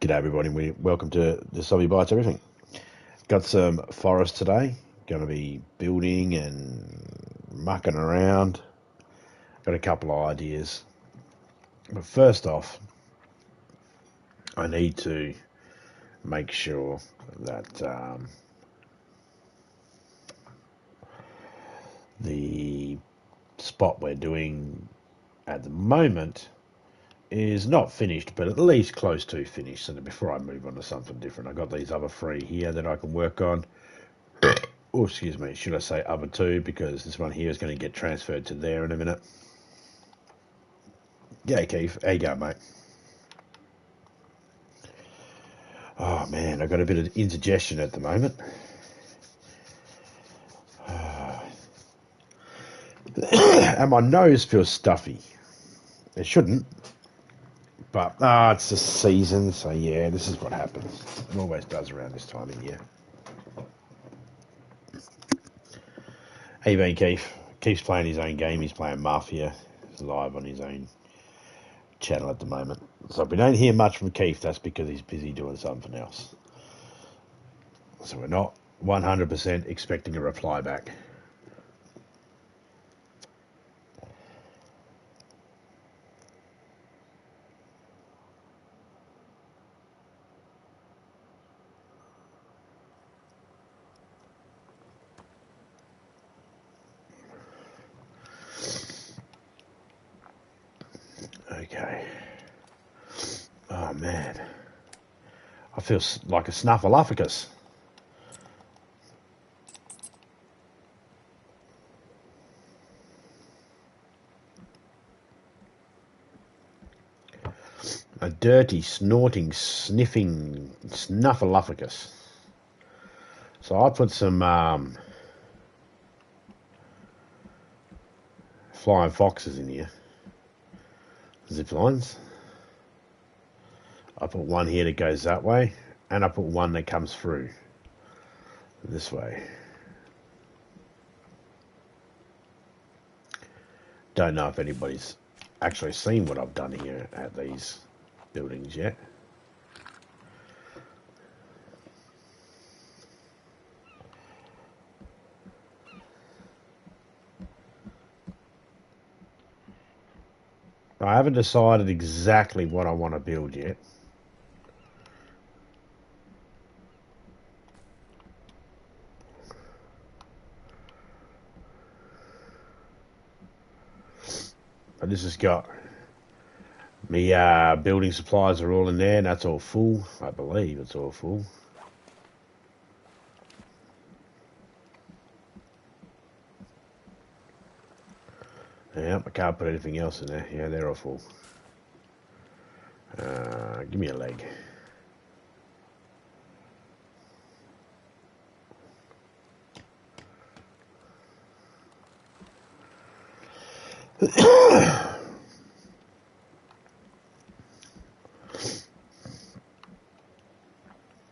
G'day everybody, welcome to the Sobby Bites Everything. Got some forest today, going to be building and mucking around. Got a couple of ideas. But first off, I need to make sure that the spot we're doing at the moment is not finished, but at least close to finished. So that before I move on to something different, I got these other three here that I can work on. Oh, excuse me, should I say other two, because this one here is going to get transferred to there in a minute. Yeah, Keith, how you going, mate? Oh man, I've got a bit of indigestion at the moment. And my nose feels stuffy. It shouldn't, but it's the season, so yeah, this is what happens. It always does around this time of year. How you been, Keith? Keith's playing his own game. He's playing Mafia. He's live on his own channel at the moment. So if we don't hear much from Keith, that's because he's busy doing something else. So we're not 100% expecting a reply back. Okay. Oh man, I feel like a snuffleupagus. A dirty, snorting, sniffing snuffleupagus. So I put some flying foxes in here. Zip lines. I put one here that goes that way, and I put one that comes through this way. Don't know if anybody's actually seen what I've done here at these buildings yet. I haven't decided exactly what I want to build yet. But this has got me building supplies are all in there, and that's all full. I believe it's all full. Yeah, I can't put anything else in there. Yeah, they're all full. Give me a leg.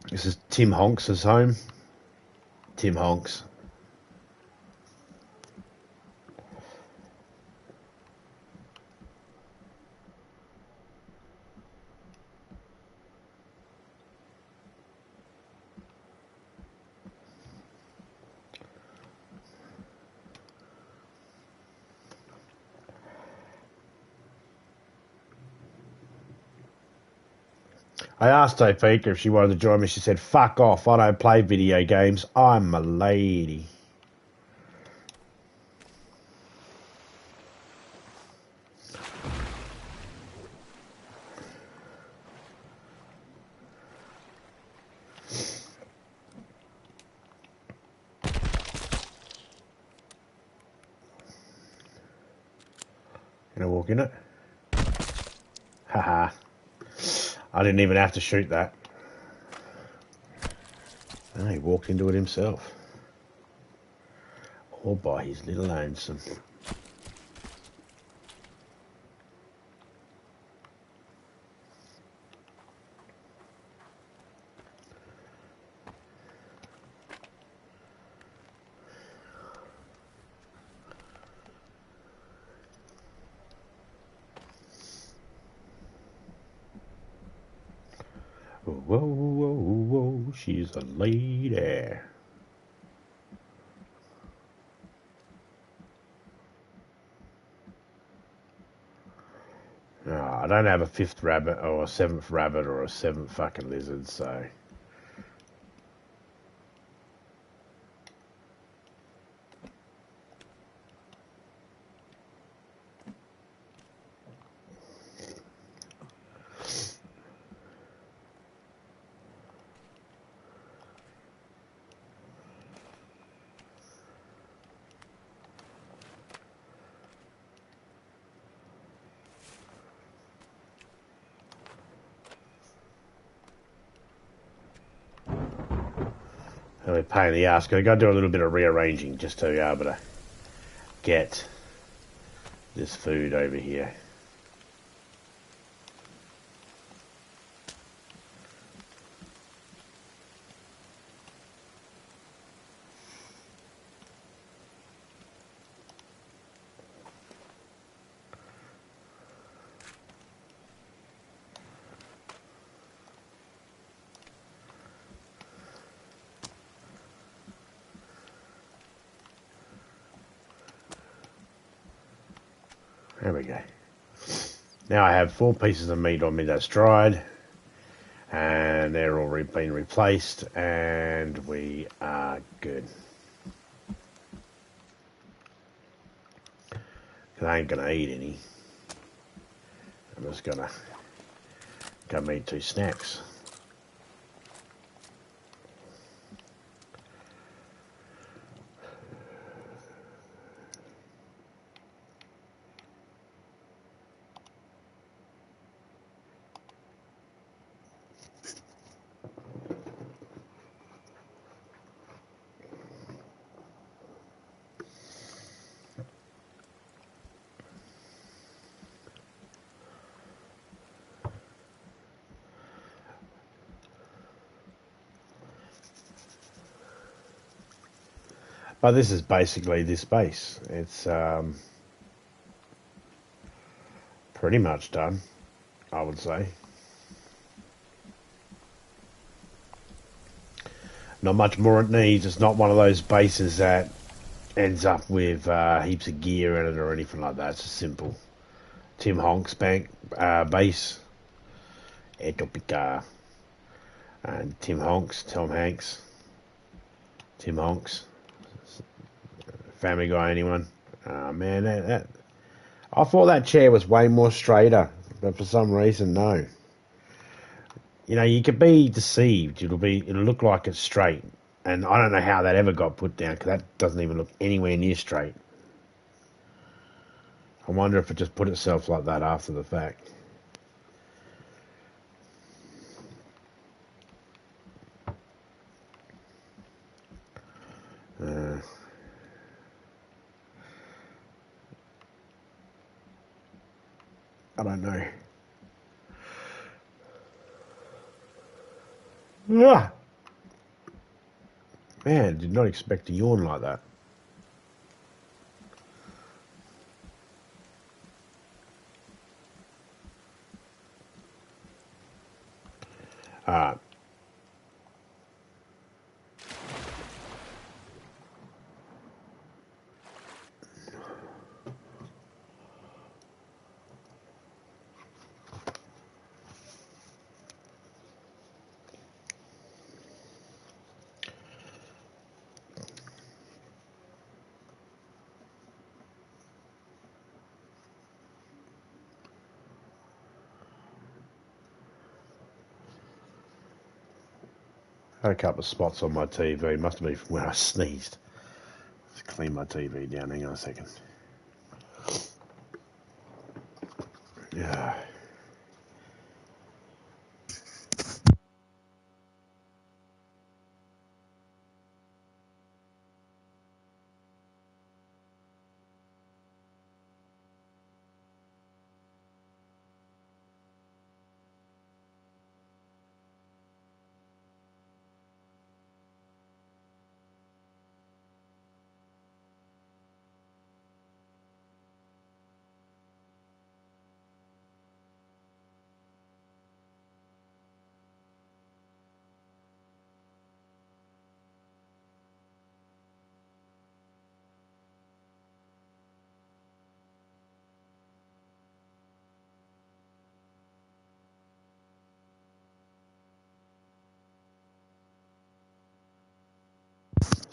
This is Tim Honks' home. Tim Honks. I asked Topeka if she wanted to join me. She said, fuck off, I don't play video games. I'm a lady. Can I walk in it? Haha. I didn't even have to shoot that. Oh, he walked into it himself. All by his little lonesome. whoa, whoa, whoa, she's a lady. Oh, I don't have a fifth rabbit or a seventh rabbit or a seventh fucking lizard, so... Really pain in the ass. Got to do a little bit of rearranging just to be able to get this food over here. There we go. Now I have 4 pieces of meat on me that's dried, and they're all been replaced, and we are good. Cause I ain't gonna eat any. I'm just gonna go eat 2 snacks. But this is basically this base. It's pretty much done, I would say. Not much more it needs. It's not one of those bases that ends up with heaps of gear in it or anything like that. It's a simple Tim Honks base. Etopica. And Tim Honks, Tom Hanks. Tim Honks. Family Guy, anyone? Man, that I thought that chair was way more straighter, but for some reason, no. You know, you could be deceived. It'll look like it's straight, and I don't know how that ever got put down because that doesn't even look anywhere near straight. I wonder if it just put itself like that after the fact. I don't know. Ah! Man, did not expect to yawn like that. Alright. Had a couple of spots on my TV. Must have been when I sneezed. Let's clean my TV down. Hang on a second. Yeah.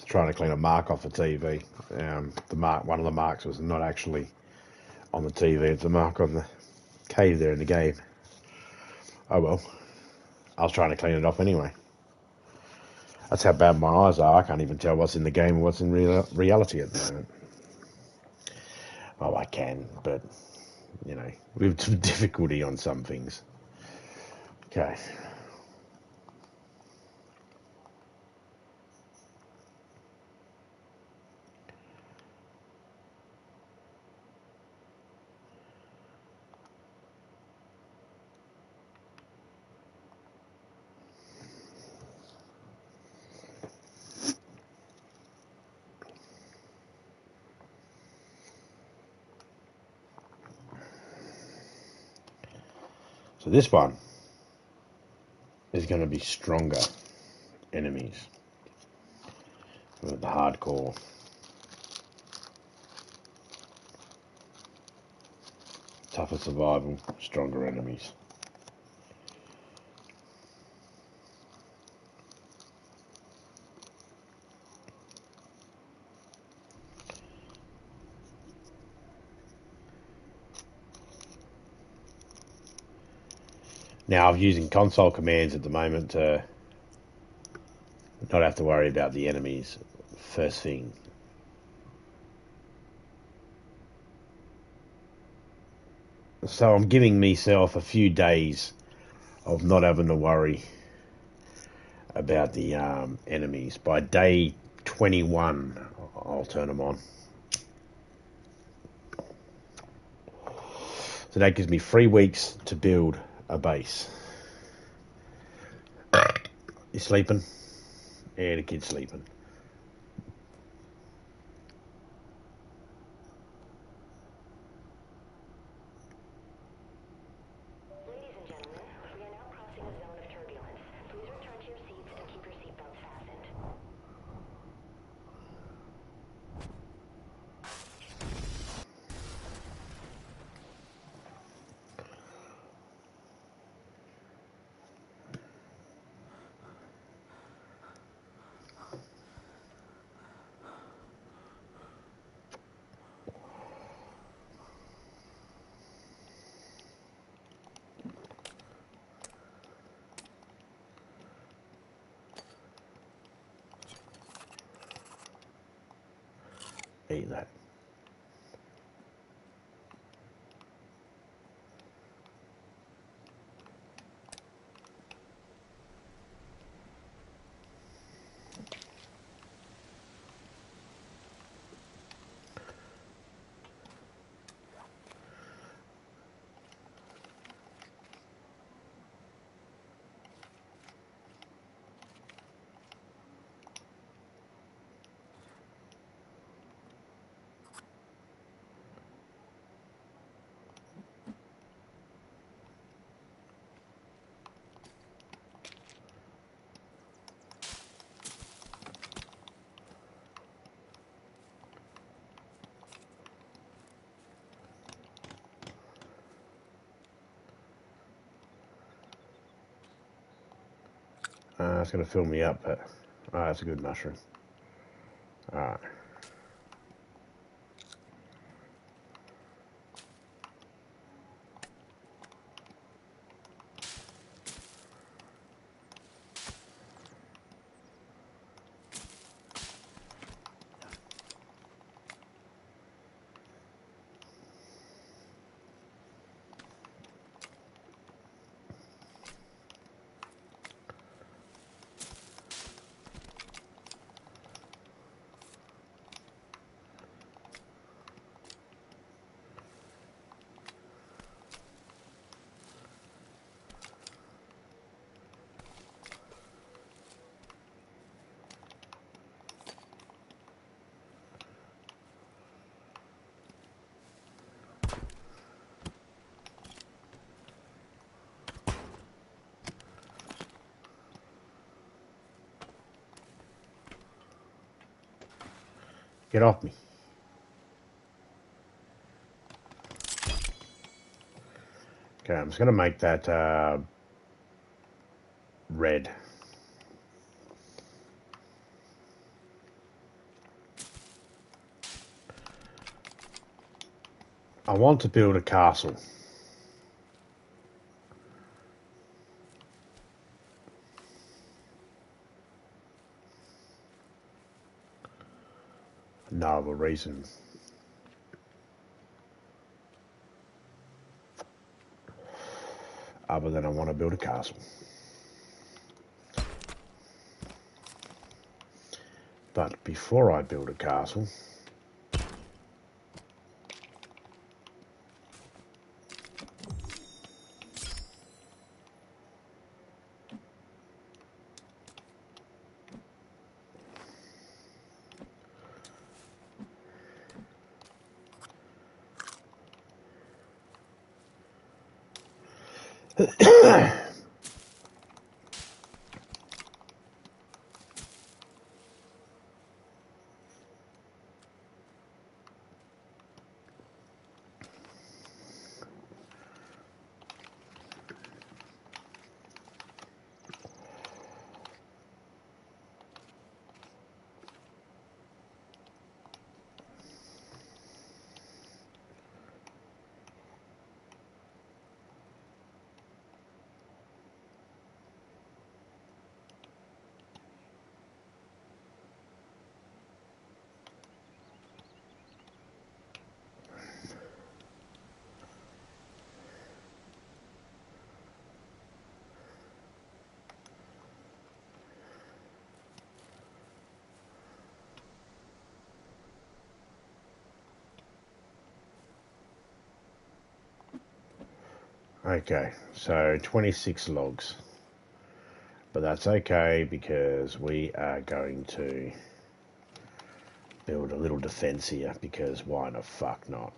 trying to clean a mark off the TV. One of the marks was not actually on the TV. It's a mark on the cave there in the game. Oh well. I was trying to clean it off anyway. That's how bad my eyes are. I can't even tell what's in the game and what's in reality at the moment. Oh, I can, but, you know, with some difficulty on some things. Okay. So this one is going to be stronger enemies. With the hardcore. Tougher survival, stronger enemies. Now I'm using console commands at the moment to not have to worry about the enemies first thing. So I'm giving myself a few days of not having to worry about the enemies. By day 21, I'll turn them on. So that gives me 3 weeks to build a base. You sleeping? Yeah, the kid's sleeping. Ladies and gentlemen, we are now crossing a zone of turbulence. Please return to your seats and keep your seatbelts fastened. Eat that. It's going to fill me up, but that's a good mushroom. Alright. Get off me. Okay, I'm just going to make that red. I want to build a castle. No other reason. Other than I want to build a castle. But before I build a castle, okay, so 26 logs. But that's okay because we are going to build a little defense here because why the fuck not?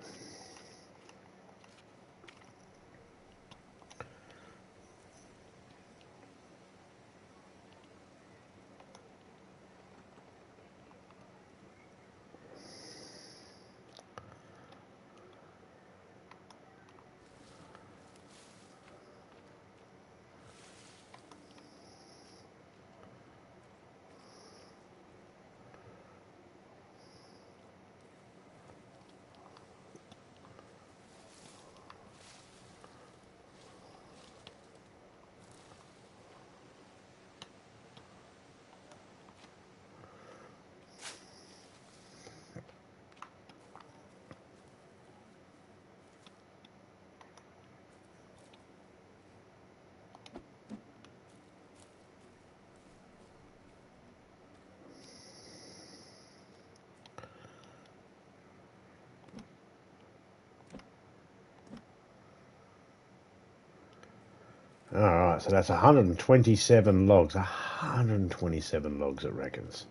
Alright, so that's 127 logs. 127 logs, it reckons.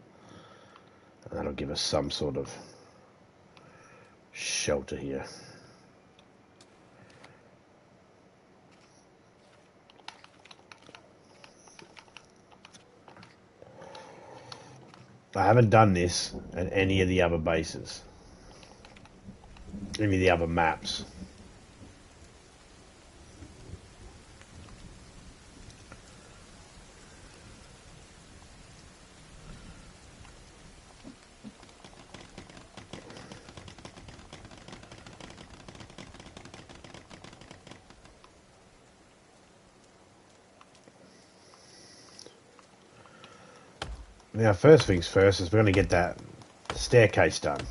And that'll give us some sort of shelter here. I haven't done this at any of the other bases. Any of the other maps. Now, first things first is we're going to get that staircase done.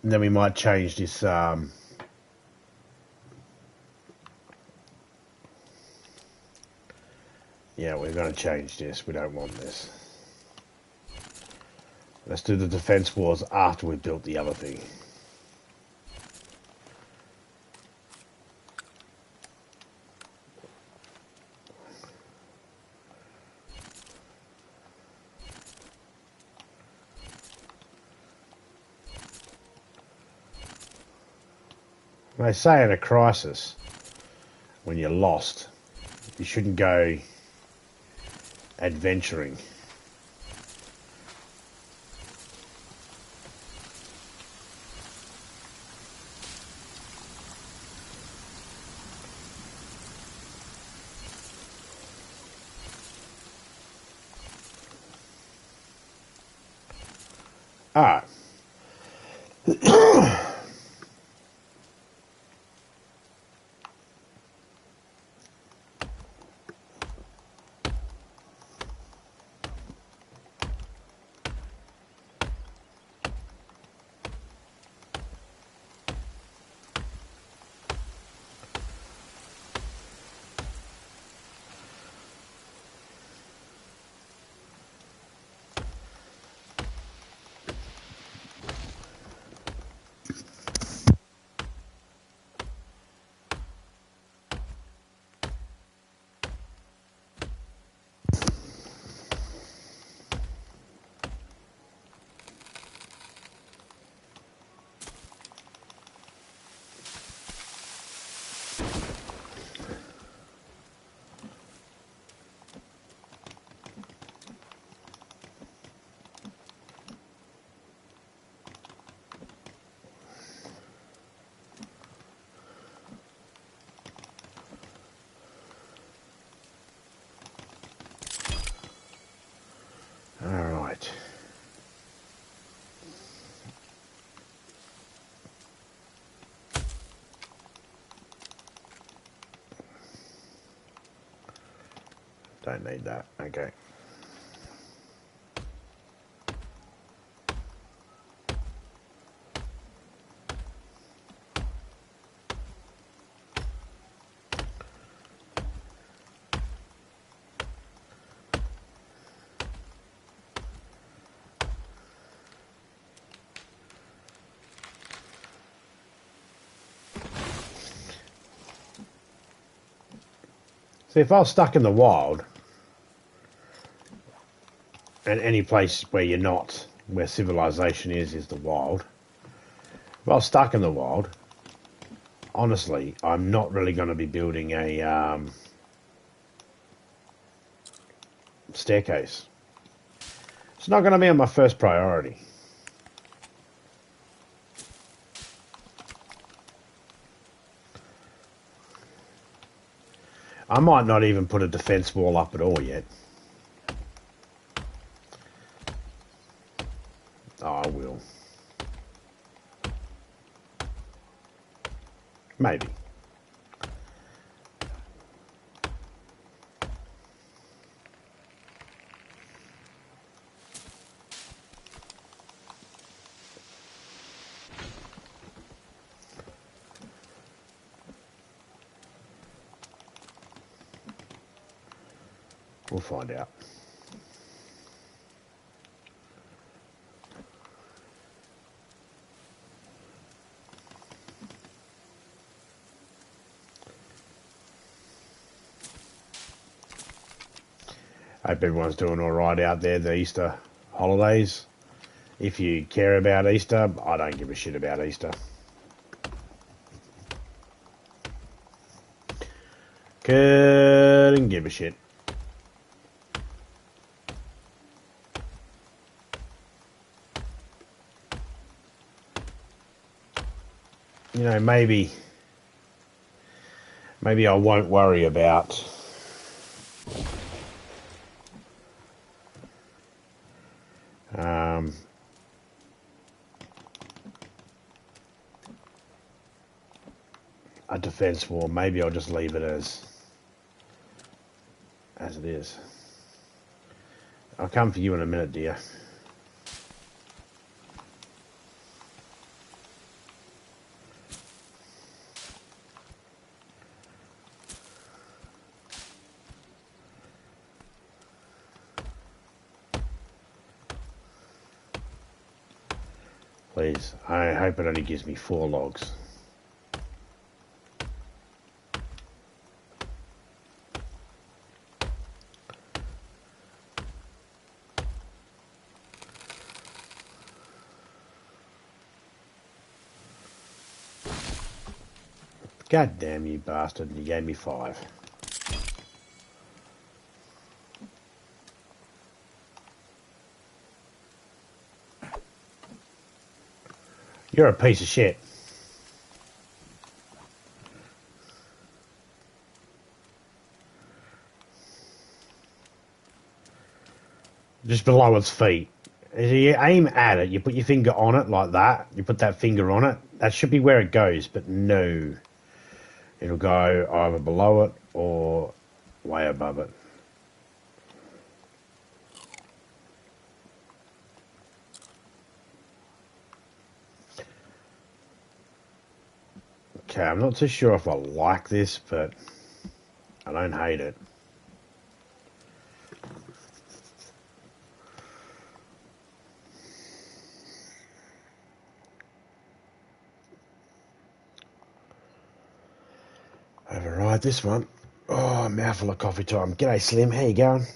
And then we might change this yeah, we're going to change this. We don't want this. Let's do the defense walls after we've built the other thing. They say in a crisis, when you're lost, you shouldn't go adventuring. Ah. All right. Don't need that. Okay. See, if I was stuck in the wild, and any place where you're not, where civilization is the wild. If I was stuck in the wild, honestly, I'm not really going to be building a staircase. It's not going to be on my first priority. I might not even put a defense wall up at all yet. Oh, I will. Maybe. We'll find out. Hope everyone's doing all right out there, the Easter holidays. If you care about Easter, I don't give a shit about Easter. Couldn't give a shit. You know, maybe I won't worry about a defense wall. Maybe I'll just leave it as it is. I'll come for you in a minute, dear. Please, I hope it only gives me 4 logs. God damn you bastard, you gave me 5. You're a piece of shit. Just below its feet. As you aim at it, you put your finger on it like that. You put that finger on it. That should be where it goes, but no. It'll go either below it or way above it. Okay, I'm not too sure if I like this, but I don't hate it. Override this one. Oh, mouthful of coffee time. G'day, Slim. How you going?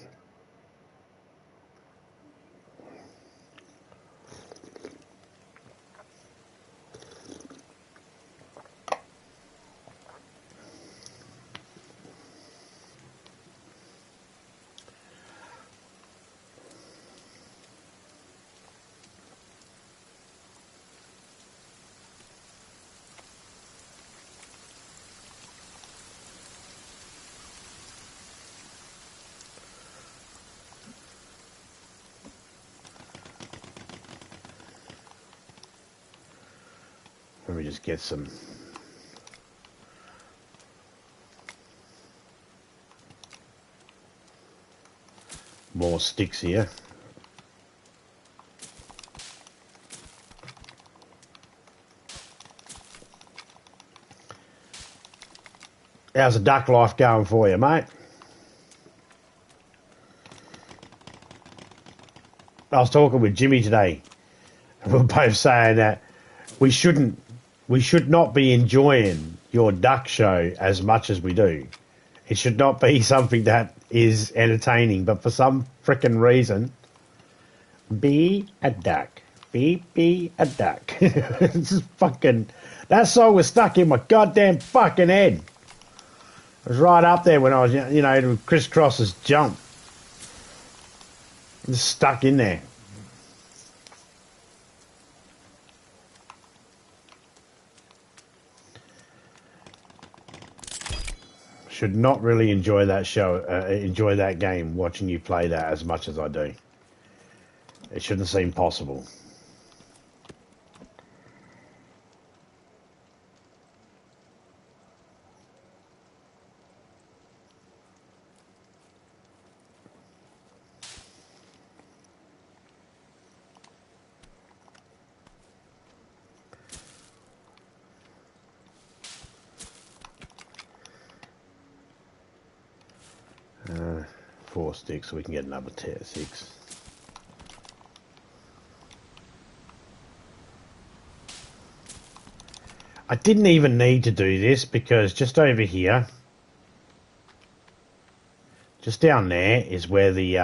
Let me just get some more sticks here. How's the duck life going for you, mate? I was talking with Jimmy today. We were both saying that we should not be enjoying your duck show as much as we do. It should not be something that is entertaining, but for some frickin' reason, be a duck. Be a duck. It's just fucking... That song was stuck in my goddamn fucking head. It was right up there when I was, you know, Crisscross's Jump. Just stuck in there. Should not really enjoy that show, enjoy that game, watching you play that as much as I do. It shouldn't seem possible. Uh, 4 sticks, so we can get another 6. I didn't even need to do this because just over here, just down there is where the,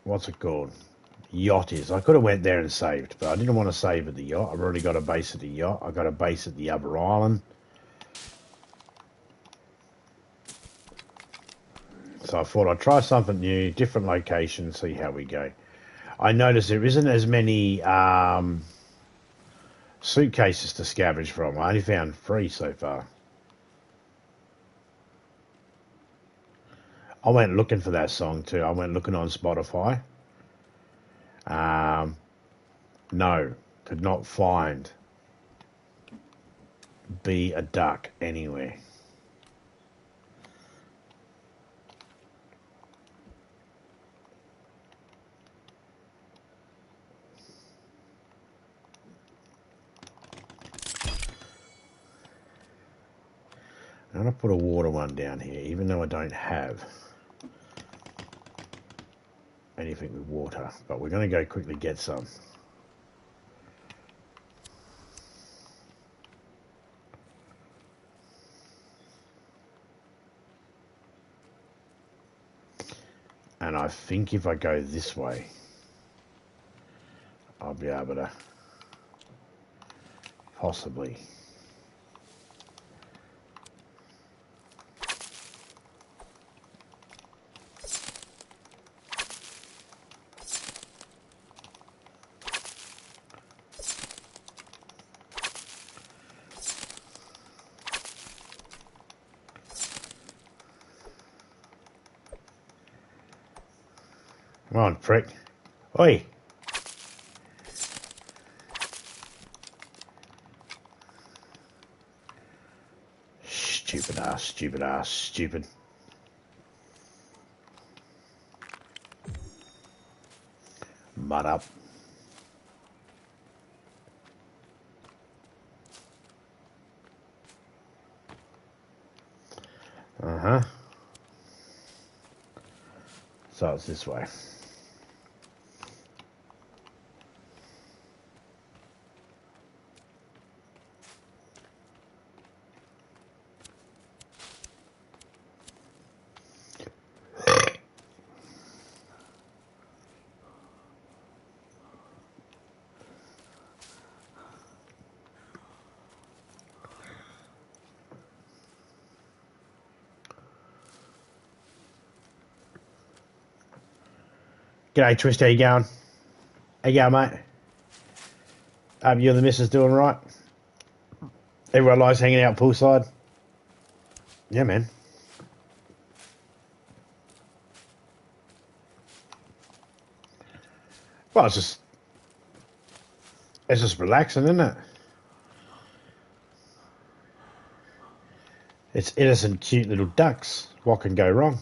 what's it called? Yacht is. I could have went there and saved, but I didn't want to save at the yacht. I've already got a base at the yacht. I've got a base at the other island. So I thought I'd try something new, different location, see how we go. I noticed there isn't as many suitcases to scavenge from. I only found 3 so far. I went looking for that song too. I went looking on Spotify. No, could not find Be a Duck anywhere. I'm going to put a water one down here, even though I don't have anything with water. But we're going to go quickly get some. And I think if I go this way, I'll be able to Possibly. Come on, prick. Oi! Stupid ass, stupid ass, stupid. Mud up. Uh-huh. So it's this way. G'day, Twist. How you going? How you going, mate? Hope you and the missus doing right. Everyone likes hanging out poolside. Yeah, man. Well, it's just relaxing, isn't it? It's innocent, cute little ducks. What can go wrong?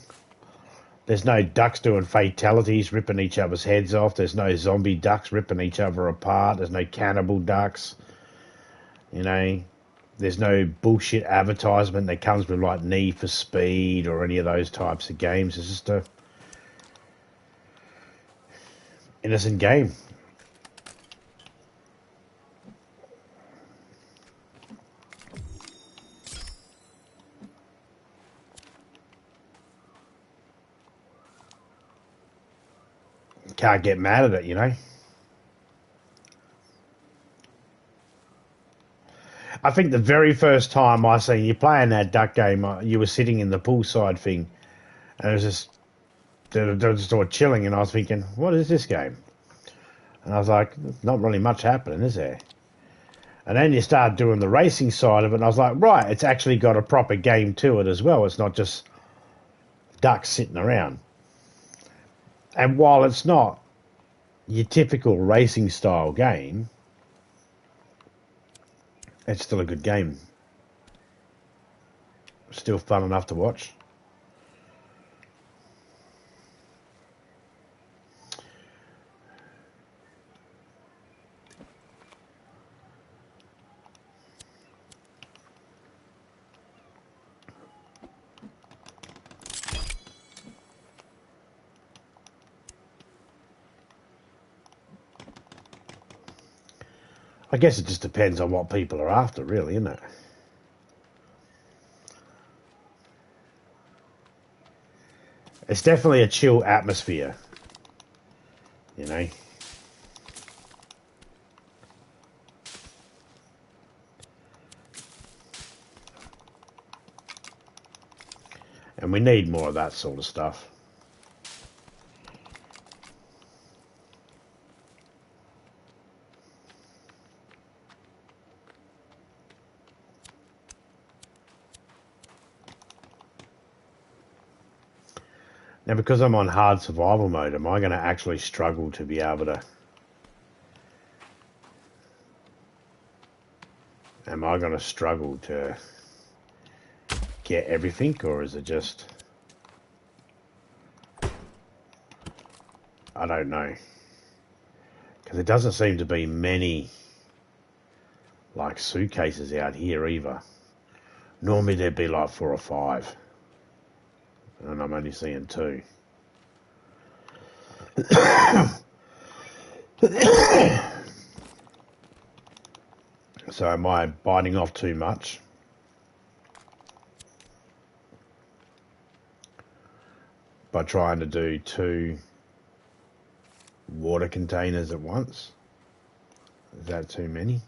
There's no ducks doing fatalities, ripping each other's heads off. There's no zombie ducks ripping each other apart. There's no cannibal ducks. You know, there's no bullshit advertisement that comes with like Need for Speed or any of those types of games. It's just a innocent game. Can't get mad at it, you know. I think the very first time I seen you playing that duck game, you were sitting in the poolside thing, and it was just they were just all chilling, and I was thinking, what is this game? And I was like, not really much happening, is there? And then you start doing the racing side of it, and I was like, right, it's actually got a proper game to it as well. It's not just ducks sitting around. And while it's not your typical racing style game, it's still a good game. Still fun enough to watch. I guess it just depends on what people are after, really, isn't it? It's definitely a chill atmosphere, you know. And we need more of that sort of stuff. Now, because I'm on hard survival mode, am I going to actually struggle to be able to... Am I going to struggle to get everything, or is it just... I don't know. Because there doesn't seem to be many, like, suitcases out here either. Normally there'd be like 4 or 5. And I'm only seeing 2. So am I biting off too much? By trying to do 2 water containers at once? Is that too many?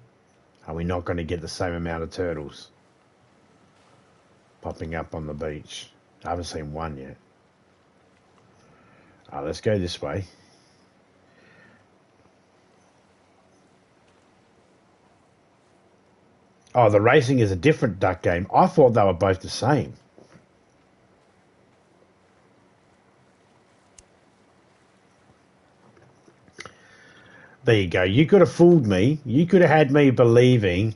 Are we not going to get the same amount of turtles popping up on the beach? I haven't seen one yet. Let's go this way. Oh, the racing is a different duck game. I thought they were both the same. There you go. You could have fooled me. You could have had me believing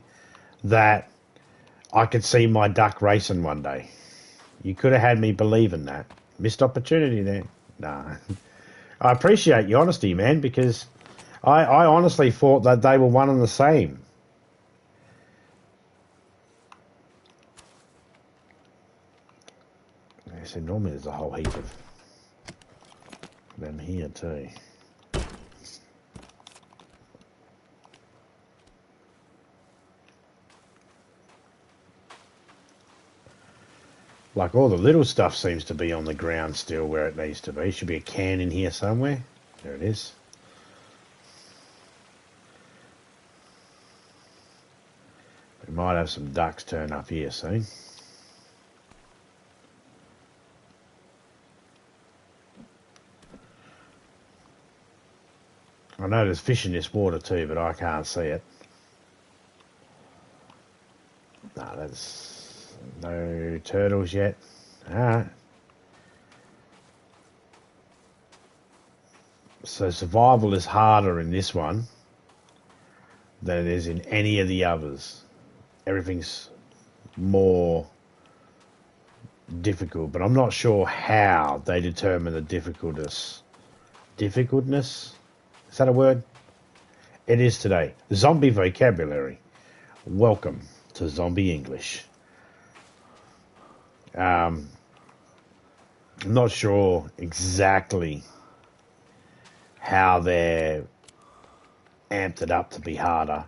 that I could see my duck racing one day. You could have had me believing that. Missed opportunity there. Nah. I appreciate your honesty, man, because I honestly thought that they were one and the same. So normally there's a whole heap of them here too. Like all the little stuff seems to be on the ground still where it needs to be. Should be a can in here somewhere. There it is. We might have some ducks turn up here soon. I know there's fish in this water too, but I can't see it. No, that's no turtles yet. Alright. So survival is harder in this one than it is in any of the others. Everything's more difficult, but I'm not sure how they determine the difficultness. Difficultness? Is that a word? It is today. Zombie vocabulary. Welcome to Zombie English. I'm not sure exactly how they're amped it up to be harder.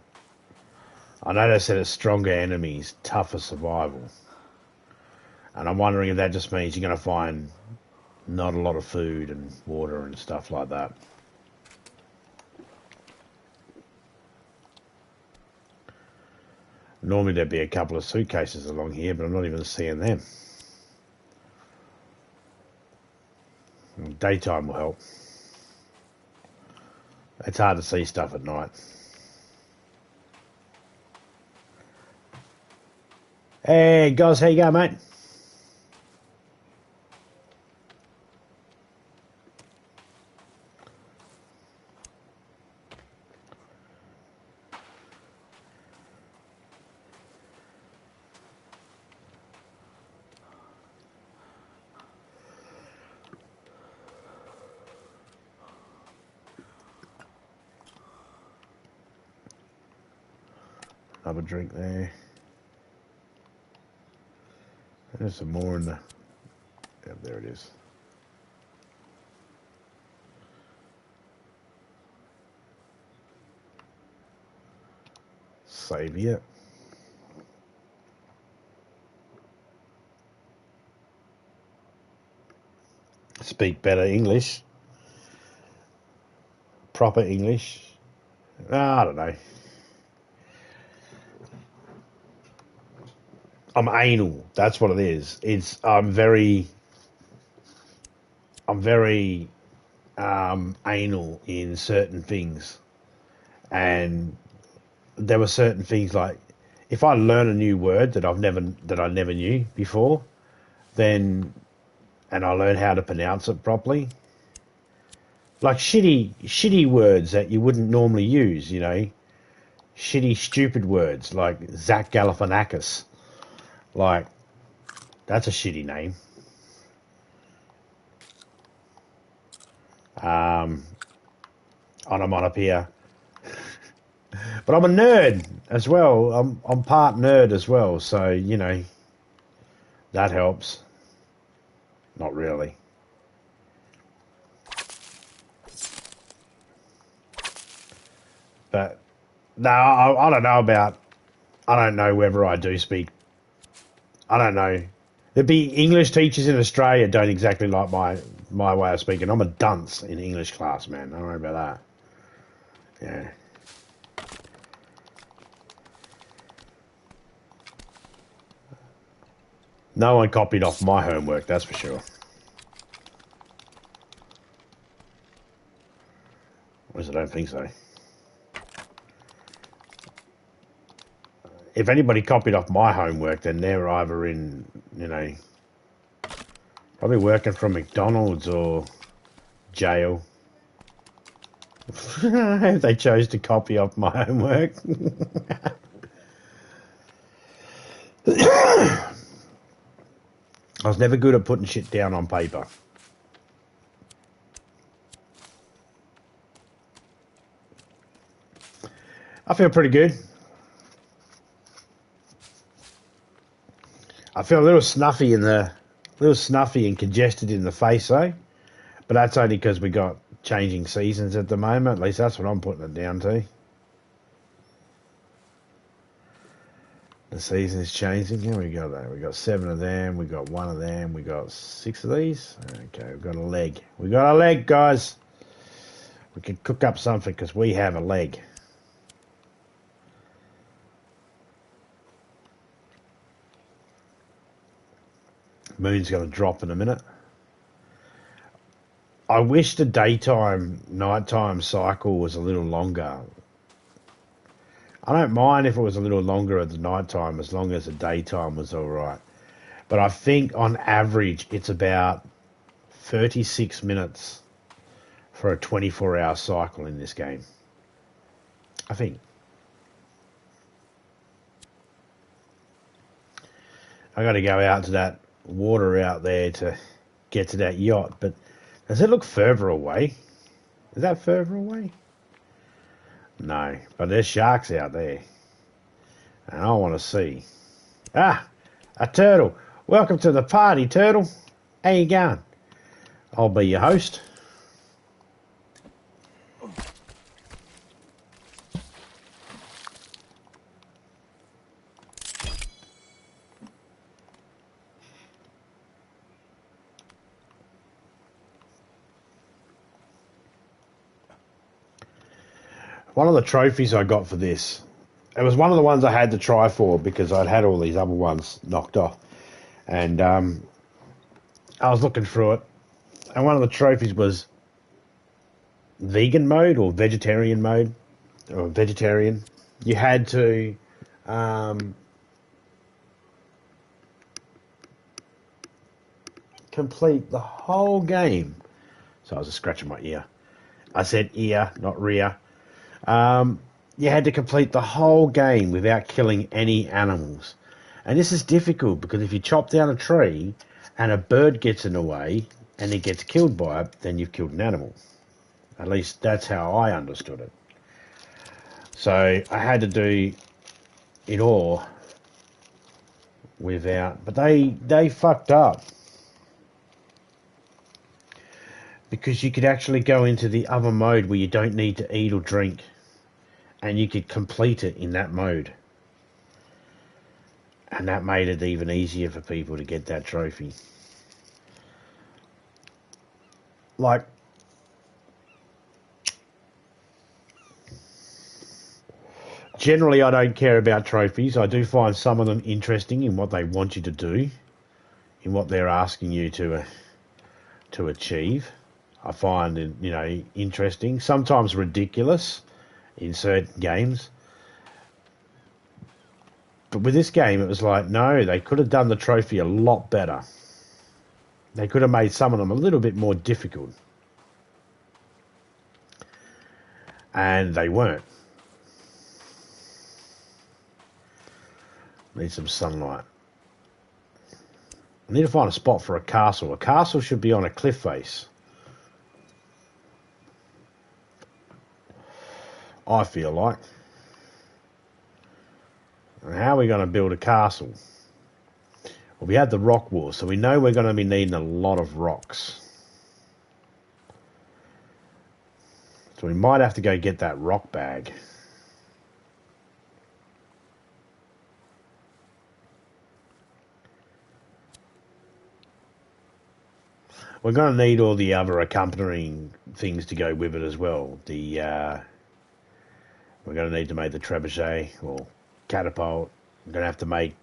I know they said it's stronger enemies, tougher survival. And I'm wondering if that just means you're going to find not a lot of food and water and stuff like that. Normally there'd be a couple of suitcases along here, but I'm not even seeing them. Daytime will help. It's hard to see stuff at night. Hey, guys, how you going, mate? Another drink there. There's some more in the... Yeah, there it is. Saviour. Speak better English. Proper English. I don't know. I'm anal. That's what it is. I'm very anal in certain things, and there were certain things like if I learn a new word that I never knew before, then and I learn how to pronounce it properly. Like shitty words that you wouldn't normally use, you know, shitty stupid words like Zach Galifianakis. Like, that's a shitty name. Onomatopoeia. But I'm a nerd as well. I'm part nerd as well, so, you know, that helps. Not really. But, no, I don't know about... I don't know whether I do speak... I don't know. There'd be English teachers in Australia don't exactly like my way of speaking. I'm a dunce in English class, man. Don't worry about that. Yeah. No one copied off my homework, that's for sure. Whereas I don't think so. If anybody copied off my homework, then they're either in, you know, probably working from McDonald's or jail. If they chose to copy off my homework. I was never good at putting shit down on paper. I feel pretty good. I feel a little snuffy and congested in the face though. But that's only because we got changing seasons at the moment. At least that's what I'm putting it down to. The season is changing. Here we go though. We got 7 of them. We got 1 of them. We got 6 of these. Okay, we've got a leg. We got a leg, guys. We can cook up something because we have a leg. Moon's going to drop in a minute. I wish the daytime, nighttime cycle was a little longer. I don't mind if it was a little longer at the nighttime as long as the daytime was all right. But I think on average it's about 36 minutes for a 24-hour cycle in this game. I think. I got to go out to that water out there to get to that yacht, but does it look further away? Is that further away? No, but there's sharks out there. And I want to see. Ah, a turtle. Welcome to the party, turtle. How you going? I'll be your host. One of the trophies I got for this, it was one of the ones I had to try for because I'd had all these other ones knocked off. And I was looking through it. And one of the trophies was vegan mode or vegetarian mode. Or vegetarian. You had to complete the whole game. So I was just scratching my ear. I said ear, not rear. You had to complete the whole game without killing any animals. And this is difficult because if you chop down a tree and a bird gets in the way and it gets killed by it, then you've killed an animal. At least that's how I understood it. So I had to do it all without, but they fucked up. Because you could actually go into the other mode where you don't need to eat or drink. And you could complete it in that mode. And that made it even easier for people to get that trophy. Like, generally I don't care about trophies. I do find some of them interesting in what they want you to do. In what they're asking you to achieve. I find it, you know, interesting. Sometimes ridiculous in certain games. But with this game, it was like, no, they could have done the trophy a lot better. They could have made some of them a little bit more difficult. And they weren't. Need some sunlight. I need to find a spot for a castle. A castle should be on a cliff face. I feel like. And how are we going to build a castle? Well, we had the rock wall, so we know we're going to be needing a lot of rocks. So we might have to go get that rock bag. We're going to need all the other accompanying things to go with it as well. We're going to need to make the trebuchet or catapult. We're going to have to make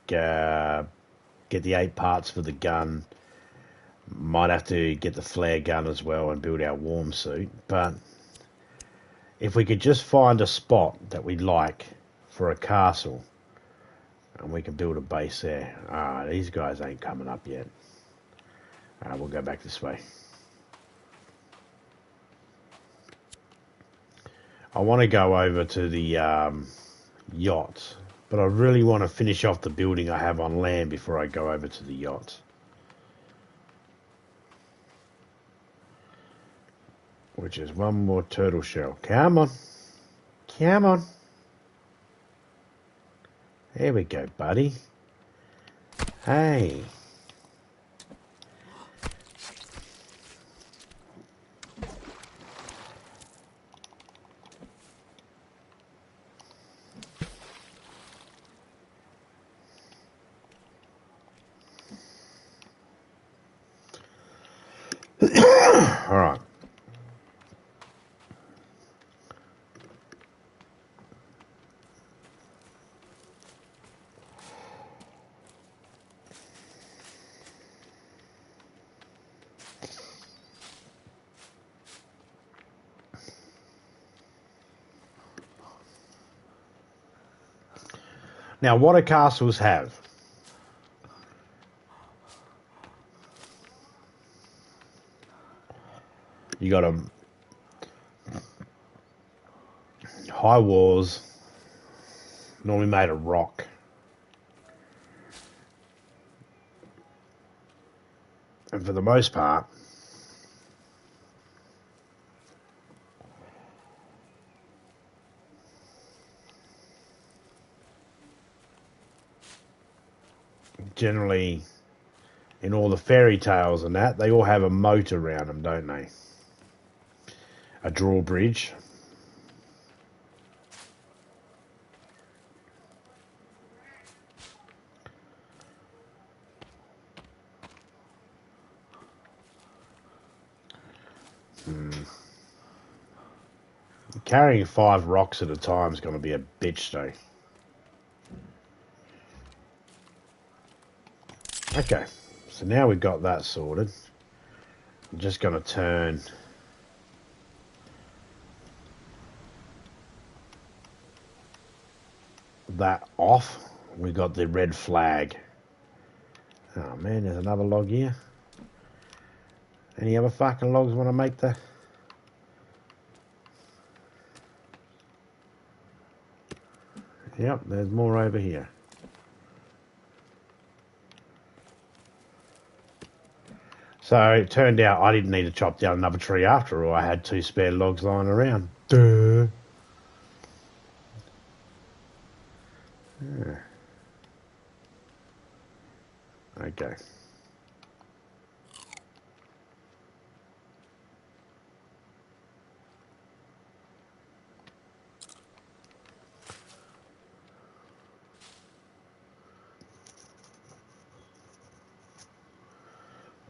get the 8 parts for the gun. Might have to get the flare gun as well and build our warm suit. But if we could just find a spot that we like for a castle, and we can build a base there. These guys ain't coming up yet. We'll go back this way. I want to go over to the yacht, but I really want to finish off the building I have on land before I go over to the yacht. Which is one more turtle shell. Come on. Come on. There we go, buddy. Hey. All right. Now, what do castles have? You got a high walls, normally made of rock. And for the most part, generally in all the fairy tales and that, they all have a moat around them, don't they? A drawbridge. Carrying 5 rocks at a time is going to be a bitch, though. Okay, so now we've got that sorted. I'm just going to turn that off. We got the red flag. Oh man, there's another log here. Any other fucking logs want to make the... Yep, there's more over here. So it turned out I didn't need to chop down another tree after all. I had 2 spare logs lying around. Duh. Yeah. Okay.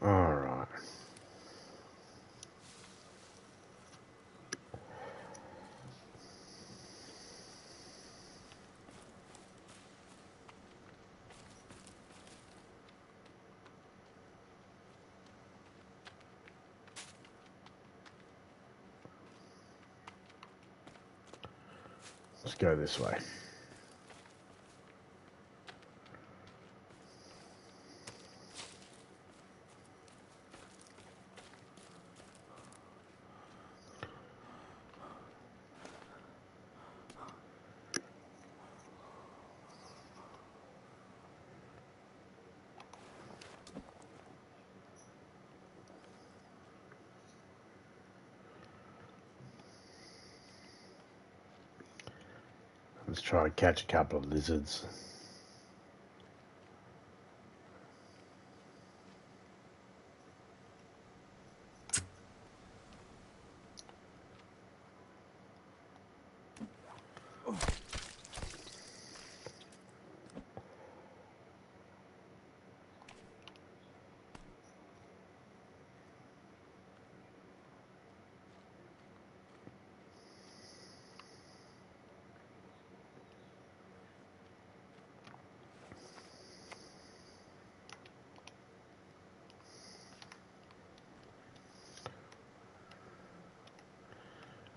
All right. Let's go this way. Let's try to catch a couple of lizards.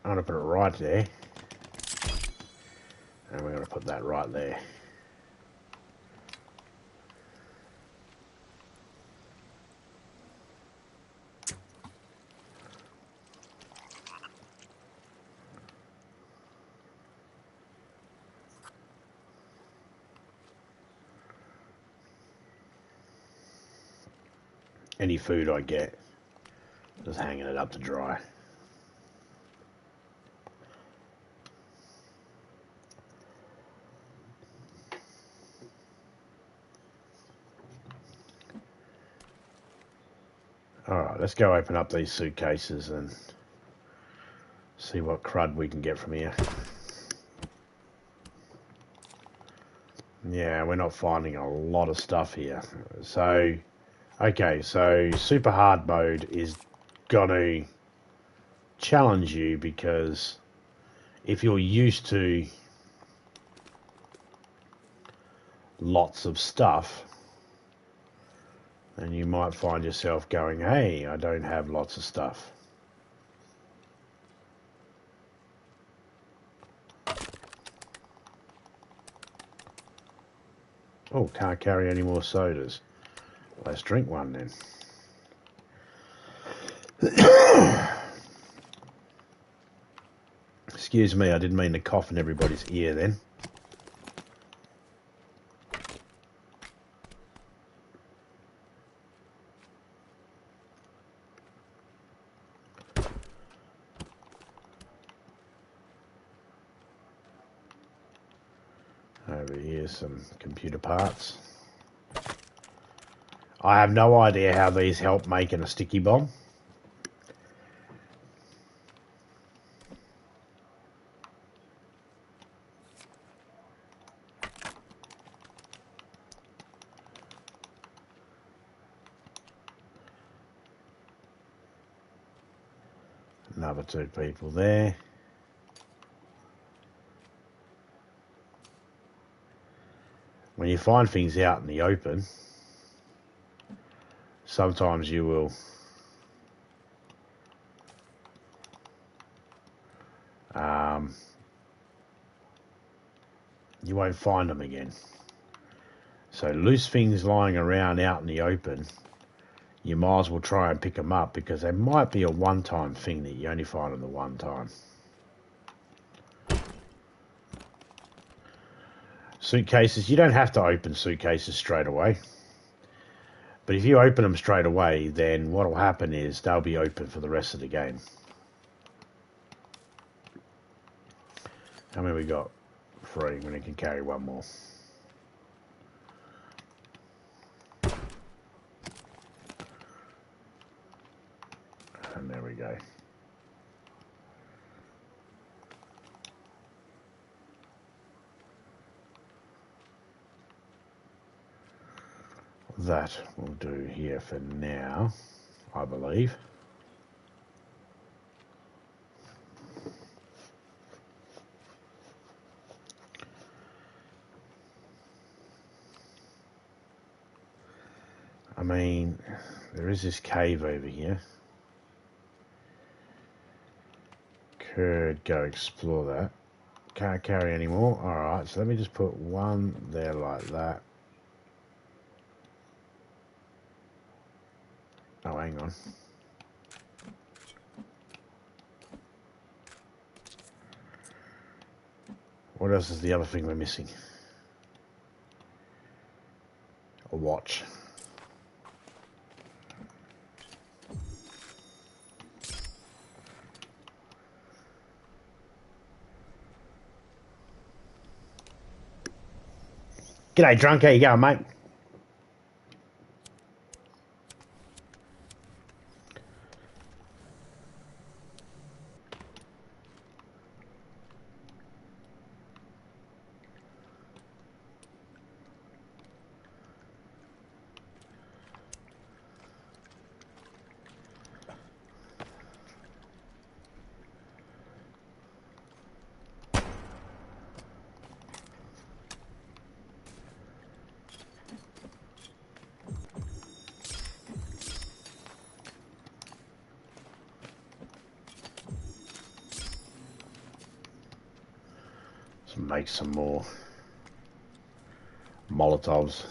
I'm going to put it right there. And we're going to put that right there. Any food I get, just hanging it up to dry. Alright, let's go open up these suitcases and see what crud we can get from here. Yeah, we're not finding a lot of stuff here. So, okay, so super hard mode is gonna challenge you because if you're used to lots of stuff, then you might find yourself going, hey, I don't have lots of stuff. Oh, can't carry any more sodas. Let's drink one then. Excuse me, I didn't mean to cough in everybody's ear then. Over here, some computer parts. I have no idea how these help making a sticky bomb. Another two people there. When you find things out in the open, sometimes you will you won't find them again. So loose things lying around out in the open, you might as well try and pick them up because they might be a one-time thing that you only find them the one time. Suitcases, you don't have to open suitcases straight away. But if you open them straight away, then what will happen is they'll be open for the rest of the game. How many we got? 3, when it can carry one more. And there we go. That will do here for now, I believe. I mean, there is this cave over here. Could go explore that. Can't carry any more. Alright, so let me just put one there like that. Oh, hang on. What else is the other thing we're missing? A watch. G'day, drunk. How you going, mate? make some more Molotovs.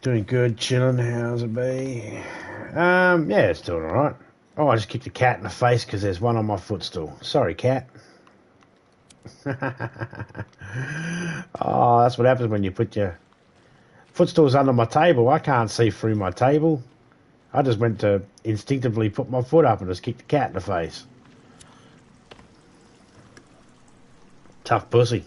Doing good, chilling. How's it be? Yeah, it's doing alright. Oh, I just kicked a cat in the face because there's one on my footstool. Sorry, cat. Oh, that's what happens when you put your footstools under my table. I can't see through my table. I just went to instinctively put my foot up and just kicked the cat in the face. Tough pussy.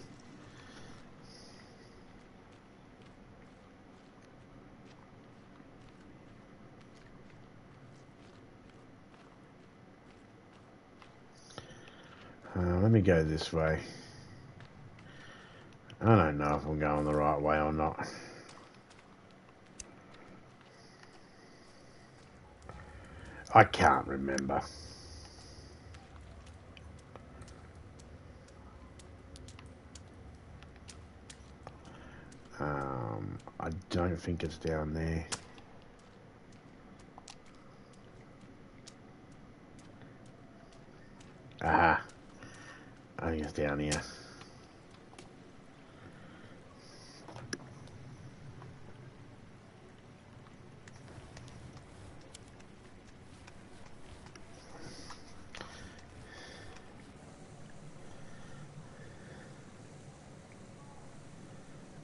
Let me go this way. I don't know if I'm going the right way or not. I can't remember. I don't think it's down there. Aha. I think it's down here.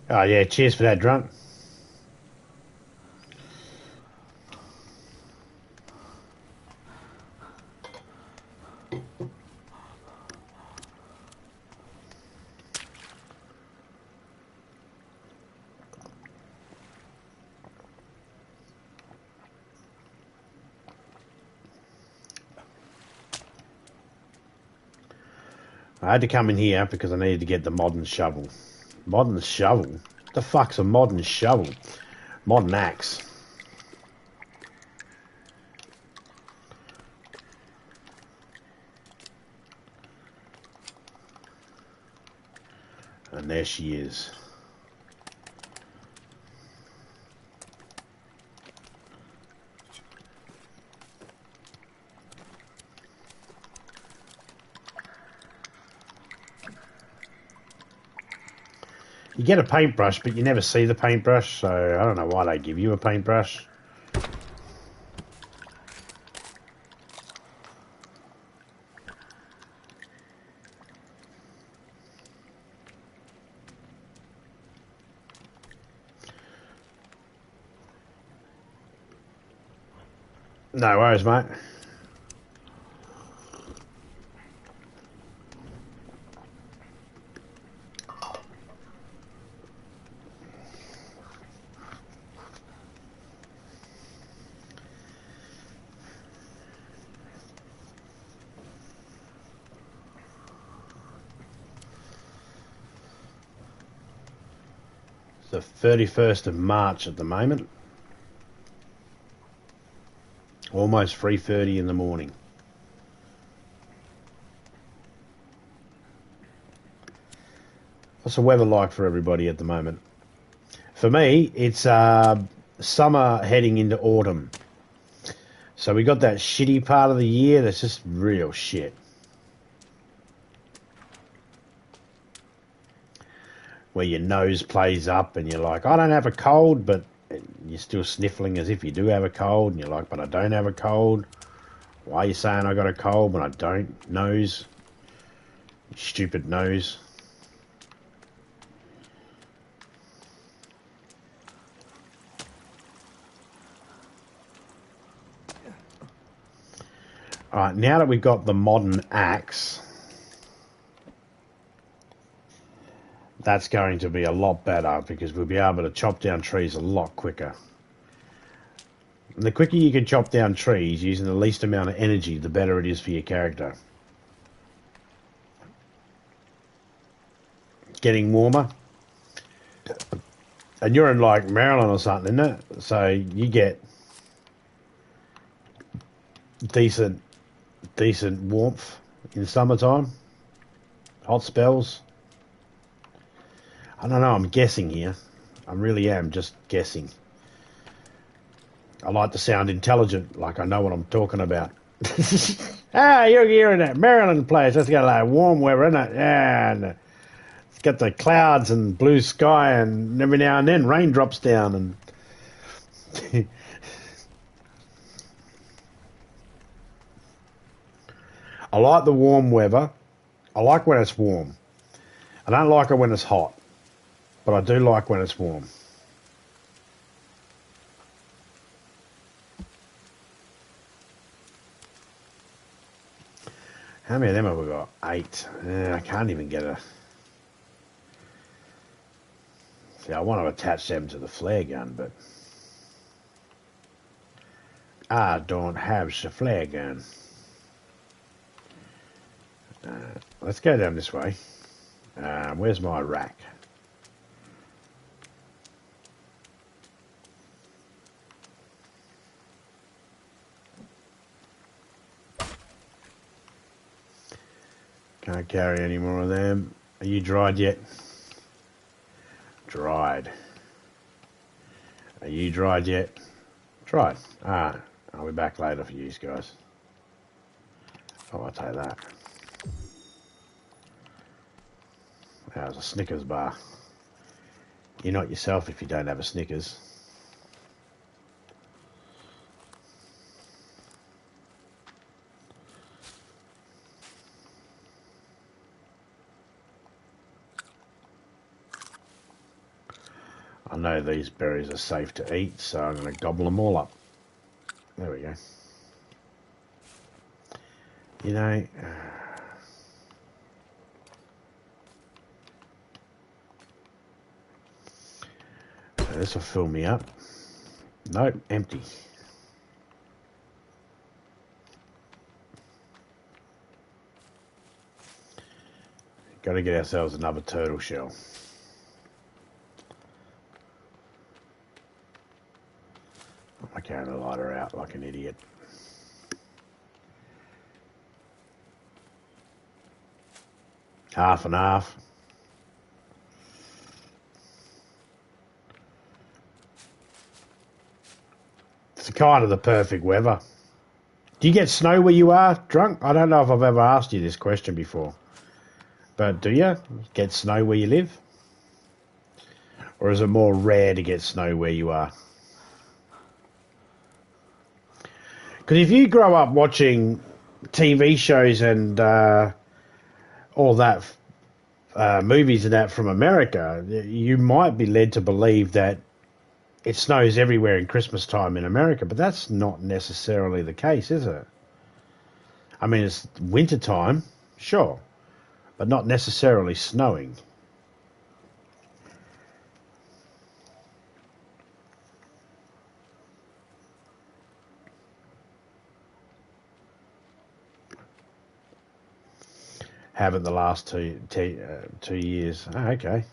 Oh yeah, cheers for that, drunk. I had to come in here because I needed to get the modern shovel. Modern shovel? What the fuck's a modern shovel? Modern axe. And there she is. You get a paintbrush, but you never see the paintbrush, so I don't know why they give you a paintbrush. No worries, mate. The 31st of March at the moment. Almost 3:30 in the morning. What's the weather like for everybody at the moment? For me, it's summer heading into autumn. So we got that shitty part of the year that's just real shit. Where your nose plays up and you're like, I don't have a cold, but you're still sniffling as if you do have a cold, and you're like, but I don't have a cold. Why are you saying I got a cold when I don't? Nose. Stupid nose. Alright, now that we've got the modern axe, that's going to be a lot better because we'll be able to chop down trees a lot quicker. And the quicker you can chop down trees using the least amount of energy, the better it is for your character. getting warmer. And you're in like Maryland or something, isn't it? So you get decent warmth in summertime. Hot spells. I don't know, I'm guessing here. I really am just guessing. I like to sound intelligent, like I know what I'm talking about. You're in that Maryland place. That's got like warm weather, isn't it? Yeah, and it's got the clouds and blue sky, and every now and then rain drops down. And I like the warm weather. I like when it's warm. I don't like it when it's hot, but I do like when it's warm. How many of them have we got? 8. I can't even get a... See, I want to attach them to the flare gun, but... I don't have the flare gun. Let's go down this way. Where's my rack? Can't carry any more of them. Are you dried yet? Dried. Are you dried yet? Dried. I'll be back later for you guys. Oh, I'll take that. How's a Snickers bar? You're not yourself if you don't have a Snickers. I know these berries are safe to eat, so I'm going to gobble them all up. There we go. You know, this will fill me up. Nope, empty. Got to get ourselves another turtle shell. I carried the lighter out like an idiot. Half and half. It's kind of the perfect weather. Do you get snow where you are, Drunk? I don't know if I've ever asked you this question before. But do you get snow where you live? Or is it more rare to get snow where you are? Because if you grow up watching TV shows and all that, movies and that from America, you might be led to believe that it snows everywhere in Christmas time in America, but that's not necessarily the case, is it? I mean, it's winter time, sure, but not necessarily snowing. Haven't the last two years. Oh, okay.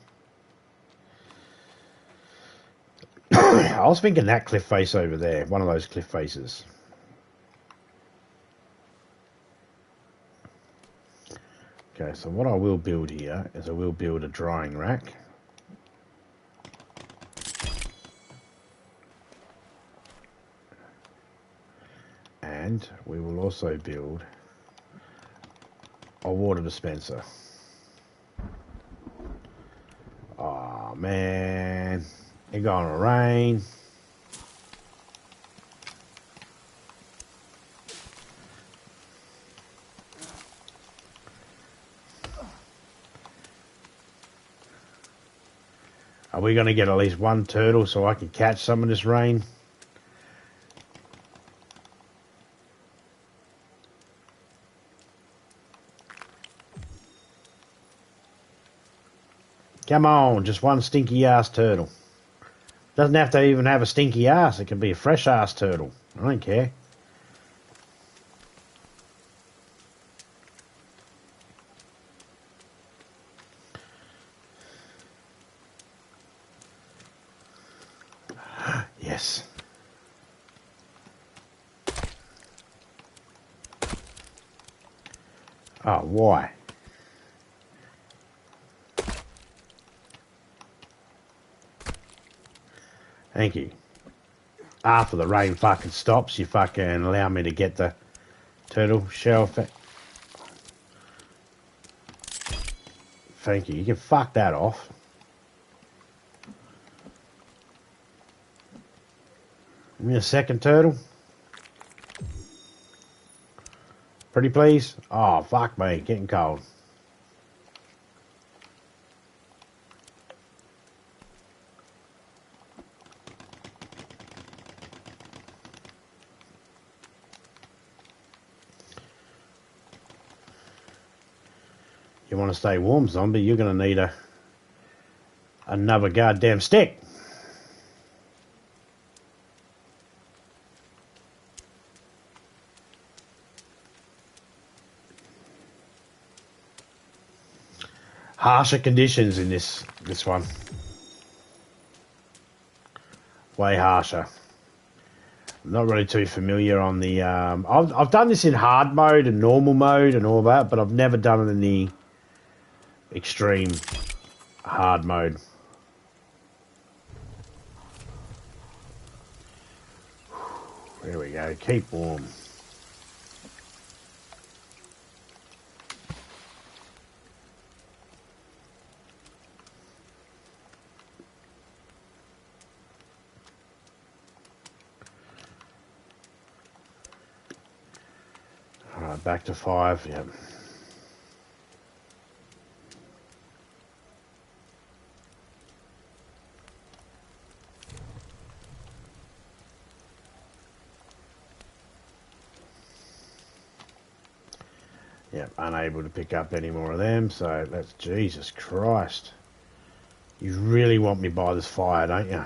I was thinking that cliff face over there, one of those cliff faces. Okay, so what I will build here is I will build a drying rack. And we will also build a water dispenser. Oh man, it's gonna rain. Are we gonna get at least one turtle so I can catch some of this rain? Come on, just one stinky ass turtle. Doesn't have to even have a stinky ass. It can be a fresh ass turtle. I don't care. Yes. Oh, why? Thank you. After the rain fucking stops, you fucking allow me to get the turtle shell. Thank you. You can fuck that off. Give me a second, turtle. Pretty please. Oh, fuck me. Getting cold. You want to stay warm, zombie, you're going to need another goddamn stick. Harsher conditions in this one. Way harsher. I'm not really too familiar on the... I've done this in hard mode and normal mode and all that, but I've never done it in the extreme hard mode. There we go. Keep warm. Alright, back to 5. Yep. Yep, unable to pick up any more of them, so that's... Jesus Christ. You really want me by this fire, don't you?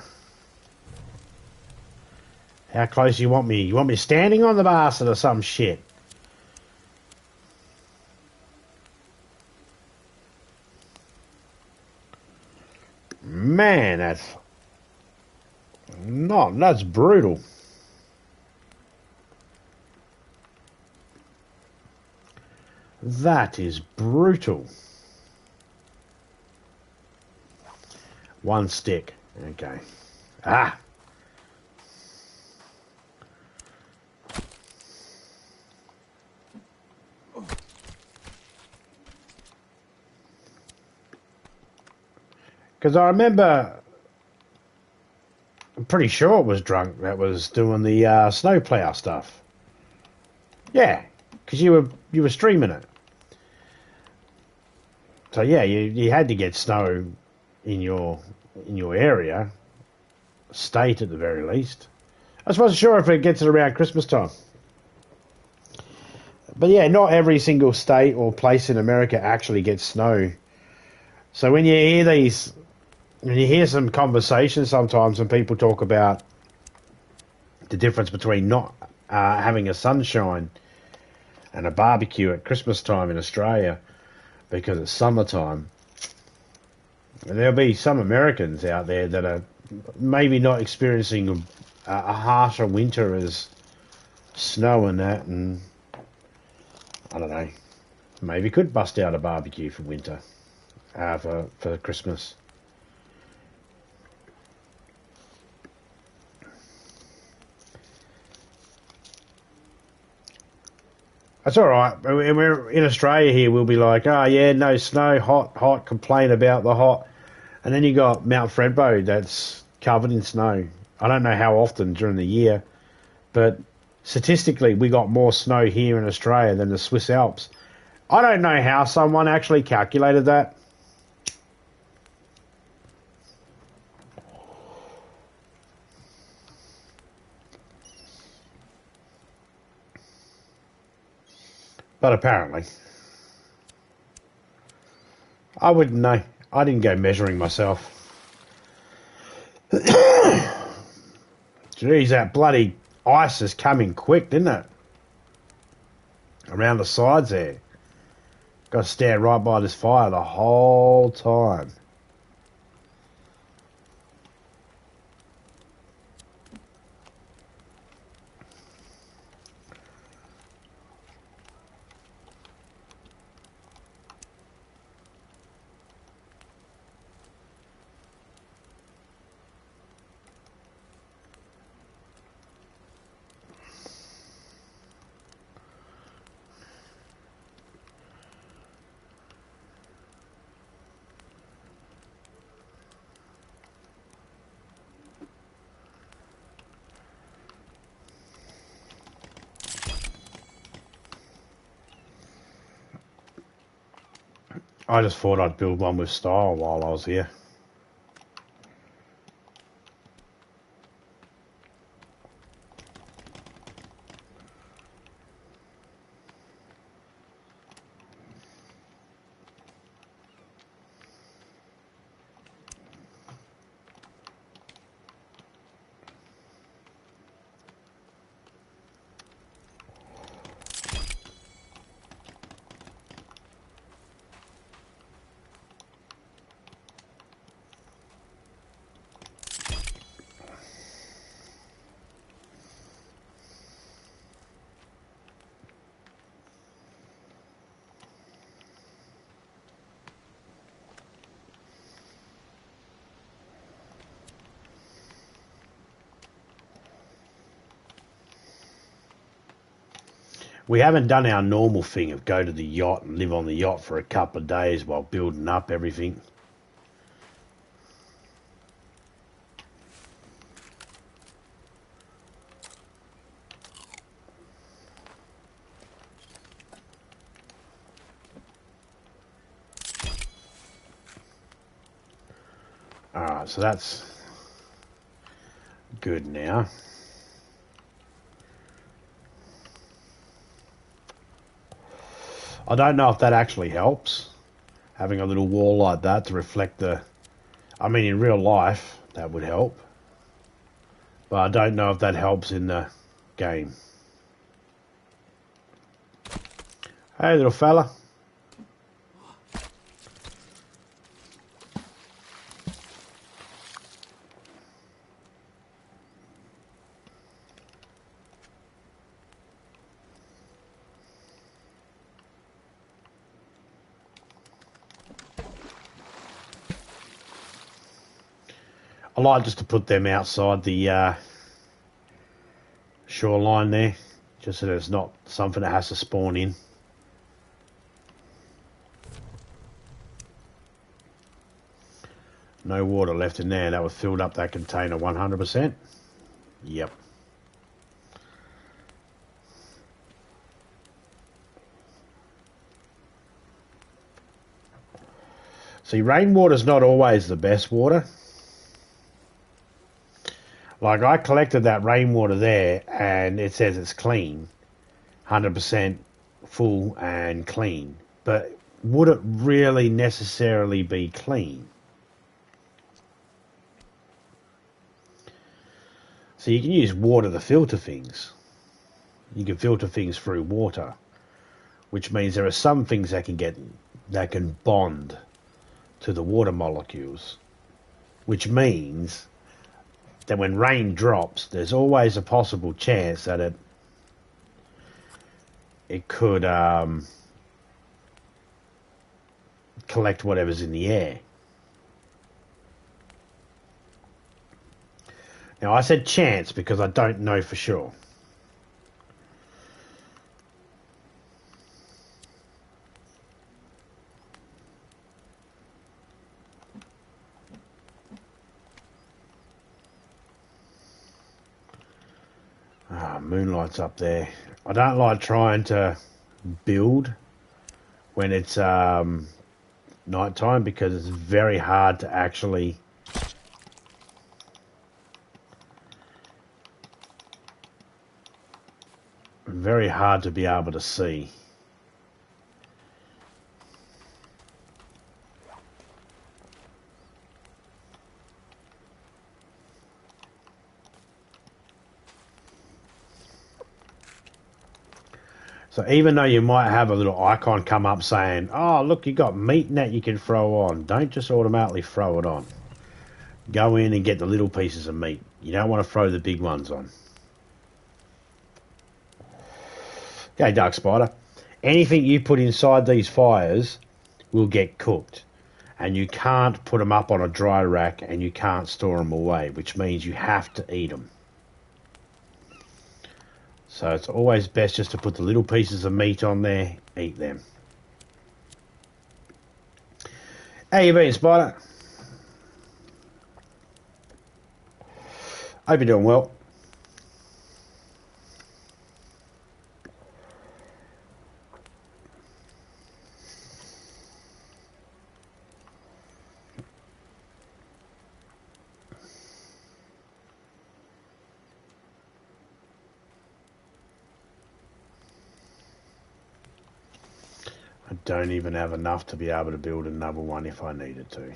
How close you want me? You want me standing on the bastard or some shit? Man, that's brutal. That is brutal. One stick. Okay. Ah. Because I remember, I'm pretty sure it was Drunk that was doing the snowplow stuff. Yeah, because you were streaming it. So yeah, you had to get snow in your area, state at the very least. I just wasn't sure if it gets it around Christmas time. But yeah, not every single state or place in America actually gets snow. So when you hear some conversations sometimes when people talk about the difference between not having a sunshine and a barbecue at Christmas time in Australia because it's summertime, and there'll be some Americans out there that are maybe not experiencing a harsher winter as snow and that, and I don't know, maybe could bust out a barbecue for winter, for Christmas. That's all right. We're in Australia here. We'll be like, oh yeah, no snow, hot, complain about the hot, and then you got Mount Fredbo that's covered in snow. I don't know how often during the year, but statistically, we got more snow here in Australia than the Swiss Alps. I don't know how someone actually calculated that. But apparently, I wouldn't know. I didn't go measuring myself. Jeez, that bloody ice is coming quick, didn't it? Around the sides there. Got to stand right by this fire the whole time. I just thought I'd build one with style while I was here. We haven't done our normal thing of go to the yacht and live on the yacht for a couple of days while building up everything. Alright, so that's good now. I don't know if that actually helps, having a little wall like that to reflect the... I mean, in real life, that would help. But I don't know if that helps in the game. Hey, little fella. I like just to put them outside the shoreline there, just so that it's not something that has to spawn in. No water left in there. That would filled up that container 100%. Yep. See, rainwater's not always the best water. Like, I collected that rainwater there, and it says it's clean. 100% full and clean. But would it really necessarily be clean? So you can use water to filter things. You can filter things through water, which means there are some things that can bond to the water molecules, which means that when rain drops, there's always a possible chance that it could collect whatever's in the air. Now, I said chance because I don't know for sure. Moonlight's up there. I don't like trying to build when it's nighttime because it's very hard to actually be able to see. So even though you might have a little icon come up saying, oh, look, you got meat in that you can throw on, don't just automatically throw it on. Go in and get the little pieces of meat. You don't want to throw the big ones on. Okay, Dark Spider. Anything you put inside these fires will get cooked. And you can't put them up on a dry rack and you can't store them away, which means you have to eat them. So it's always best just to put the little pieces of meat on there, eat them. How you been, Spider? Hope you're doing well. don't even have enough to be able to build another one if I needed to.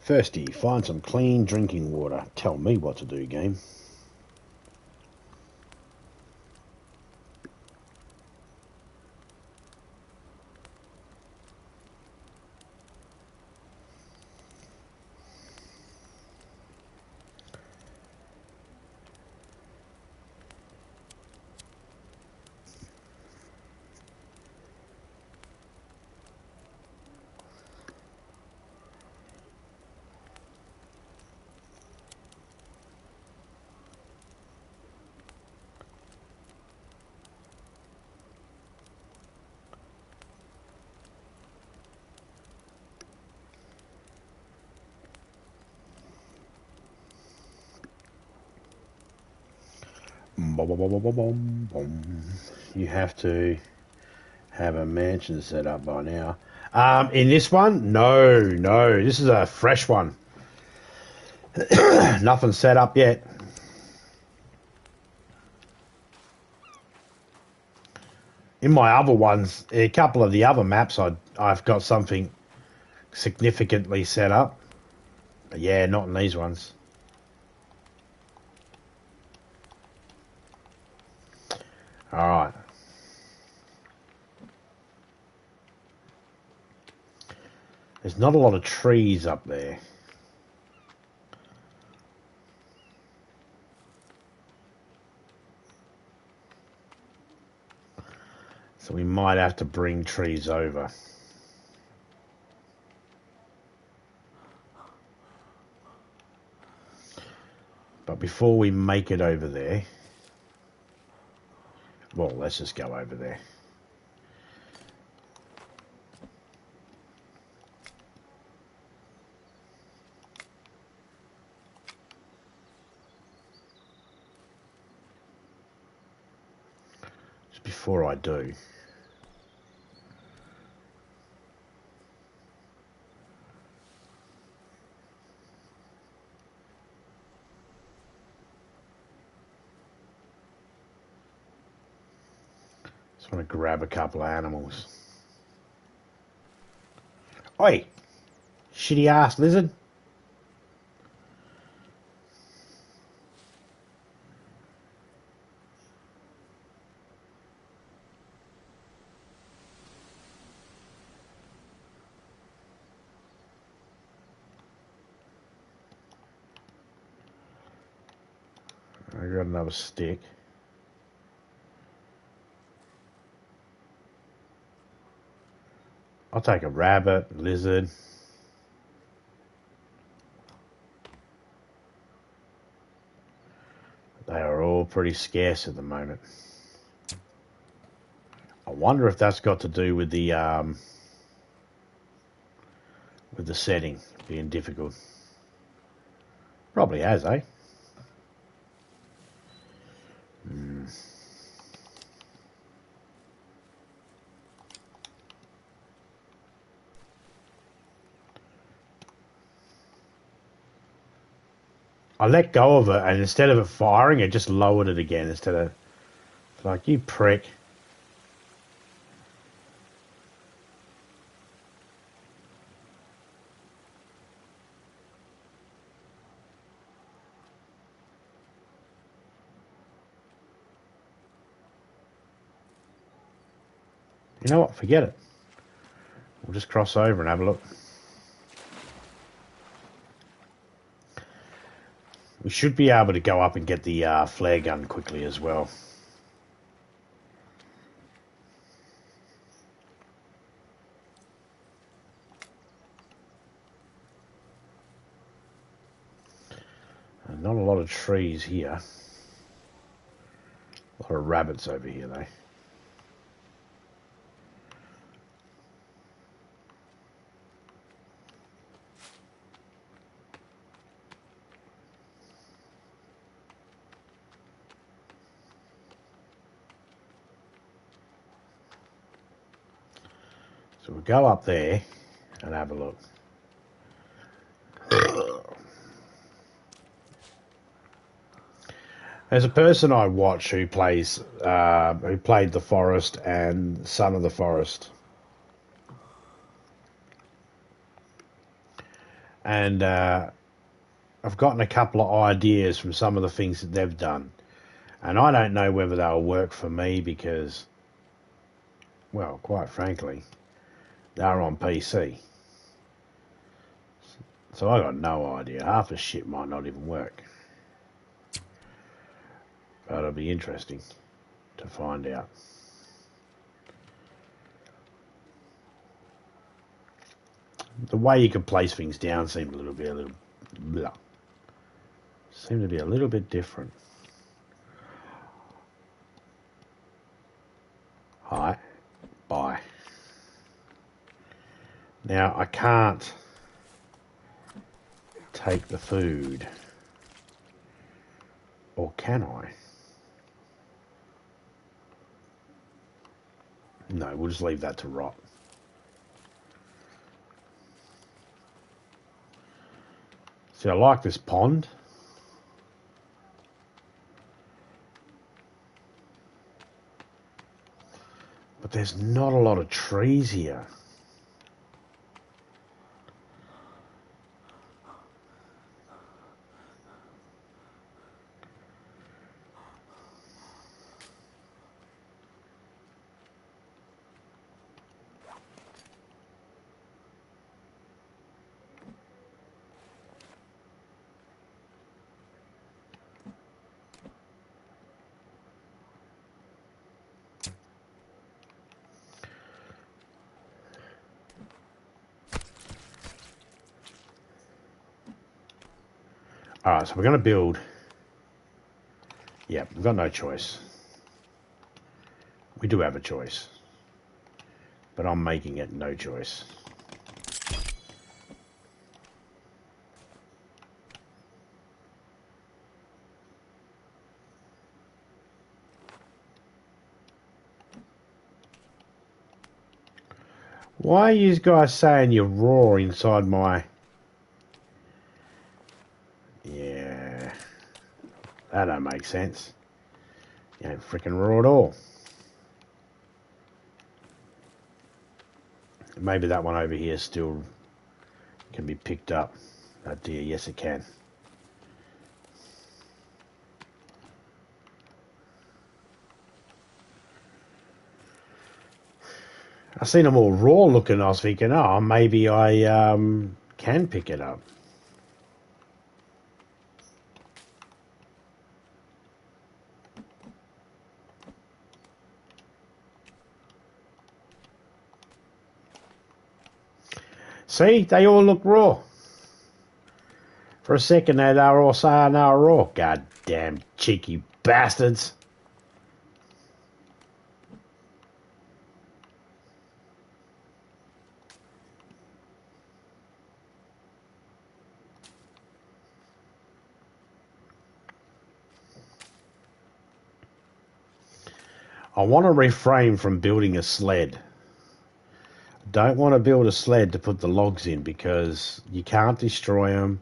Thirsty, find some clean drinking water. Tell me what to do, game. You have to have a mansion set up by now. In this one, no, this is a fresh one. Nothing set up yet. In my other ones, a couple of the other maps, I've got something significantly set up. But yeah, not in these ones. All right. There's not a lot of trees up there. So we might have to bring trees over. But before we make it over there, well, let's just go over there. Just before I do, just want to grab a couple of animals. Oi! Shitty ass lizard. I got another stick. I'll take a rabbit, lizard. They are all pretty scarce at the moment. I wonder if that's got to do with the setting being difficult. Probably has, eh? I let go of it, and instead of it firing, it just lowered it again. Instead of, like, you prick. You know what? Forget it. We'll just cross over and have a look. We should be able to go up and get the flare gun quickly as well. Not a lot of trees here. A lot of rabbits over here, though. So we'll go up there and have a look. There's a person I watch who played the Forest and Son of the Forest, and I've gotten a couple of ideas from some of the things that they've done, and I don't know whether they'll work for me because, well, quite frankly, they're on PC, so I got no idea. Half the shit might not even work. But it'll be interesting to find out. The way you can place things down seemed seemed to be a little bit different. Hi, bye. Now I can't take the food, or can I? No, we'll just leave that to rot. See, I like this pond. But there's not a lot of trees here. Alright, so we're going to build. Yeah, we've got no choice. We do have a choice. But I'm making it no choice. Why are you guys saying you're raw inside my... Yeah, that don't make sense. You ain't freaking raw at all. Maybe that one over here still can be picked up. Oh dear, yes it can. I seen them all raw looking. I was thinking, oh, maybe I can pick it up. See, they all look raw. For a second there, they were all saying they were raw. Goddamn cheeky bastards. I want to refrain from building a sled. Don't want to build a sled to put the logs in because you can't destroy them.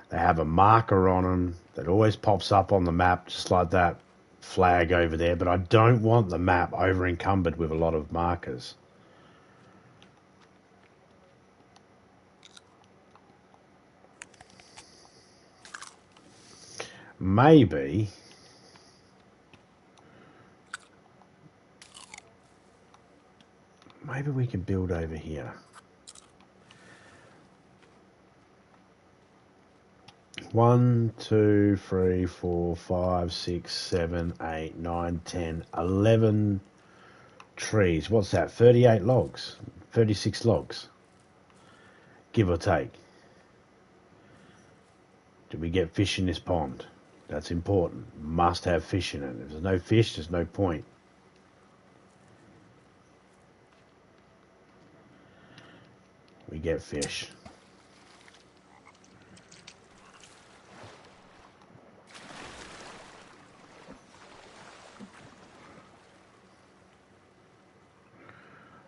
They have a marker on them that always pops up on the map, just like that flag over there. But I don't want the map over encumbered with a lot of markers. Maybe we can build over here. 1, 2, 3, 4, 5, 6, 7, 8, 9, 10, 11 trees. What's that? 38 logs. 36 logs. Give or take. Do we get fish in this pond? That's important. Must have fish in it. If there's no fish, there's no point. We get fish.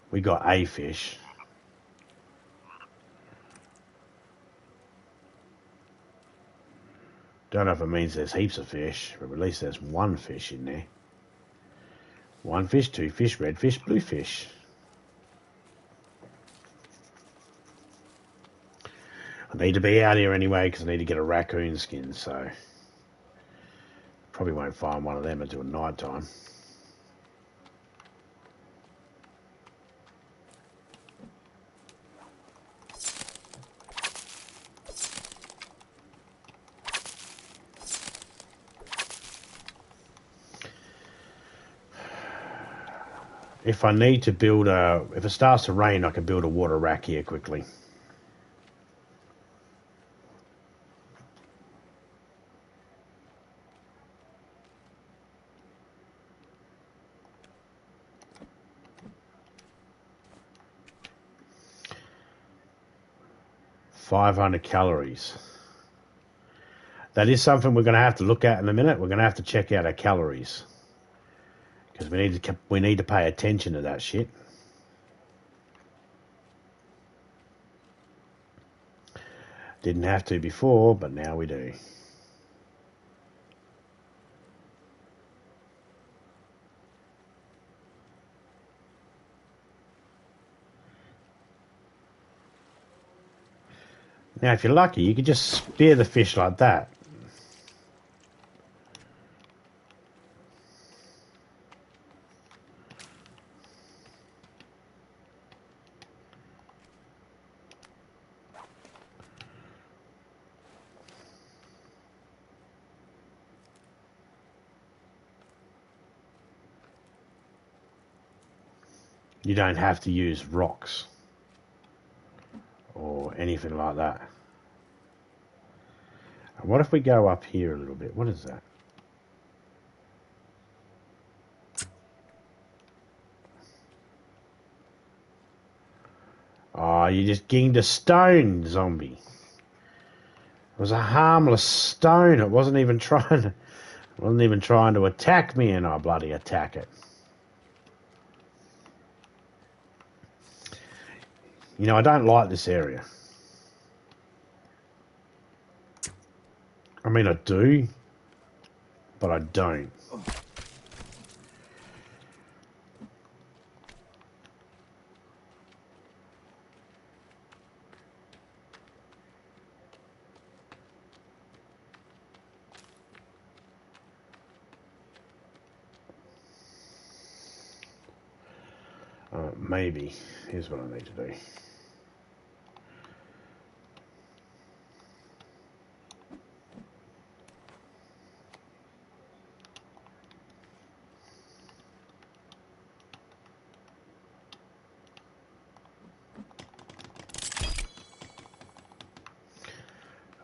We got a fish. Don't know if it means there's heaps of fish, but at least there's one fish in there. One fish, two fish, red fish, blue fish. I need to be out here anyway because I need to get a raccoon skin, so probably won't find one of them until night time. If I need to build if it starts to rain, I can build a water rack here quickly. $500 calories. That is something we're going to have to look at in a minute. We're going to have to check out our calories because we need to pay attention to that shit. Didn't have to before, but now we do. Now, if you're lucky, you could just spear the fish like that. You don't have to use rocks or anything like that. And what if we go up here a little bit? What is that? Oh, you just ginged a stone, zombie. It was a harmless stone. It wasn't even trying to attack me, and I bloody attack it. You know, I don't like this area. I mean, I do, but I don't. Maybe. Here's what I need to do.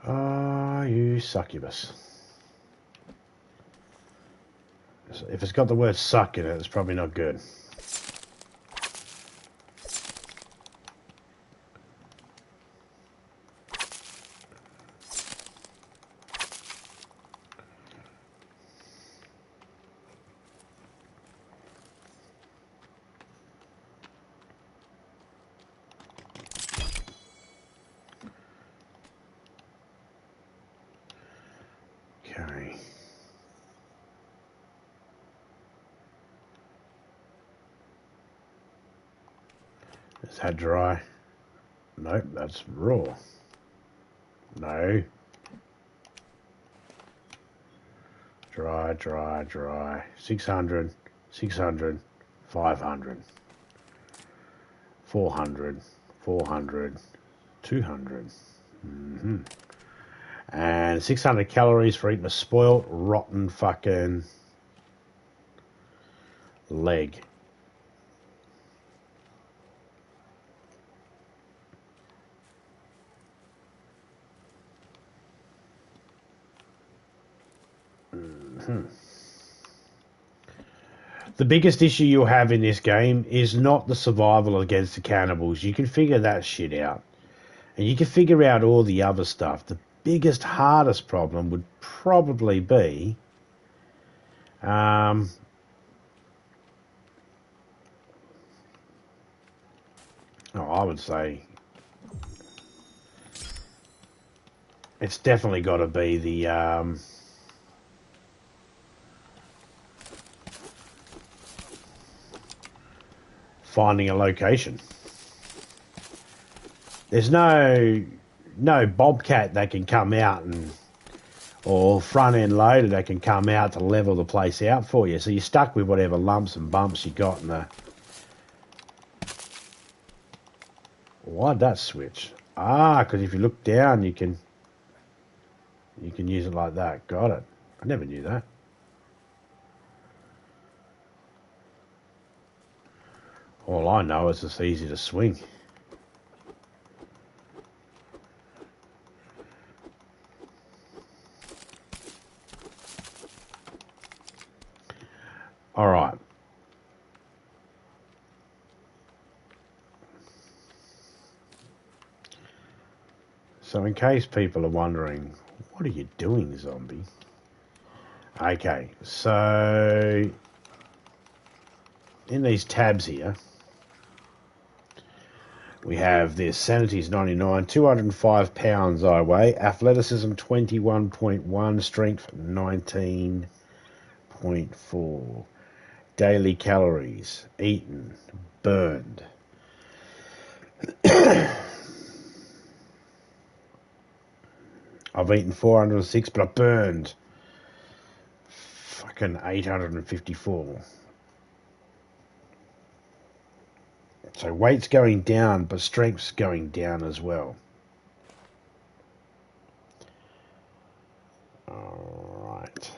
Ah, you succubus. If it's got the word suck in it, it's probably not good. Okay. Is that dry? Nope, that's raw. No. Dry, dry, dry. 600, 600, 500, 400, 400, 200. Mm-hmm. And 600 calories for eating a spoiled, rotten fucking leg. The biggest issue you'll have in this game is not the survival against the cannibals. You can figure that shit out. And you can figure out all the other stuff. The biggest, hardest problem would probably be... I would say... It's definitely got to be the... finding a location. There's no bobcat that can come out or front end loader that can come out to level the place out for you. So you're stuck with whatever lumps and bumps you got in the... Why'd that switch? Because if you look down, you can use it like that. Got it. I never knew that. All I know is it's easy to swing. All right. So in case people are wondering, what are you doing, zombie? Okay, so in these tabs here, we have this sanity is 99, 205 pounds I weigh, athleticism 21.1, strength 19.4, daily calories eaten, burned. I've eaten 406, but I burned fucking 854. So weight's going down, but strength's going down as well. All right.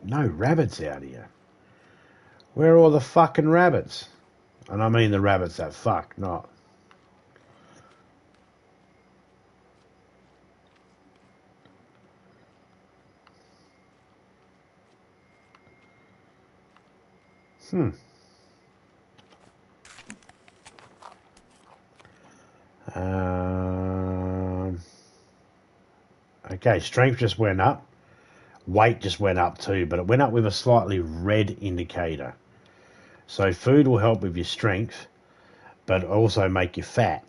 No rabbits out here. Where are all the fucking rabbits? And I mean the rabbits that fuck, not... Okay, strength just went up. Weight just went up too, but it went up with a slightly red indicator. So food will help with your strength, but also make you fat.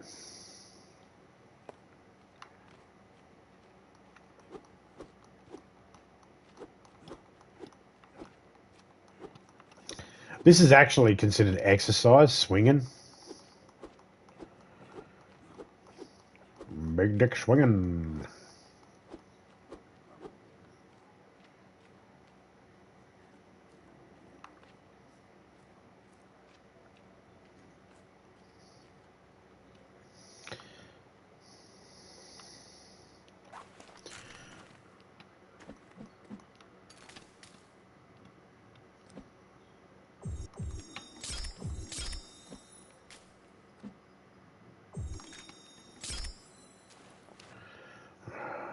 This is actually considered exercise, swinging. Big dick swinging.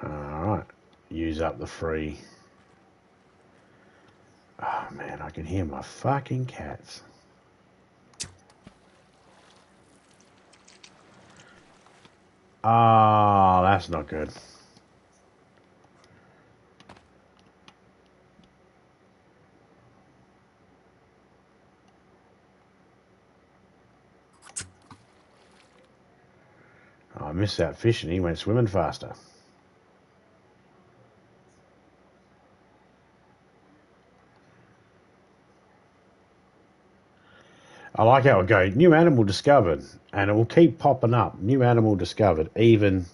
Alright, use up the free. Oh man, I can hear my fucking cats. Oh, that's not good. Oh, I missed that fish and he went swimming faster. I like how it goes, new animal discovered, and it will keep popping up, new animal discovered, even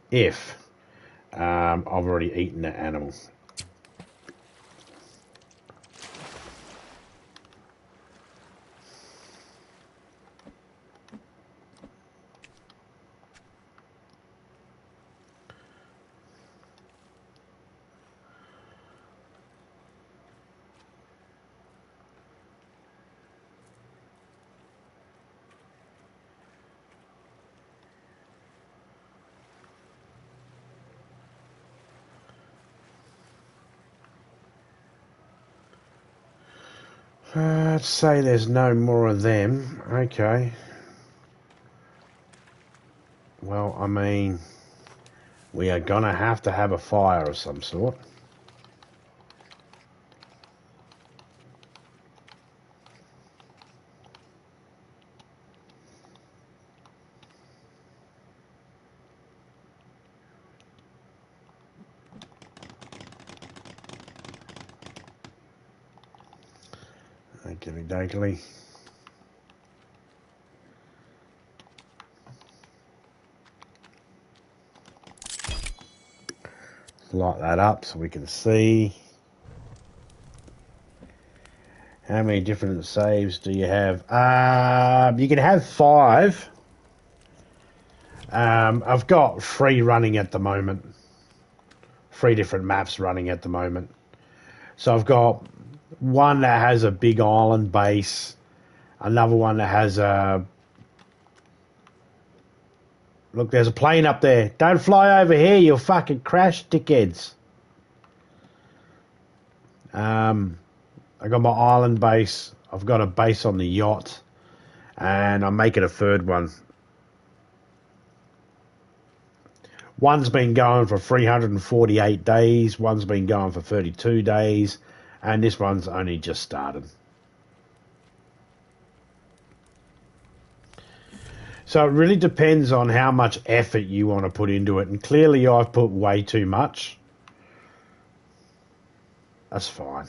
if I've already eaten that animal. Let's say there's no more of them. Okay. Well, I mean, we are going to have a fire of some sort. Okie dokie. Light that up so we can see. How many different saves do you have? You can have 5. I've got 3 running at the moment. 3 different maps running at the moment. So I've got one that has a big island base. Another one that has a... Look, there's a plane up there. Don't fly over here, you'll fucking crash, dickheads. I got my island base. I've got a base on the yacht. And I'm making a 3rd one. One's been going for 348 days. One's been going for 32 days. And this one's only just started. So it really depends on how much effort you want to put into it. And clearly I've put way too much. That's fine.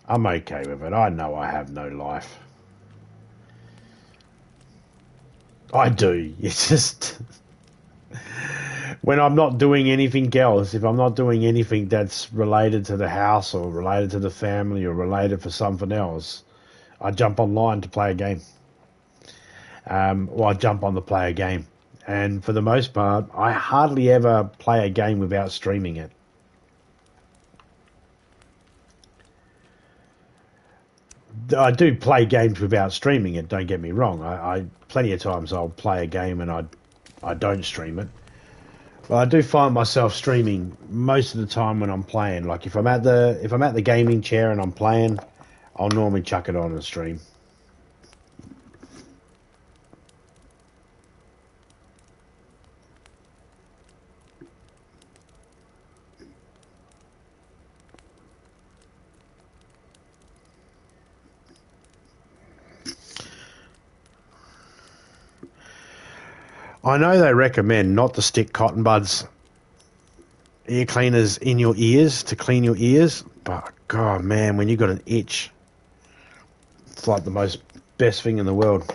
I'm okay with it. I know I have no life. I do. It's just... when I'm not doing anything else, if I'm not doing anything that's related to the house or related to the family or related for something else, I jump online to play a game. Or I jump on to play a game. And for the most part, I hardly ever play a game without streaming it. I do play games without streaming it, don't get me wrong. I plenty of times I'll play a game and I don't stream it. But I do find myself streaming most of the time when I'm playing. Like if I'm at the gaming chair and I'm playing, I'll normally chuck it on and stream. I know they recommend not to stick cotton buds, ear cleaners in your ears to clean your ears, but God, man, when you got an itch, it's like the most best thing in the world.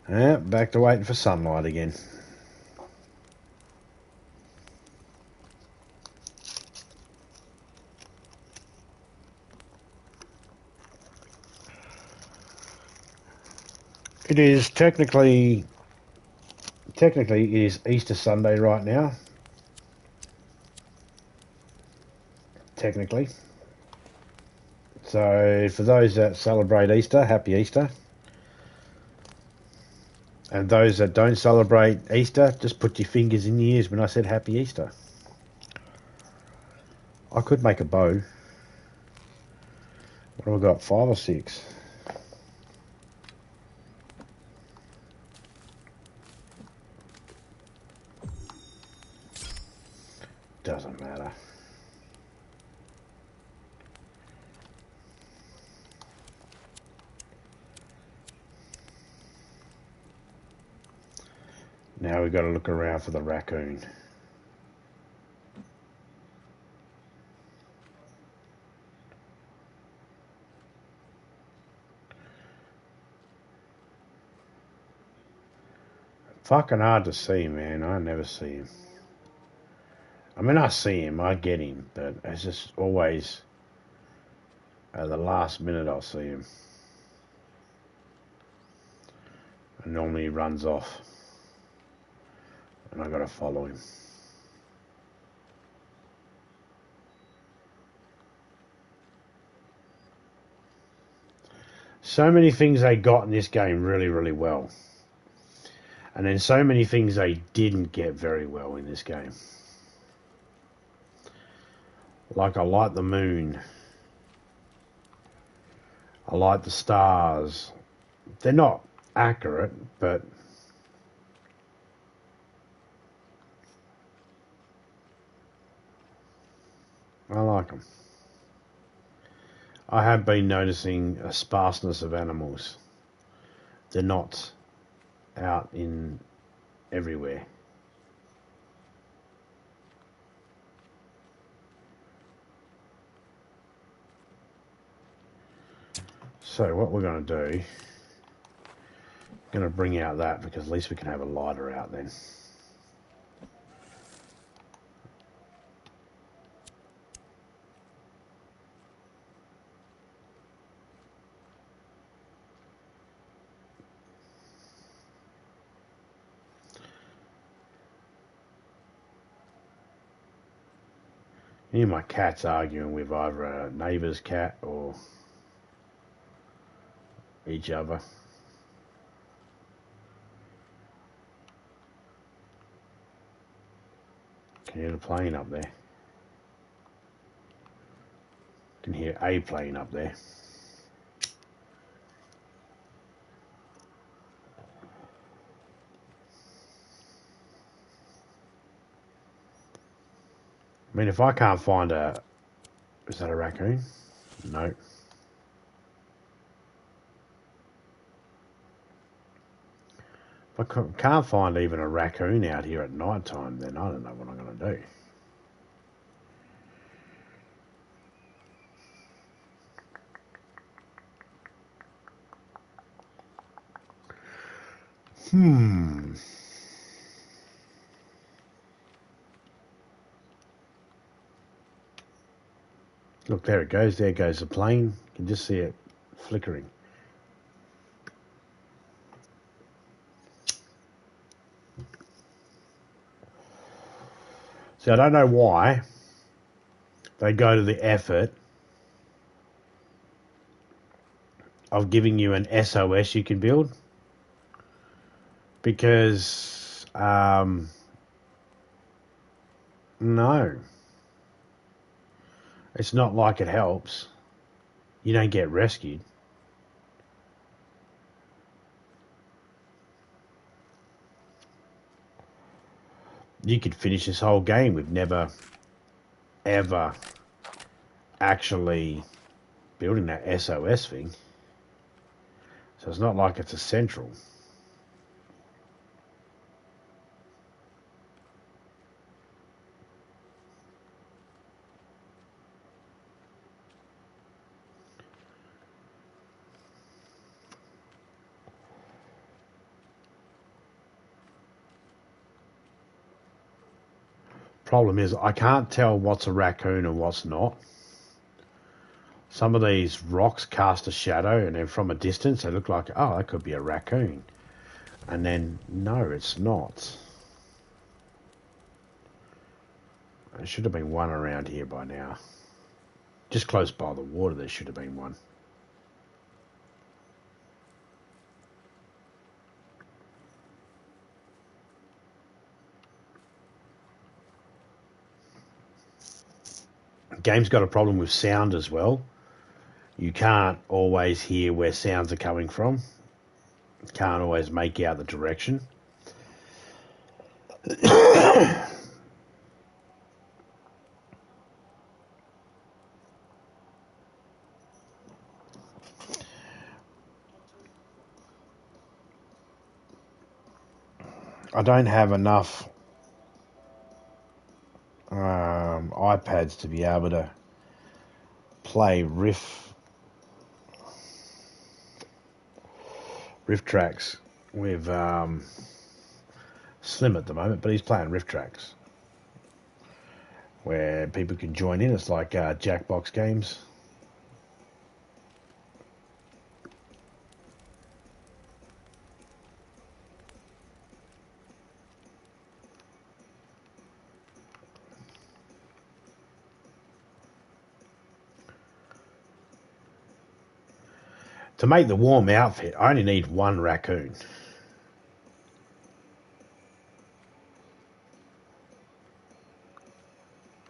Yeah, back to waiting for sunlight again. It is technically it is Easter Sunday right now. Technically. So for those that celebrate Easter, happy Easter. And those that don't celebrate Easter, just put your fingers in your ears when I said happy Easter. I could make a bow. What have I got? 5 or 6? Doesn't matter. Now we've got to look around for the raccoon. Fucking hard to see, man. I never see him. I mean, I see him, I get him, but it's just always at the last minute I'll see him. And normally he runs off. And I gotta follow him. So many things they got in this game really, really well. And then so many things they didn't get very well in this game. Like, I like the moon. I like the stars. They're not accurate, but I like them. I have been noticing a sparseness of animals. They're not out in everywhere. So what we're going to do, going to bring out that because at least we can have a lighter out then. Here my cat's arguing with either a neighbour's cat or each other. Can hear the plane up there. Can hear a plane up there. I mean, if I can't find a... Is that a raccoon? No. If I can't find even a raccoon out here at night time, then I don't know what I'm going to do. Look, there it goes. There goes the plane. You can just see it flickering. See, I don't know why they go to the effort of giving you an SOS you can build. Because, no. It's not like it helps. You don't get rescued. You could finish this whole game with never, ever actually building that SOS thing. So it's not like it's essential. Problem is, I can't tell what's a raccoon and what's not. Some of these rocks cast a shadow, and then from a distance they look like, oh, that could be a raccoon. And then, no, it's not. There should have been one around here by now. Just close by the water, there should have been one. The game's got a problem with sound as well. You can't always hear where sounds are coming from. Can't always make out the direction. I don't have enough iPads to be able to play riff tracks with Slim at the moment, but he's playing riff tracks where people can join in. It's like Jackbox games. To make the warm outfit, I only need one raccoon.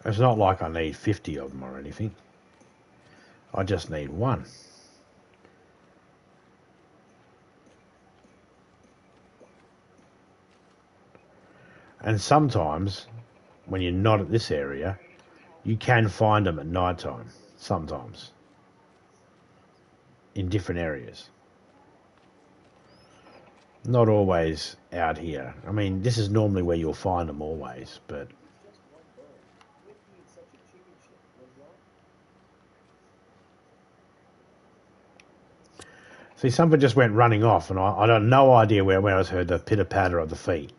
It's not like I need 50 of them or anything. I just need one. And sometimes, when you're not at this area, you can find them at night time. Sometimes. In different areas. Not always out here. I mean, this is normally where you'll find them always, but... See, something just went running off, and I had no idea where I heard the pitter-patter of the feet.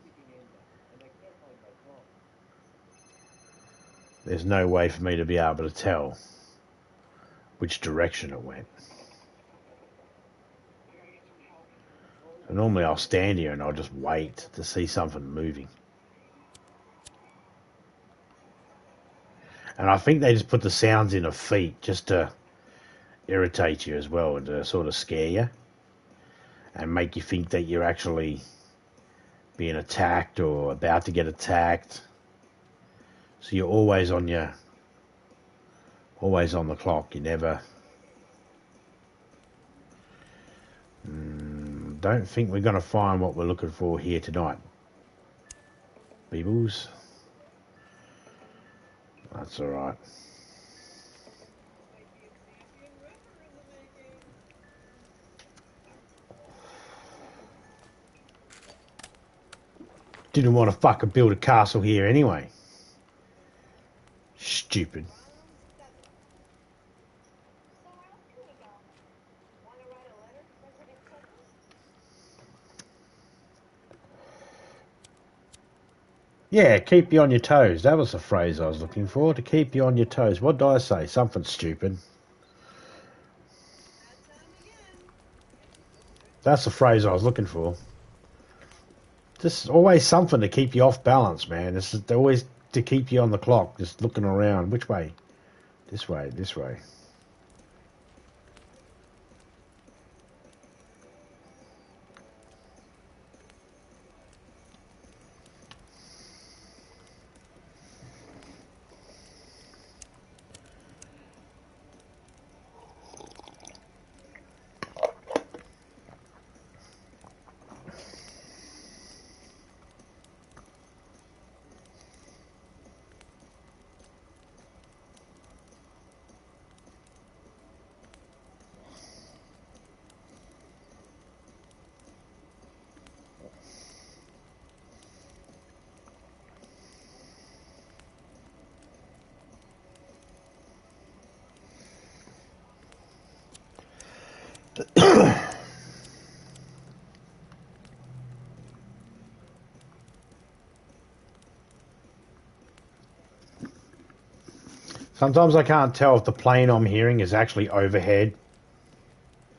There's no way for me to be able to tell which direction it went. So normally I'll stand here and I'll just wait to see something moving. And I think they just put the sounds in of feet just to irritate you as well, and to sort of scare you and make you think that you're actually being attacked or about to get attacked. So you're always on the clock. You never... don't think we're going to find what we're looking for here tonight, Beebles. That's all right. Didn't want to fucking build a castle here anyway. Stupid. Yeah, keep you on your toes. That was the phrase I was looking for. To keep you on your toes. What did I say? Something stupid. That's the phrase I was looking for. Just always something to keep you off balance, man. It's always to keep you on the clock, just looking around. Which way? This way, this way. Sometimes I can't tell if the plane I'm hearing is actually overhead.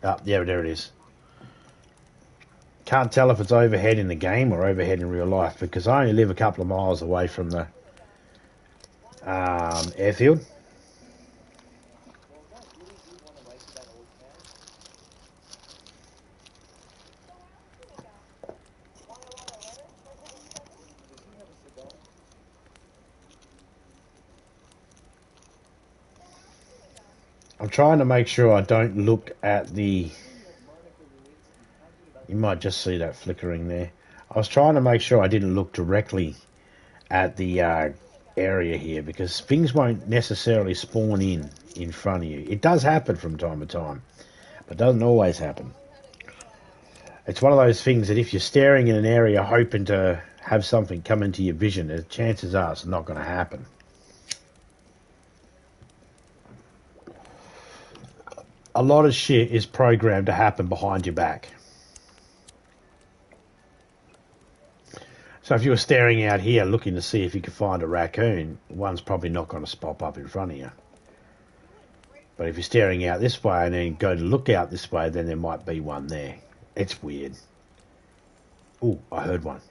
Yeah, there it is. Can't tell if it's overhead in the game or overhead in real life, because I only live a couple of miles away from the airfield. I'm trying to make sure I don't look at the... You might just see that flickering there. I was trying to make sure I didn't look directly at the area here, because things won't necessarily spawn in front of you. It does happen from time to time, but doesn't always happen. It's one of those things that if you're staring in an area hoping to have something come into your vision, the chances are it's not going to happen. A lot of shit is programmed to happen behind your back. So if you were staring out here looking to see if you could find a raccoon, one's probably not going to pop up in front of you. But if you're staring out this way and then go to look out this way, then there might be one there. It's weird. Oh, I heard one.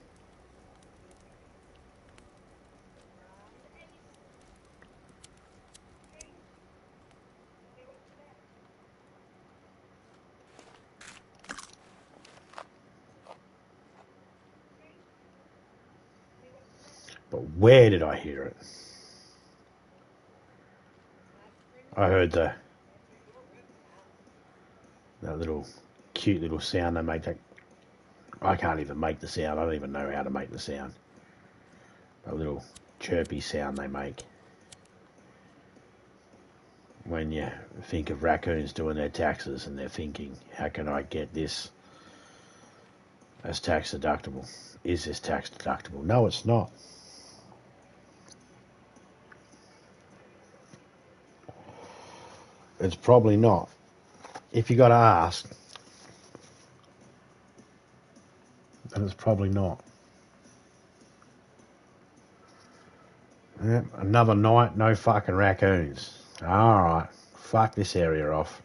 But where did I hear it? I heard that little cute little sound they make. That I can't even make the sound. I don't even know how to make the sound. A little chirpy sound they make when you think of raccoons doing their taxes and they're thinking, how can I get this as tax deductible? Is this tax deductible? No, it's not. It's probably not. If you got to ask, then it's probably not. Yep, another night, no fucking raccoons. Alright, fuck this area off.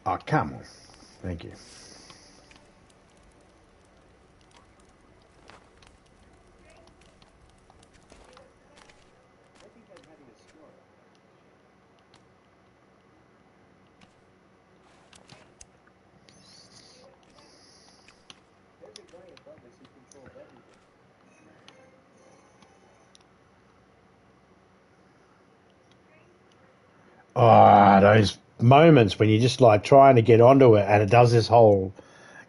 Oh, come on. Thank you. Oh, those moments when you're just like trying to get onto it and it does this whole.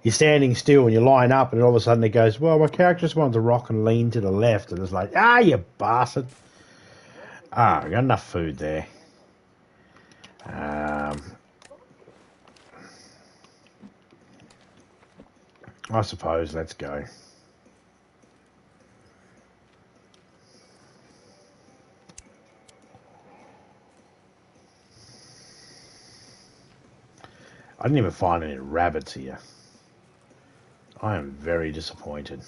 You're standing still and you line up and all of a sudden it goes, well, my character just wants to rock and lean to the left. And it's like, you bastard. We got enough food there. I suppose, let's go. I didn't even find any rabbits here. I am very disappointed.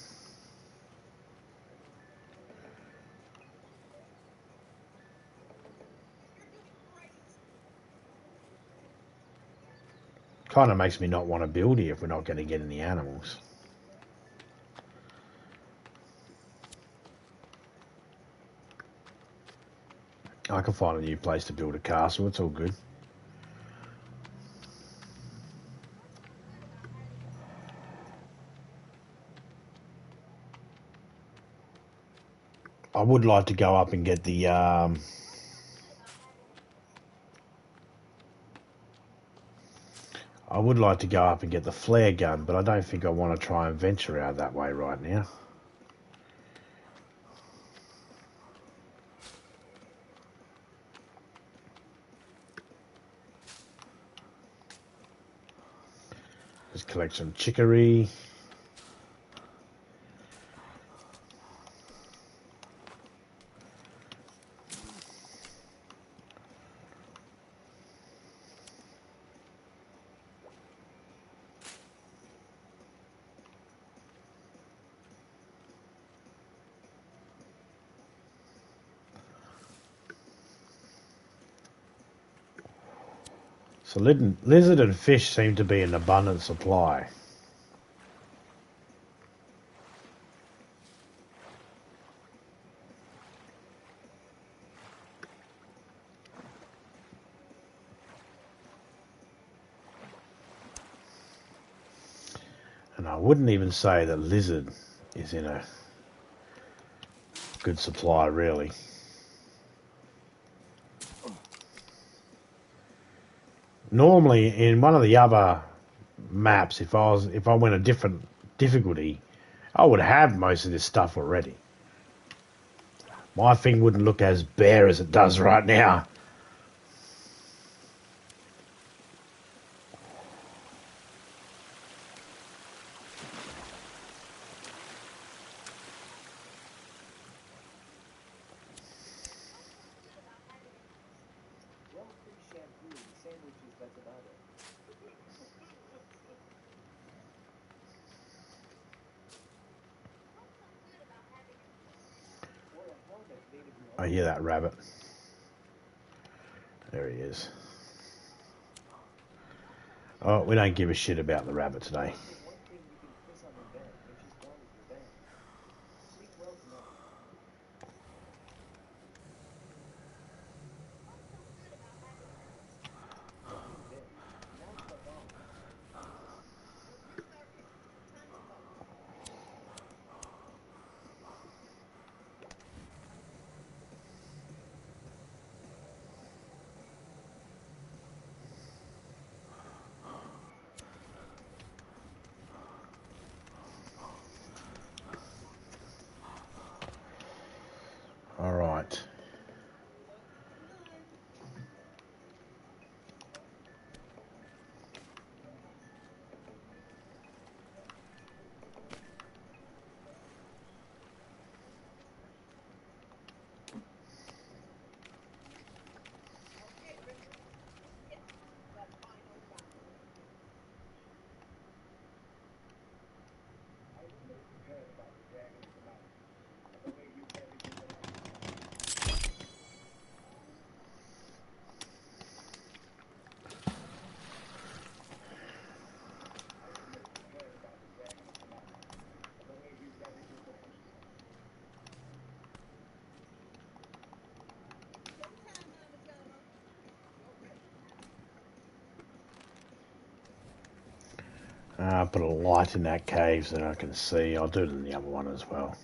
Kind of makes me not want to build here if we're not going to get any animals. I can find a new place to build a castle. It's all good. I would like to go up and get the I would like to go up and get the flare gun, but I don't think I want to try and venture out that way right now. Just collect some chicory. So lizard and fish seem to be in abundant supply. And I wouldn't even say that lizard is in a good supply, really. Normally, in one of the other maps, if I went a different difficulty, I would have most of this stuff already. My thing wouldn't look as bare as it does right now. I hear that rabbit. There he is. Oh, we don't give a shit about the rabbit today. Put a light in that cave so that I can see. I'll do it in the other one as well.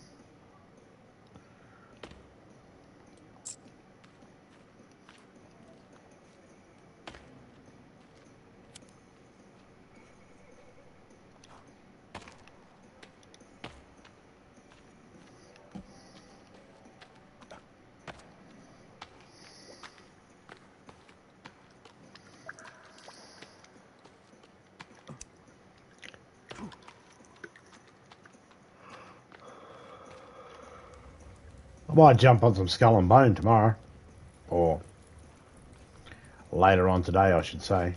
I might jump on some Skull and Bone tomorrow. Or later on today, I should say.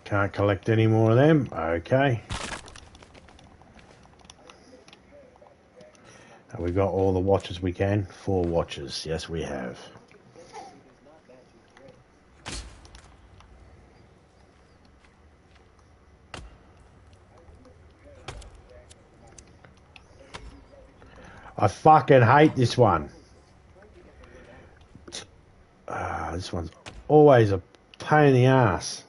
Can't collect any more of them. Okay. Have we got all the watches we can? 4 watches. Yes, we have. I fucking hate this one. This one's always a pain in the ass.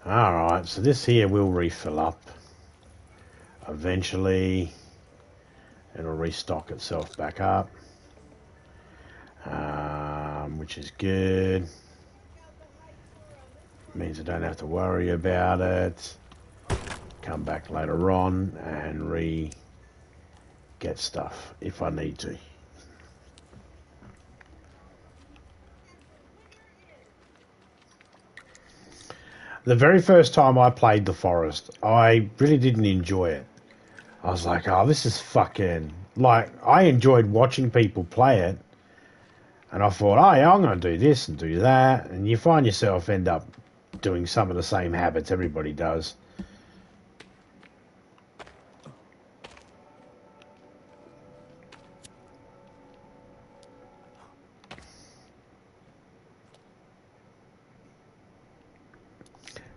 Alright, so this here will refill up. Eventually, it'll restock itself back up. Which is good. Means I don't have to worry about it. Come back later on and get stuff if I need to. The very first time I played The Forest, I really didn't enjoy it. I was like, oh, this is fucking... Like, I enjoyed watching people play it. And I thought, oh, yeah, I'm going to do this and do that. And you find yourself end up doing some of the same habits everybody does.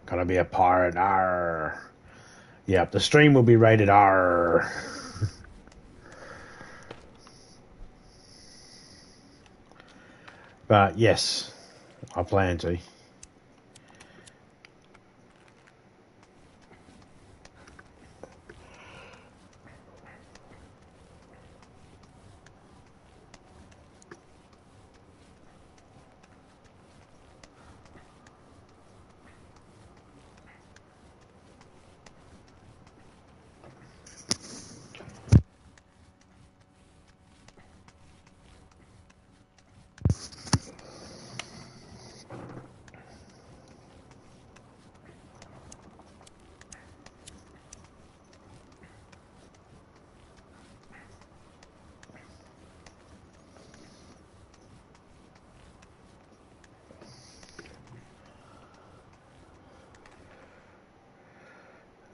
Gonna be a pirate, arr. Yep, the stream will be rated R. But yes, I plan to.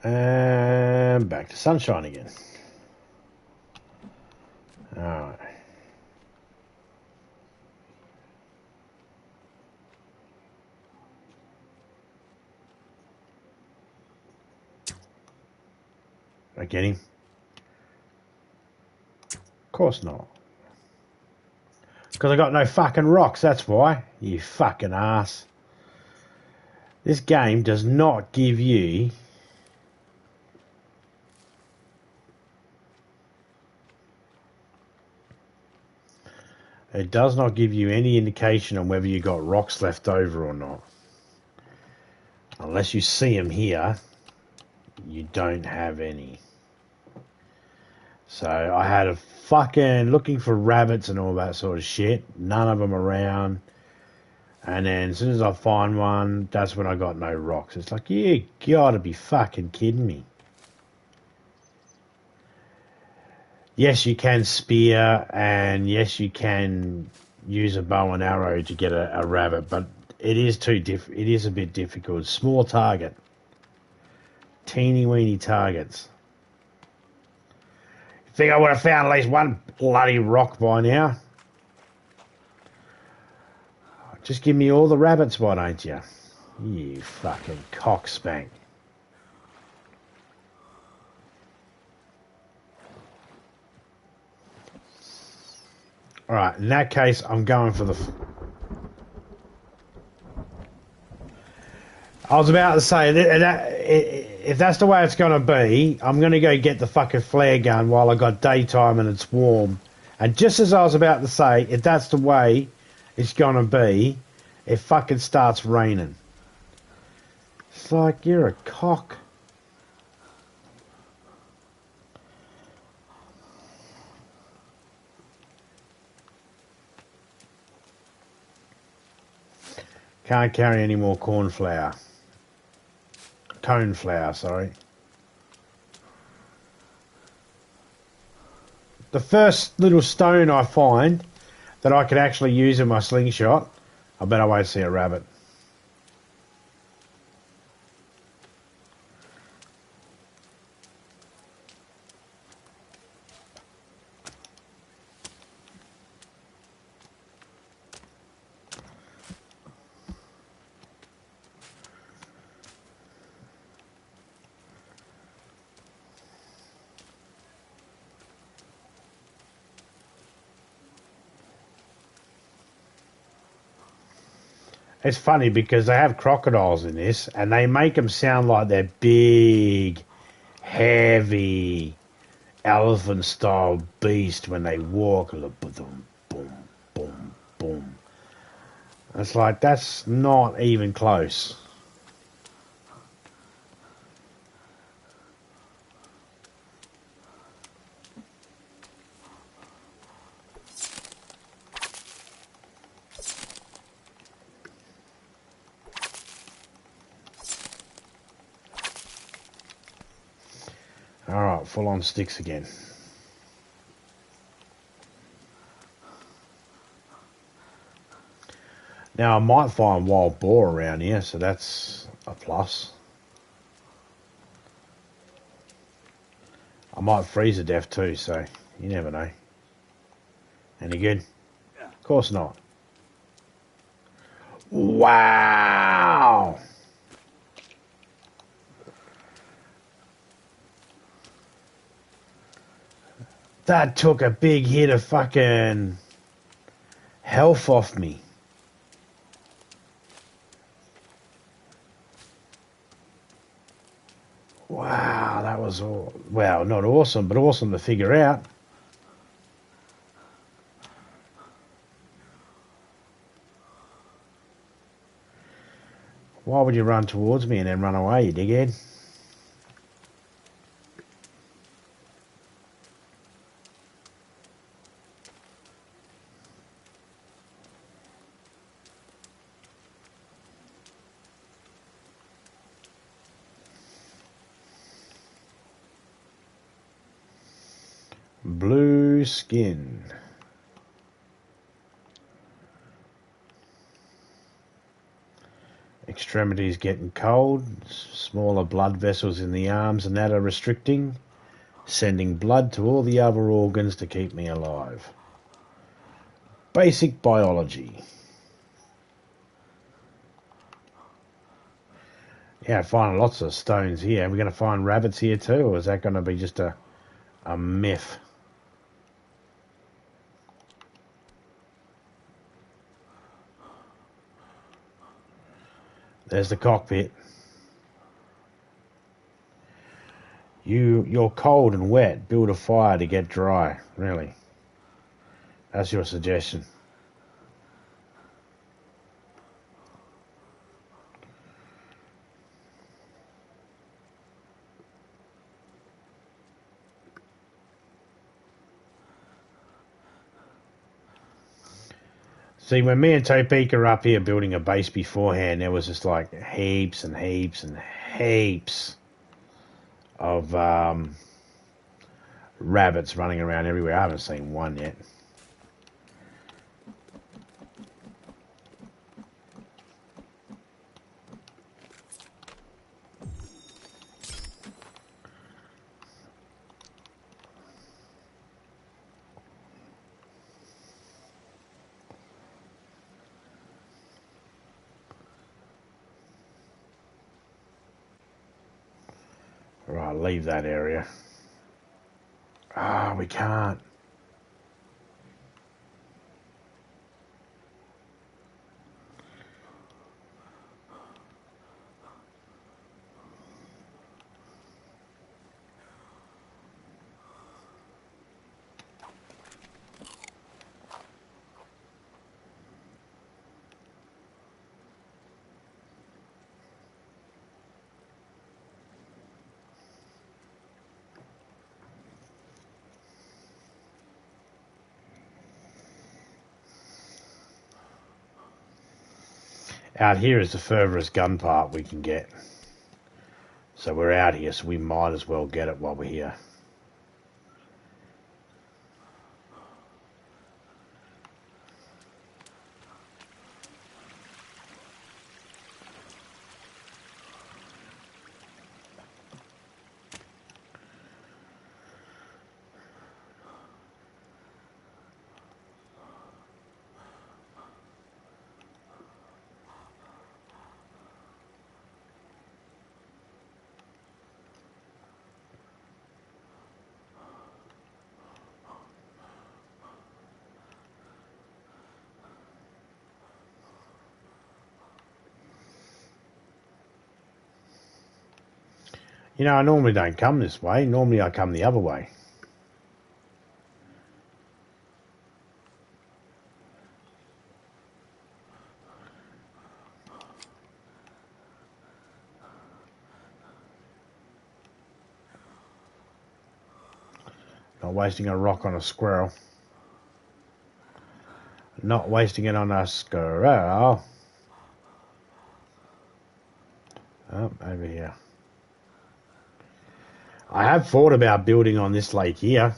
And back to sunshine again. Alright. I get him? Of course not. Because I got no fucking rocks, that's why. You fucking ass. This game does not give you... It does not give you any indication on whether you got rocks left over or not. Unless you see them here, you don't have any. So I had a fucking looking for rabbits and all that sort of shit. None of them around. And then as soon as I find one, that's when I got no rocks. It's like, you gotta be fucking kidding me. Yes, you can spear, and yes, you can use a bow and arrow to get a rabbit, but it is it is a bit difficult. Small target. Teeny weeny targets. Think I would have found at least one bloody rock by now. Just give me all the rabbits, why don't you? You fucking cockspank. Alright, in that case, I'm going for the... I was about to say, if that's the way it's going to be, I'm going to go get the fucking flare gun while I got daytime and it's warm. And just as I was about to say, if that's the way it's going to be, it fucking starts raining. It's like, you're a cock. Can't carry any more corn flour. Cone flour, sorry. The first little stone I find that I could actually use in my slingshot, I bet I won't see a rabbit. It's funny because they have crocodiles in this and they make them sound like they're big, heavy, elephant-style beast when they walk. Boom, boom, boom, boom. It's like, that's not even close. Alright, full on sticks again. Now I might find wild boar around here, so that's a plus. I might freeze to death too, so you never know. Any good? Of course not. Wow! That took a big hit of fucking health off me. Wow, that was all... Well, not awesome, but awesome to figure out. Why would you run towards me and then run away, you dickhead? Blue skin. Extremities getting cold. Smaller blood vessels in the arms and that are restricting. Sending blood to all the other organs to keep me alive. Basic biology. Yeah, finding lots of stones here. Are we going to find rabbits here too, or is that going to be just a myth? There's the cockpit. You're cold and wet. Build a fire to get dry. Really? That's your suggestion. See, when me and Topeka are up here building a base beforehand, there was just like heaps and heaps and heaps of rabbits running around everywhere. I haven't seen one yet. Right, leave that area. Ah, we can't. Out here is the furthest gun part we can get. So we're out here, so we might as well get it while we're here. You know, I normally don't come this way. Normally I come the other way. Not wasting a rock on a squirrel. Not wasting it on a squirrel. Oh, over here. I have thought about building on this lake here.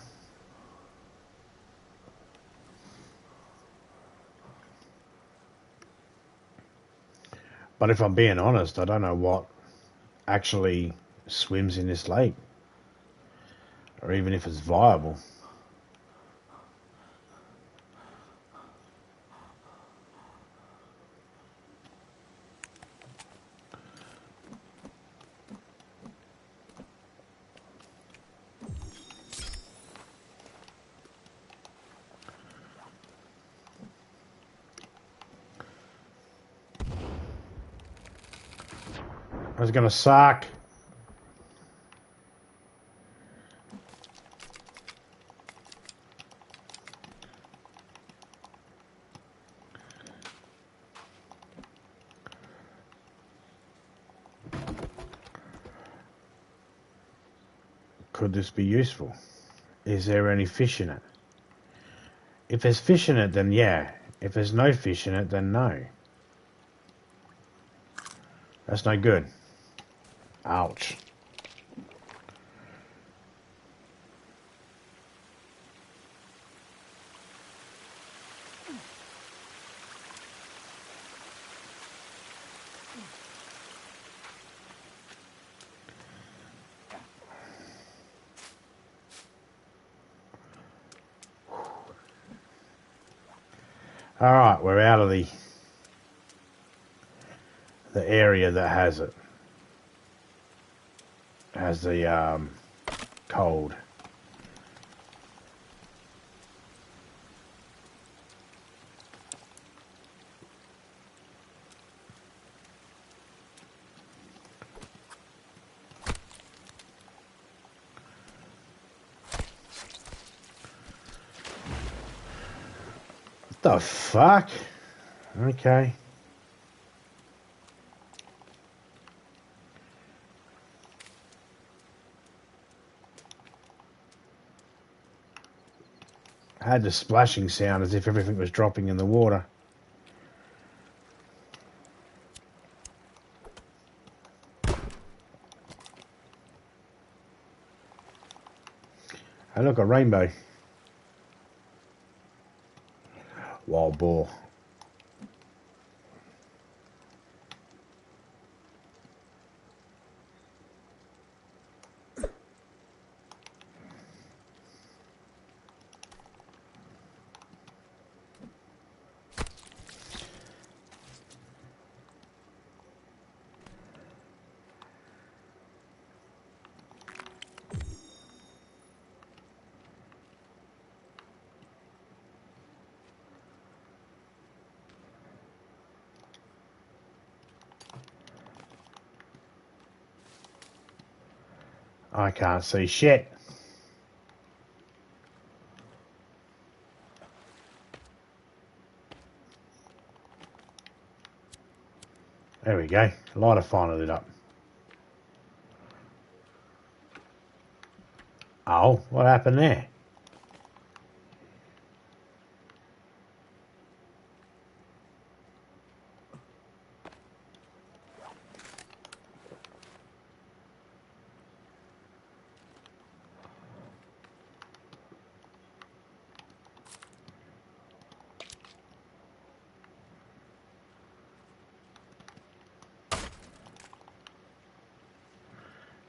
But if I'm being honest, I don't know what actually swims in this lake. Or even if it's viable. It's going to suck. Could this be useful? Is there any fish in it? If there's fish in it, then yeah. If there's no fish in it, then no. That's no good. Ouch. All right, we're out of the area that has it. Has the cold. What the fuck? Okay. I had the splashing sound as if everything was dropping in the water. Hey, look, a rainbow. Wild boar. I can't see shit. There we go. Lighter finally lit up. Oh, what happened there?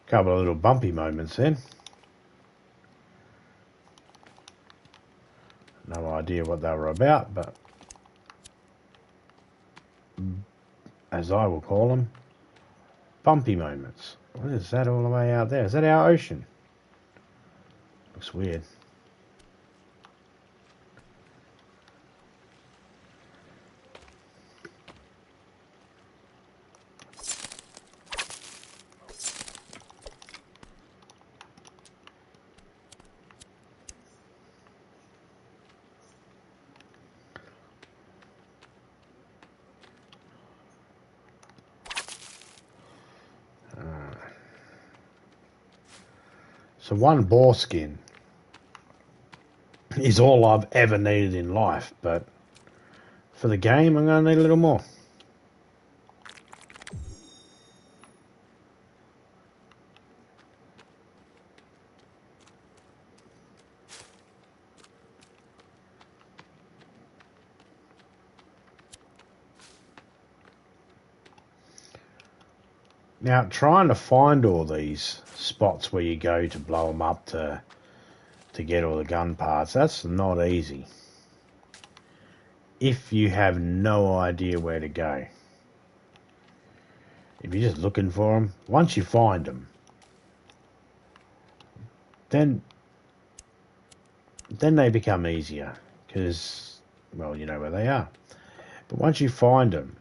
Couple of little bumpy moments then. No idea what they were about, but as I will call them, bumpy moments. What is that all the way out there? Is that our ocean? Looks weird. So one boar skin is all I've ever needed in life, but for the game I'm going to need a little more. Now, trying to find all these spots where you go to blow them up to get all the gun parts, that's not easy. If you have no idea where to go. If you're just looking for them, once you find them, then they become easier because, well, you know where they are. But once you find them,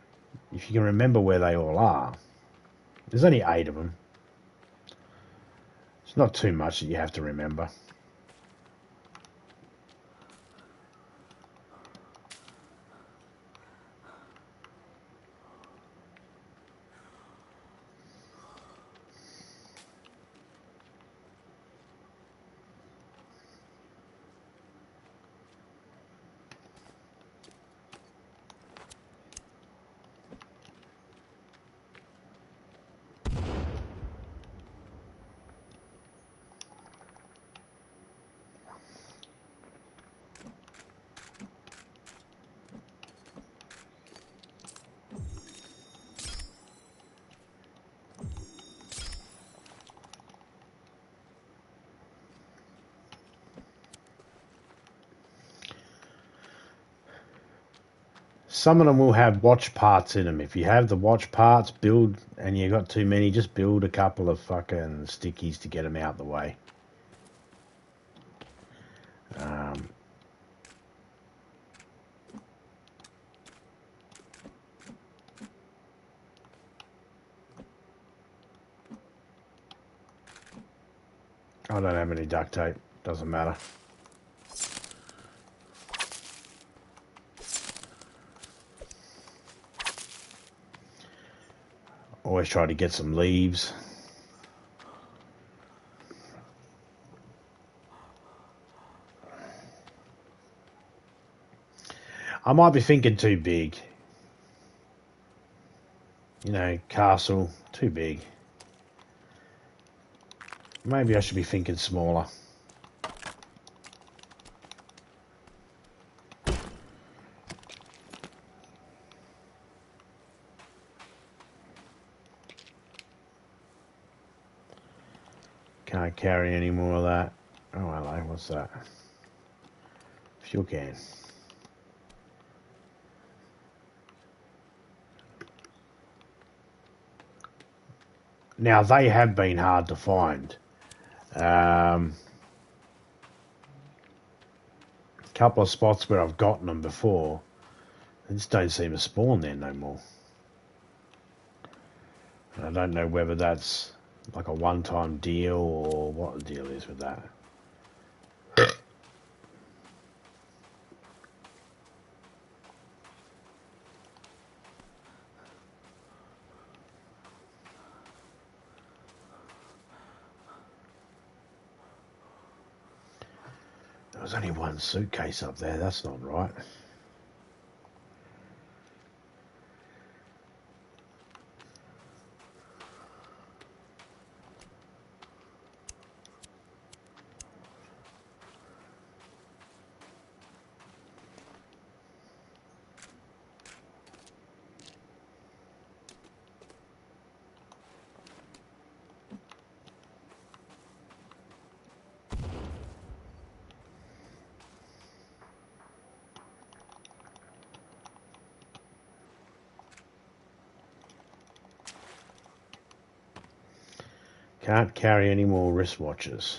if you can remember where they all are, there's only 8 of them. It's not too much that you have to remember. some of them will have watch parts in them. If you have the watch parts, build, and you got too many, just build a couple of fucking stickies to get them out the way. I don't have any duct tape. Doesn't matter. Always try to get some leaves. I might be thinking too big. You know, castle, too big. Maybe I should be thinking smaller. Can't carry any more of that. Oh, hello, what's that? Fuel can. Now, they have been hard to find. Couple of spots where I've gotten them before, they just don't seem to spawn there no more. And I don't know whether that's like a one-time deal or what the deal is with that. There was only one suitcase up there, that's not right. Can't carry any more wristwatches.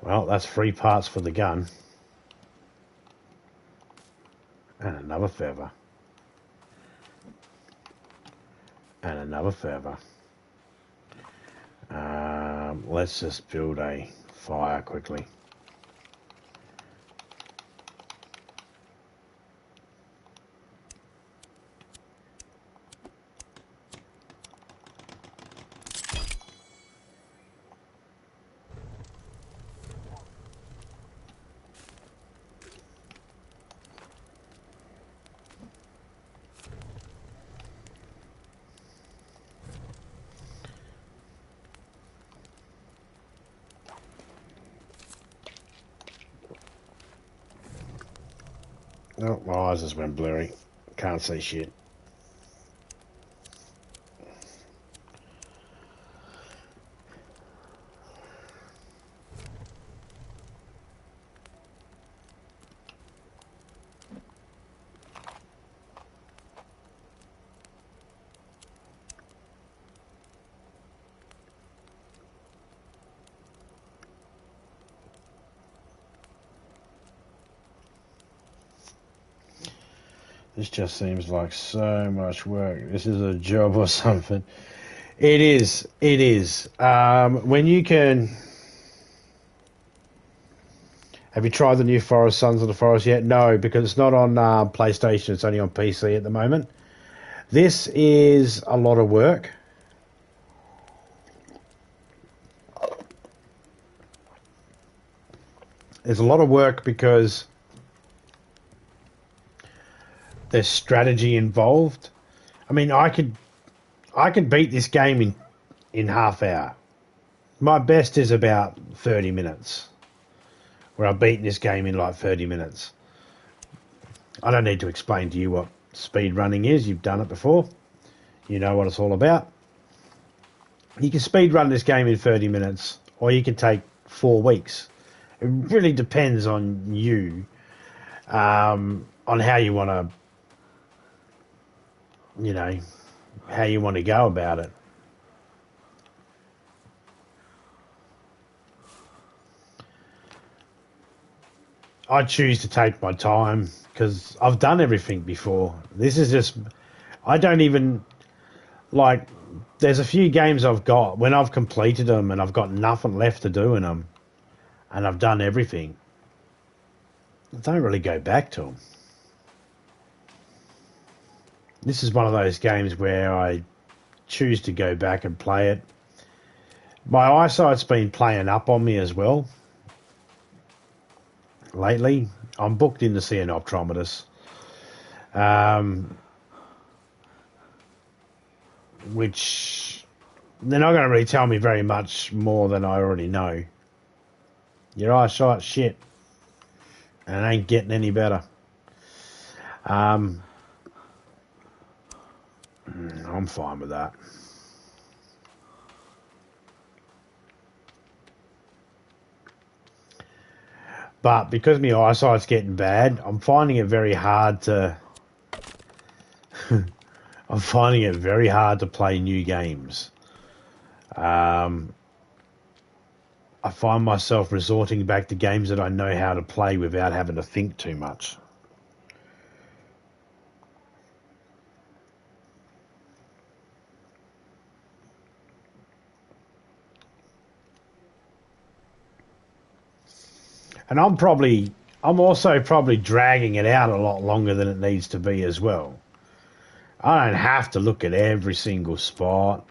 Well, that's 3 parts for the gun. And another feather. And another feather. Let's just build a fire quickly. Oh, my eyes just went blurry. Can't see shit. This just seems like so much work. This is a job or something. It is. It is. When you can... Have you tried the new Forest Sons of the Forest yet? No, because it's not on PlayStation. It's only on PC at the moment. This is a lot of work. There's a lot of work because there's strategy involved. I mean, I could beat this game in half hour. My best is about 30 minutes. Where I've beaten this game in like 30 minutes. I don't need to explain to you what speed running is. You've done it before. You know what it's all about. You can speed run this game in 30 minutes, or you can take 4 weeks It really depends on you, on how you want to, you know, how you want to go about it. I choose to take my time because I've done everything before. This is just, I don't even, like, there's a few games I've got, when I've completed them and I've got nothing left to do in them, and I've done everything, I don't really go back to them. This is one of those games where I choose to go back and play it. My eyesight's been playing up on me as well lately. I'm booked in to see an optometrist, which they're not going to really tell me very much more than I already know. Your eyesight's shit, and it ain't getting any better. I'm fine with that. But because my eyesight's getting bad, I'm finding it very hard to. I'm finding it very hard to play new games. I find myself resorting back to games that I know how to play without having to think too much. And I'm also probably dragging it out a lot longer than it needs to be as well. I don't have to look at every single spot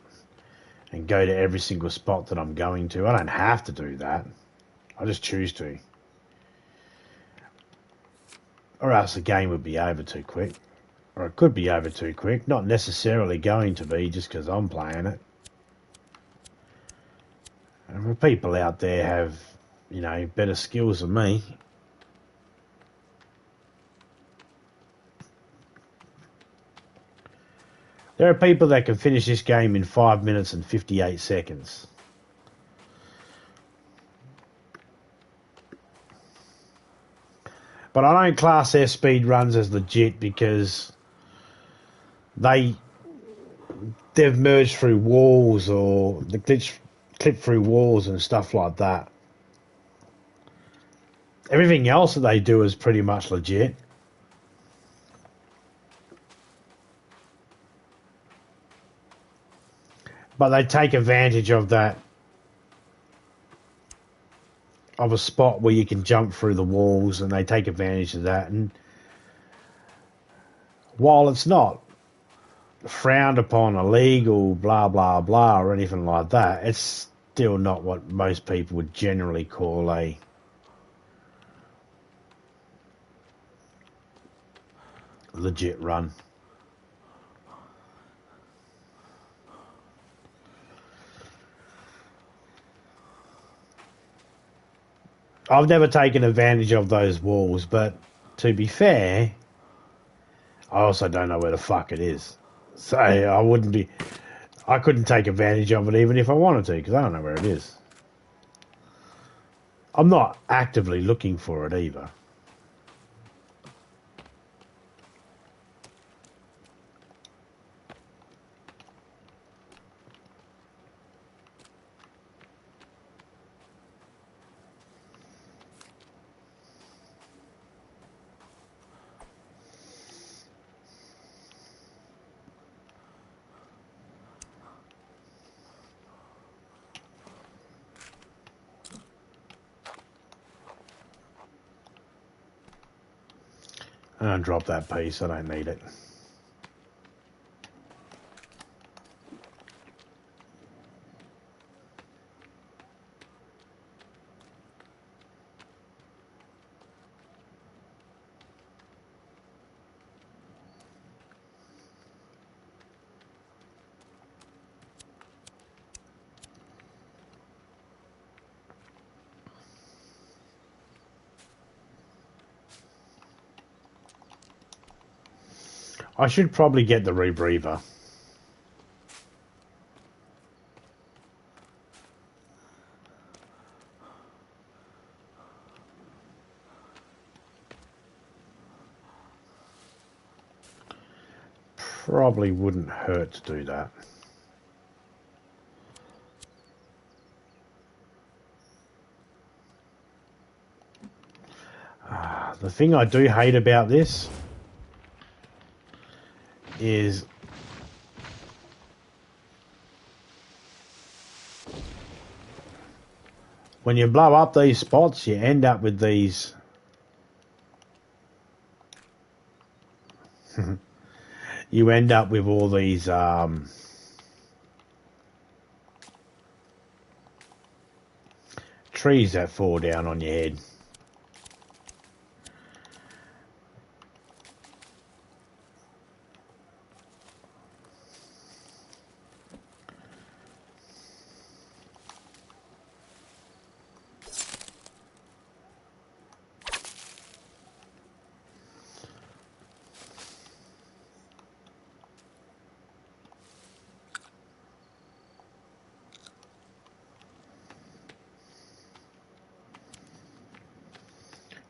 and go to every single spot that I'm going to. I don't have to do that. I just choose to. Or else the game would be over too quick. Or it could be over too quick. Not necessarily going to be just because I'm playing it. And if people out there have, better skills than me, there are people that can finish this game in 5 minutes and 58 seconds. But I don't class their speed runs as legit because they've merged through walls or the clip through walls and stuff like that. Everything else that they do is pretty much legit. But they take advantage of that, of a spot where you can jump through the walls, and they take advantage of that. And while it's not frowned upon, illegal, blah, blah, blah, or anything like that, it's still not what most people would generally call a legit run. I've never taken advantage of those walls, but to be fair, I also don't know where the fuck it is. So I couldn't take advantage of it even if I wanted to, because I don't know where it is. I'm not actively looking for it either. And drop that piece, I don't need it. I should probably get the rebreather. Probably wouldn't hurt to do that. The thing I do hate about this is when you blow up these spots, you end up with these you end up with all these trees that fall down on your head.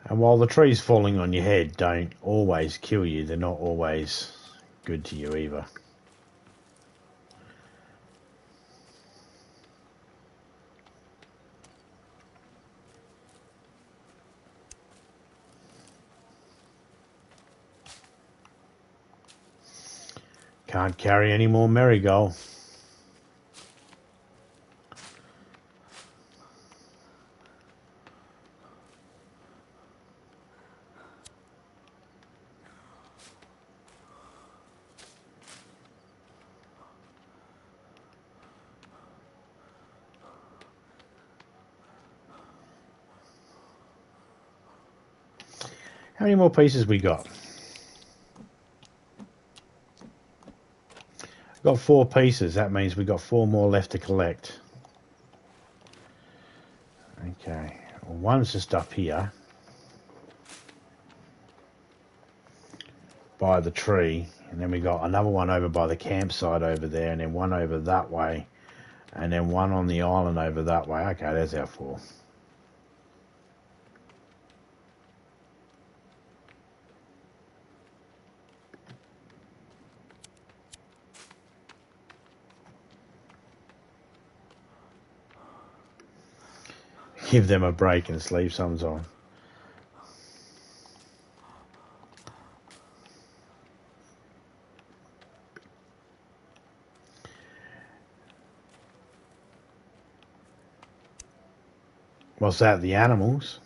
And while the trees falling on your head don't always kill you, they're not always good to you either. Can't carry any more marigold. How many more pieces we got? Got 4 pieces. That means we got 4 more left to collect. Okay. Well, one's just up here by the tree, and then we got another one over by the campsite over there, and then one over that way, and then one on the island over that way. Okay, there's our 4. Give them a break and sleep sometime. What's that? The animals?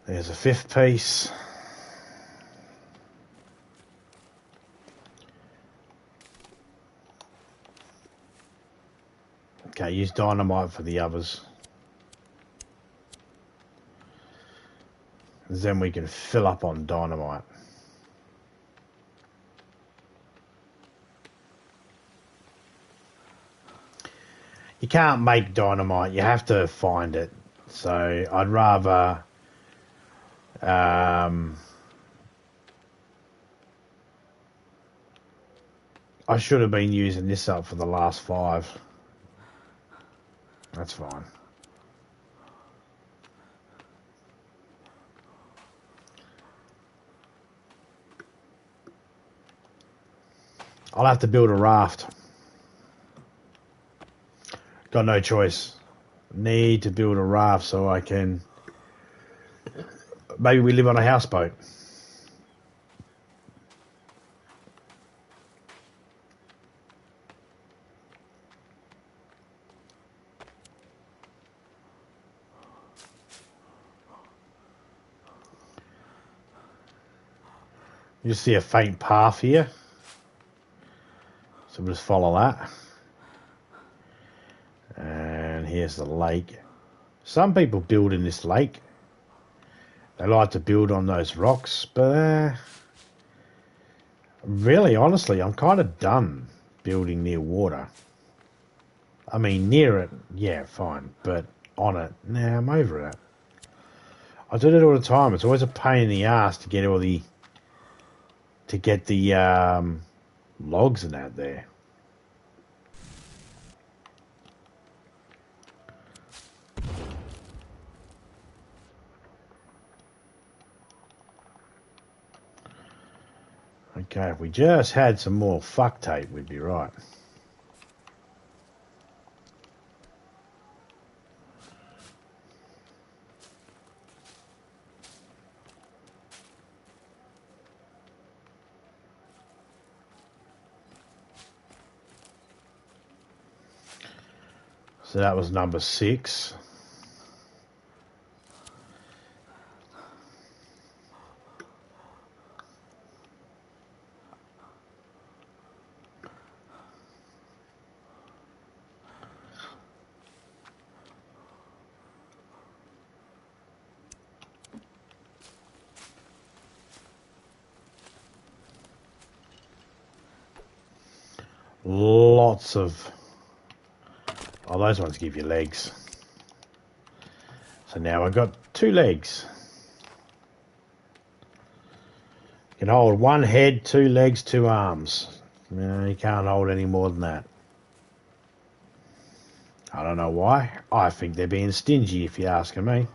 There's a 5th piece. Okay, use dynamite for the others. Then we can fill up on dynamite. You can't make dynamite, you have to find it. So I'd rather I should have been using this up for the last 5. That's fine. I'll have to build a raft. Got no choice. Need to build a raft so I can... Maybe we live on a houseboat. You see a faint path here. So we'll just follow that. And here's the lake. Some people build in this lake. They like to build on those rocks, but really, honestly, I'm kind of done building near water. I mean, near it, yeah, fine, but on it, nah, I'm over it. I do that all the time. It's always a pain in the ass to get the logs and that there. Okay, if we just had some more fuck tape, we'd be right. So that was number 6. Lots of... Oh, those ones give you legs. So now I've got 2 legs. You can hold 1 head, 2 legs, 2 arms. You can't hold any more than that. I don't know why. I think they're being stingy, if you're asking me.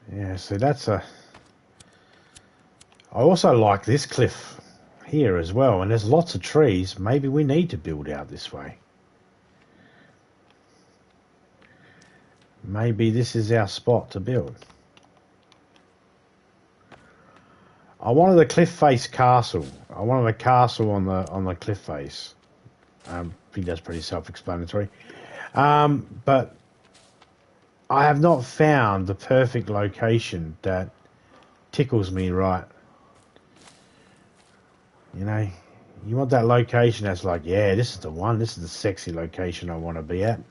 Yeah, so that's a... I also like this cliff here as well, and there's lots of trees. Maybe we need to build out this way. Maybe this is our spot to build. I wanted a cliff face castle. I wanted a castle on the cliff face. I think that's pretty self-explanatory. But I have not found the perfect location that tickles me right. You know, you want that location that's like, yeah, this is the one. This is the sexy location I want to be at.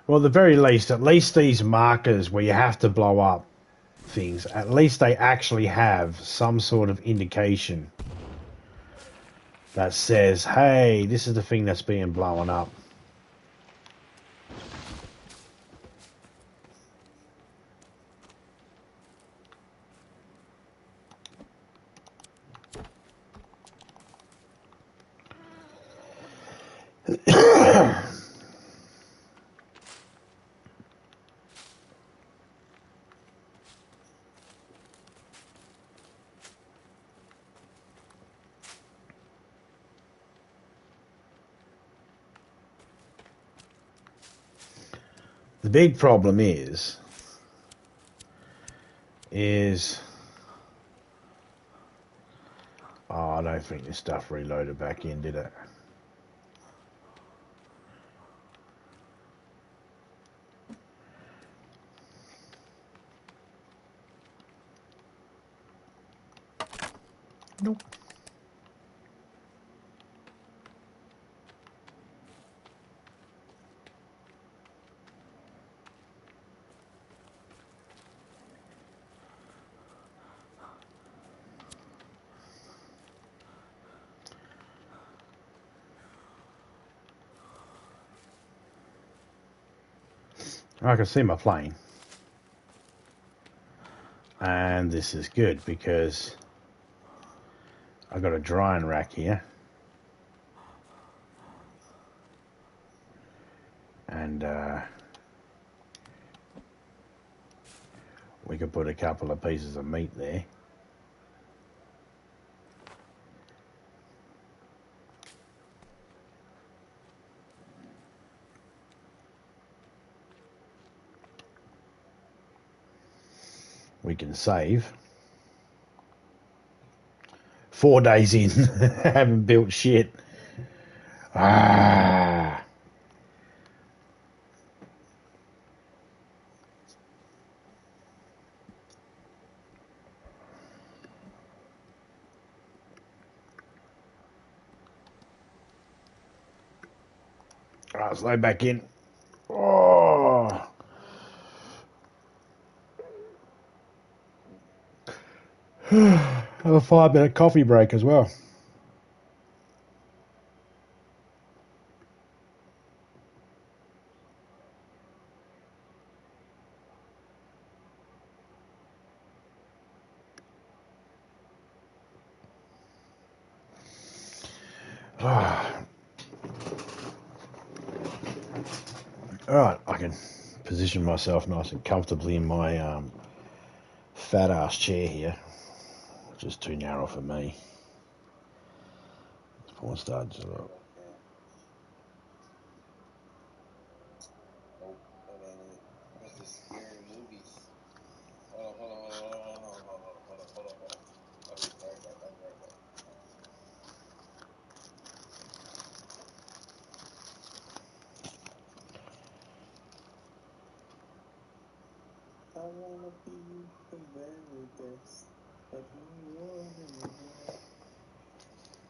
Well, at the very least, at least these markers where you have to blow up things, at least they actually have some sort of indication that says, hey, this is the thing that's being blown up. The big problem is oh, I don't think this stuff reloaded back in, did it? Nope. I can see my plane. And this is good because I've got a drying rack here. And we could put a couple of pieces of meat there. we can save. 4 days in, haven't built shit. Ah. Alright, let's load back in. Oh. Have a 5-minute coffee break as well. Alright, I can position myself nice and comfortably in my fat ass chair here, which is too narrow for me. Porn stars. I wanna be the very best, like no one in the world.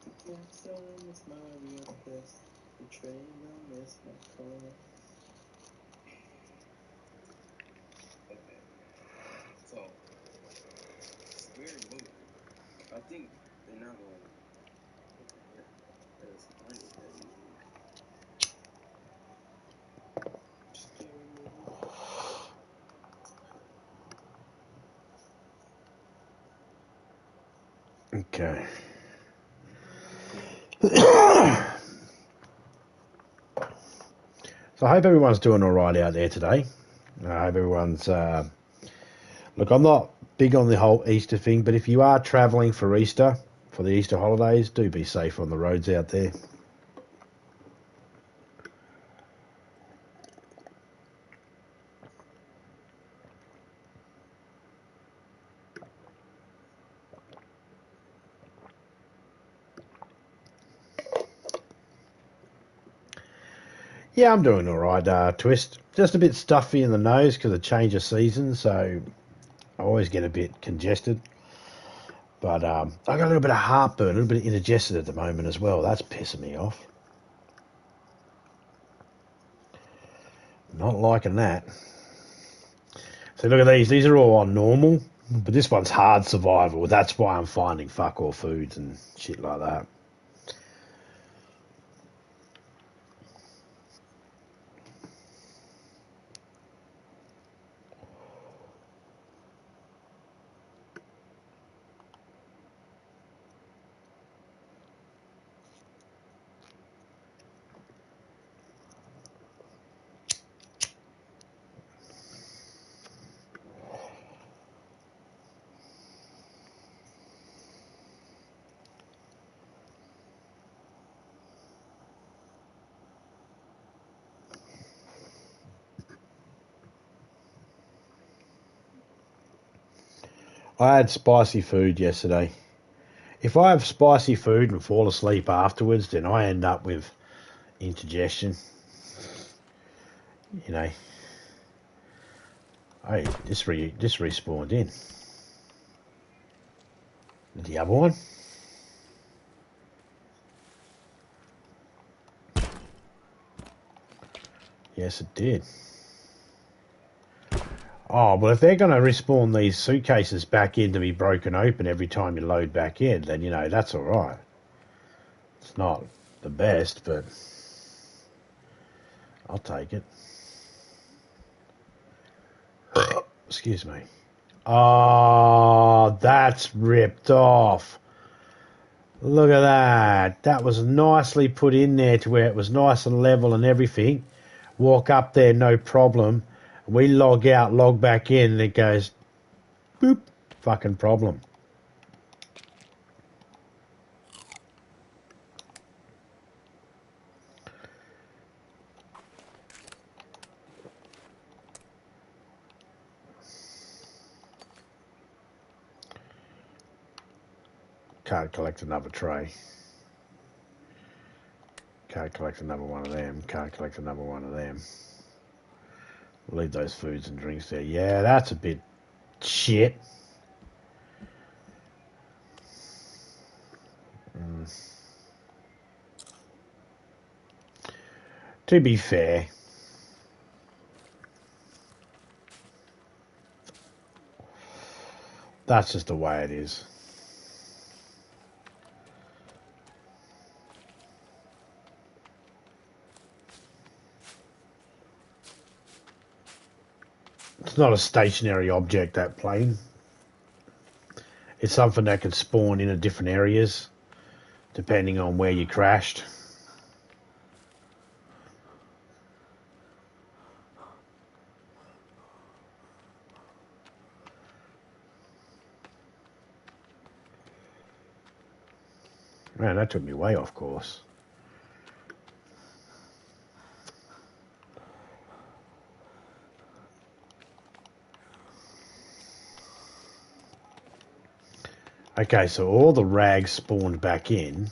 To get some is my real best. Betrayal is my calling. Okay, so it's a weird movie. I think they're not gonna let us find it that easily. Scary movie. Okay. So I hope everyone's doing all right out there today. I hope everyone's... Look, I'm not big on the whole Easter thing, but if you are travelling for Easter, for the Easter holidays, do be safe on the roads out there. Yeah, I'm doing all right, Twist. Just a bit stuffy in the nose because of change of season, so I always get a bit congested. But I got a little bit of heartburn, a little bit of indigestion at the moment as well. That's pissing me off. Not liking that. So look at these. These are all on normal, but this one's hard survival. That's why I'm finding fuck all foods and shit like that. I had spicy food yesterday. If I have spicy food and fall asleep afterwards, then I end up with indigestion. You know, I just respawned in. The other one? Yes, it did. Oh, well, if they're going to respawn these suitcases back in to be broken open every time you load back in, then, you know, that's all right. It's not the best, but I'll take it. Excuse me. Oh, that's ripped off. Look at that. That was nicely put in there to where it was nice and level and everything. Walk up there, no problem. We log out, log back in, and it goes, boop, fucking problem. Can't collect another tray. Can't collect another one of them. Can't collect another one of them. Leave those foods and drinks there. Yeah, that's a bit shit. To be fair, that's just the way it is. It's not a stationary object, that plane. It's something that can spawn in at different areas, depending on where you crashed. Man, that took me way off course. Okay, so all the rags spawned back in.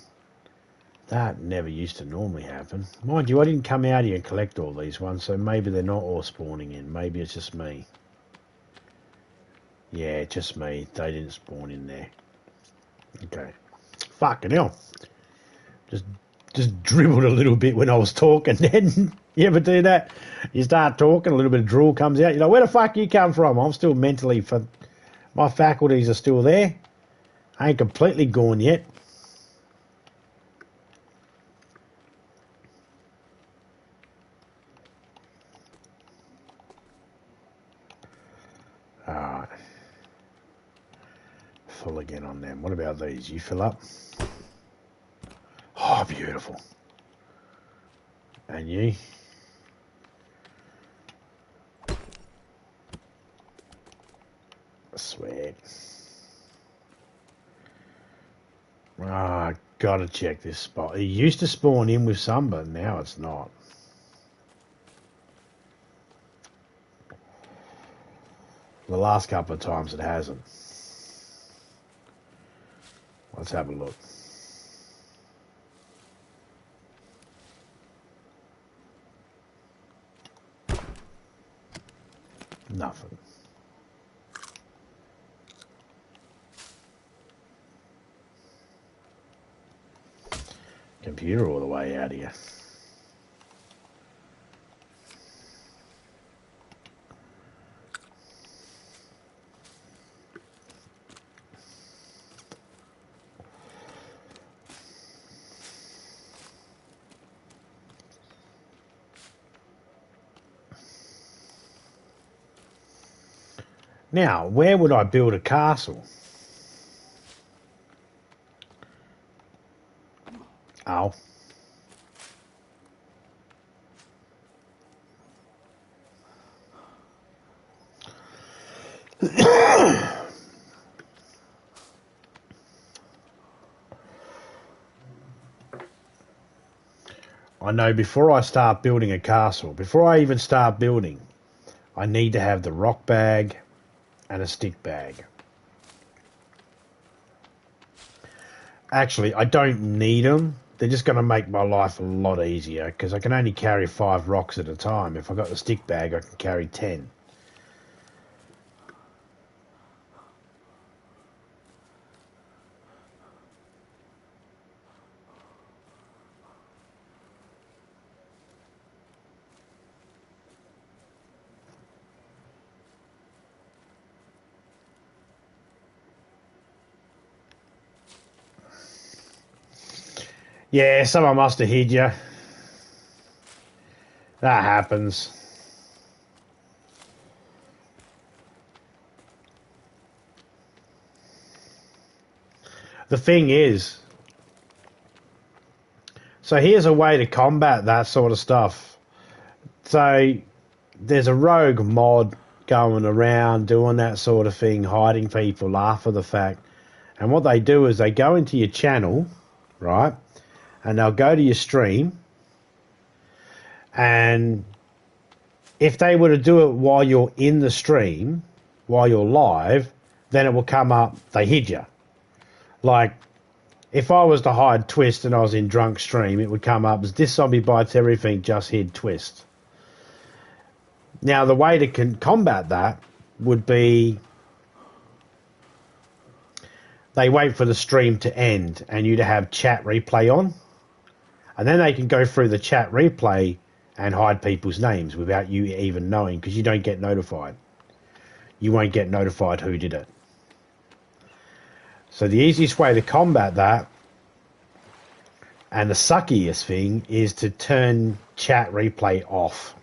That never used to normally happen. Mind you, I didn't come out here and collect all these ones, so maybe they're not all spawning in. Maybe it's just me. Yeah, just me. They didn't spawn in there. Okay. Fucking hell. Just dribbled a little bit when I was talking then. You ever do that? You start talking, a little bit of drool comes out. You're like, where the fuck you come from? I'm still mentally... My faculties are still there. I ain't completely gone yet. Alright. Full again on them. What about these? You fill up? Oh, beautiful. And you? Sweet. Ah, gotta check this spot. It used to spawn in with some, but now it's not. The last couple of times it hasn't. Let's have a look. Nothing. Computer all the way out here. Now, where would I build a castle? Oh. I know before I start building a castle, before I even start building, I need to have the rock bag and a stick bag. Actually, I don't need them. They're just going to make my life a lot easier because I can only carry 5 rocks at a time. If I got the stick bag, I can carry 10. Yeah, someone must have hid you. That happens. The thing is, so here's a way to combat that sort of stuff. So there's a rogue mod going around doing that sort of thing, hiding people after the fact. And what they do is they go into your channel, right? And they'll go to your stream, and if they were to do it while you're in the stream, while you're live, then it will come up, they hid you. Like, if I was to hide Twist and I was in drunk stream, it would come up as this zombie bites everything, just hid Twist. Now, the way to combat that would be they wait for the stream to end and you to have chat replay on, and then they can go through the chat replay and hide people's names without you even knowing, because you don't get notified. You won't get notified who did it. So the easiest way to combat that, and the suckiest thing, is to turn chat replay off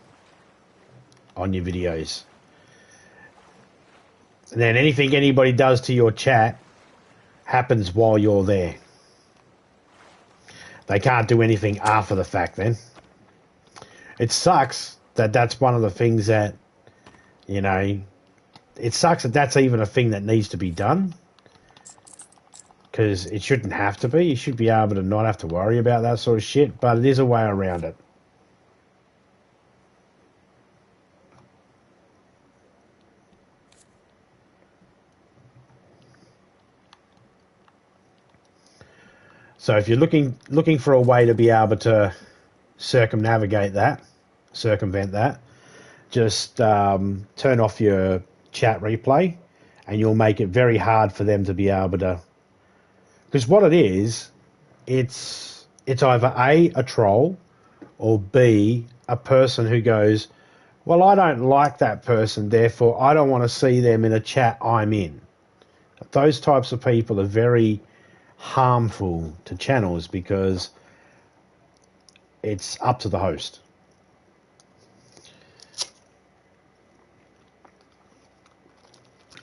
on your videos. And then anything anybody does to your chat happens while you're there. They can't do anything after the fact then. It sucks that that's one of the things that, you know, it sucks that that's even a thing that needs to be done, because it shouldn't have to be. You should be able to not have to worry about that sort of shit, but it is a way around it. So if you're looking for a way to be able to circumvent that, just turn off your chat replay, and you'll make it very hard for them to be able to. Because what it is, it's either a troll, or B, a person who goes, well, I don't like that person, therefore I don't want to see them in a chat I'm in. Those types of people are very harmful to channels, because it's up to the host.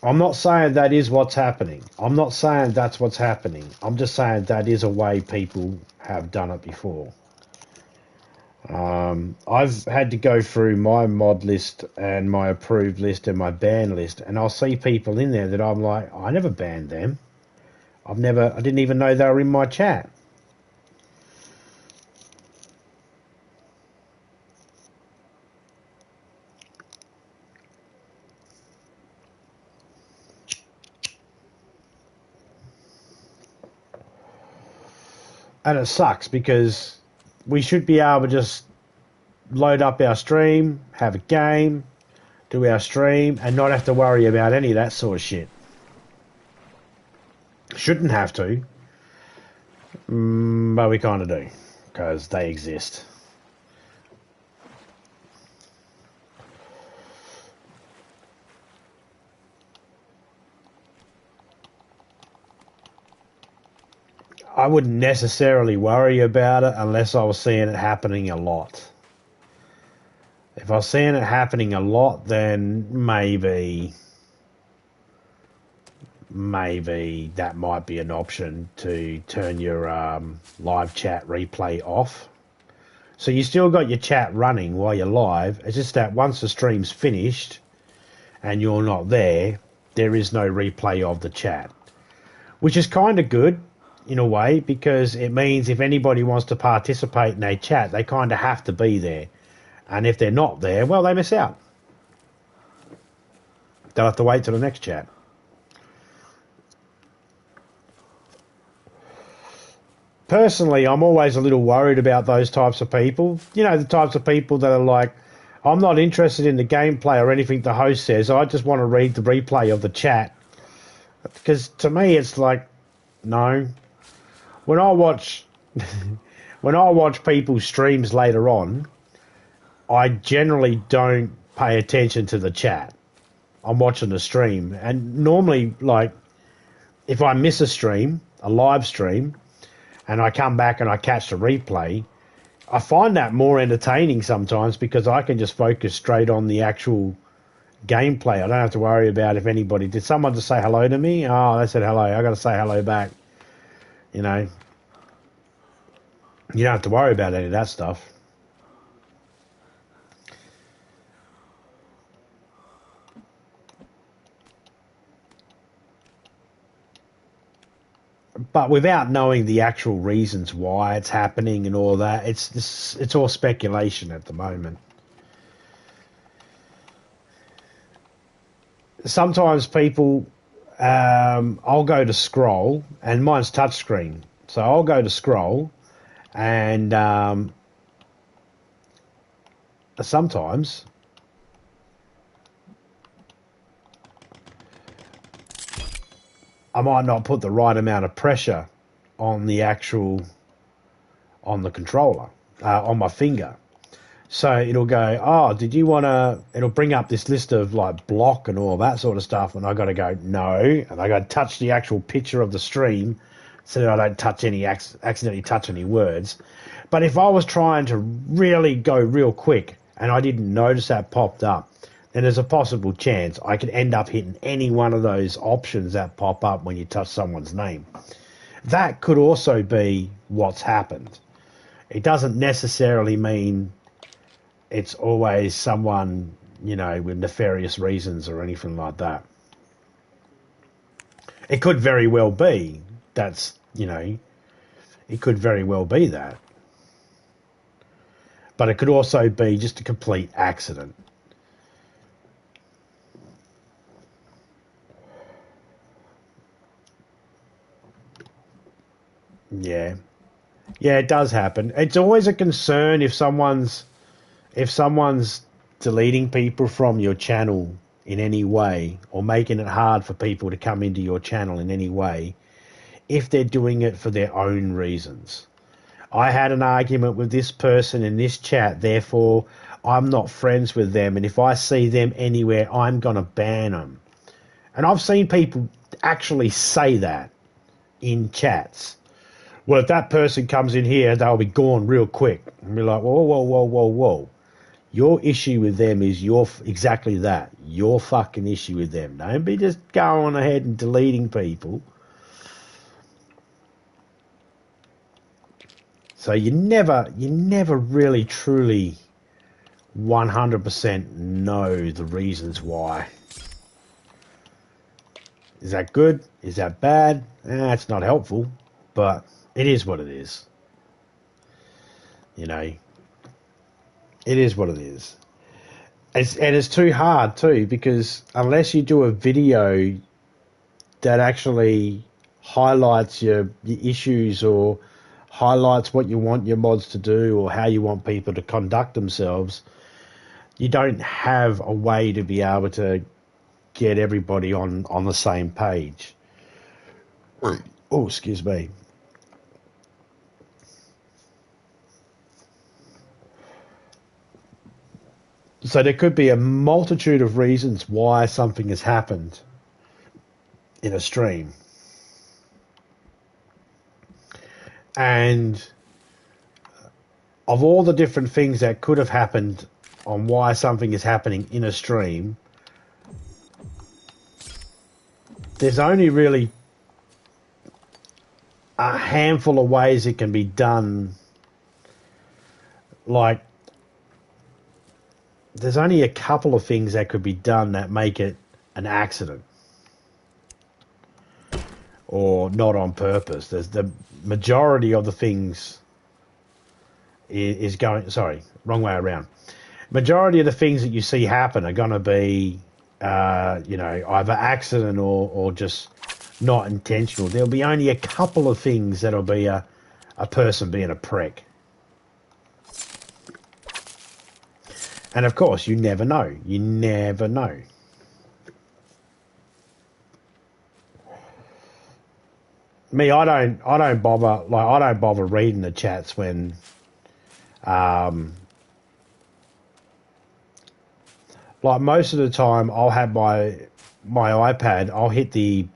I'm not saying that is what's happening. I'm not saying that's what's happening. I'm just saying that is a way people have done it before. I've had to go through my mod list and my approved list and my ban list, and I'll see people in there that I'm like, I never banned them. I didn't even know they were in my chat. And it sucks, because we should be able to just load up our stream, have a game, do our stream, and not have to worry about any of that sort of shit. Shouldn't have to, but we kind of do, because they exist. I wouldn't necessarily worry about it unless I was seeing it happening a lot. If I was seeing it happening a lot, then maybe that might be an option, to turn your live chat replay off. So you still got your chat running while you're live. It's just that once the stream's finished and you're not there, there is no replay of the chat, which is kind of good in a way, because it means if anybody wants to participate in a chat, they kind of have to be there. And if they're not there, well, they miss out. They'll have to wait till the next chat. Personally, I'm always a little worried about those types of people. You know, the types of people that are like, I'm not interested in the gameplay or anything the host says. I just want to read the replay of the chat. Because to me, it's like, no. When I watch people's streams later on, I generally don't pay attention to the chat. I'm watching the stream, and normally, like, if I miss a stream, a live stream, and I come back and I catch the replay, I find that more entertaining sometimes, because I can just focus straight on the actual gameplay. I don't have to worry about if anybody did someone just say hello to me. Oh, they said hello. I got to say hello back. You know, you don't have to worry about any of that stuff. But without knowing the actual reasons why it's happening and all that, it's all speculation at the moment. Sometimes people, I'll go to scroll, and mine's touchscreen, So I'll go to scroll, and sometimes I might not put the right amount of pressure on the controller, on my finger. So it'll go, oh, did you want to, it'll bring up this list of like block and all that sort of stuff. And I got to go, no. And I got to touch the actual picture of the stream so that I don't accidentally touch any words. But if I was trying to really go real quick and I didn't notice that popped up, then there's a possible chance I could end up hitting any one of those options that pop up when you touch someone's name. That could also be what's happened. It doesn't necessarily mean it's always someone, you know, with nefarious reasons or anything like that. It could very well be that's, you know, it could very well be that. But it could also be just a complete accident. Yeah. Yeah, it does happen. It's always a concern if someone's deleting people from your channel in any way or making it hard for people to come into your channel in any way, if they're doing it for their own reasons. I had an argument with this person in this chat, therefore I'm not friends with them, and if I see them anywhere, I'm going to ban them. And I've seen people actually say that in chats. Well, if that person comes in here, they'll be gone real quick. And be like, whoa, whoa, whoa, whoa, whoa. Your issue with them is exactly that. Your fucking issue with them. Don't be just going ahead and deleting people. So you never really truly 100% know the reasons why. Is that good? Is that bad? It's not helpful, but it is what it is. You know, it is what it is. And it's too hard too, because unless you do a video that actually highlights your issues or highlights what you want your mods to do or how you want people to conduct themselves, you don't have a way to be able to get everybody on the same page. Oh, excuse me. So there could be a multitude of reasons why something has happened in a stream. And of all the different things that could have happened on why something is happening in a stream, there's only really a handful of ways it can be done. Like, there's only a couple of things that could be done that make it an accident or not on purpose. There's the majority of the things is going, sorry, wrong way around. Majority of the things that you see happen are going to be, you know, either accident or just not intentional. There'll be only a couple of things that'll be a person being a prick. And of course, you never know. You never know. Me, I don't bother. Like, I don't bother reading the chats when, like, most of the time, I'll have my iPad. I'll hit the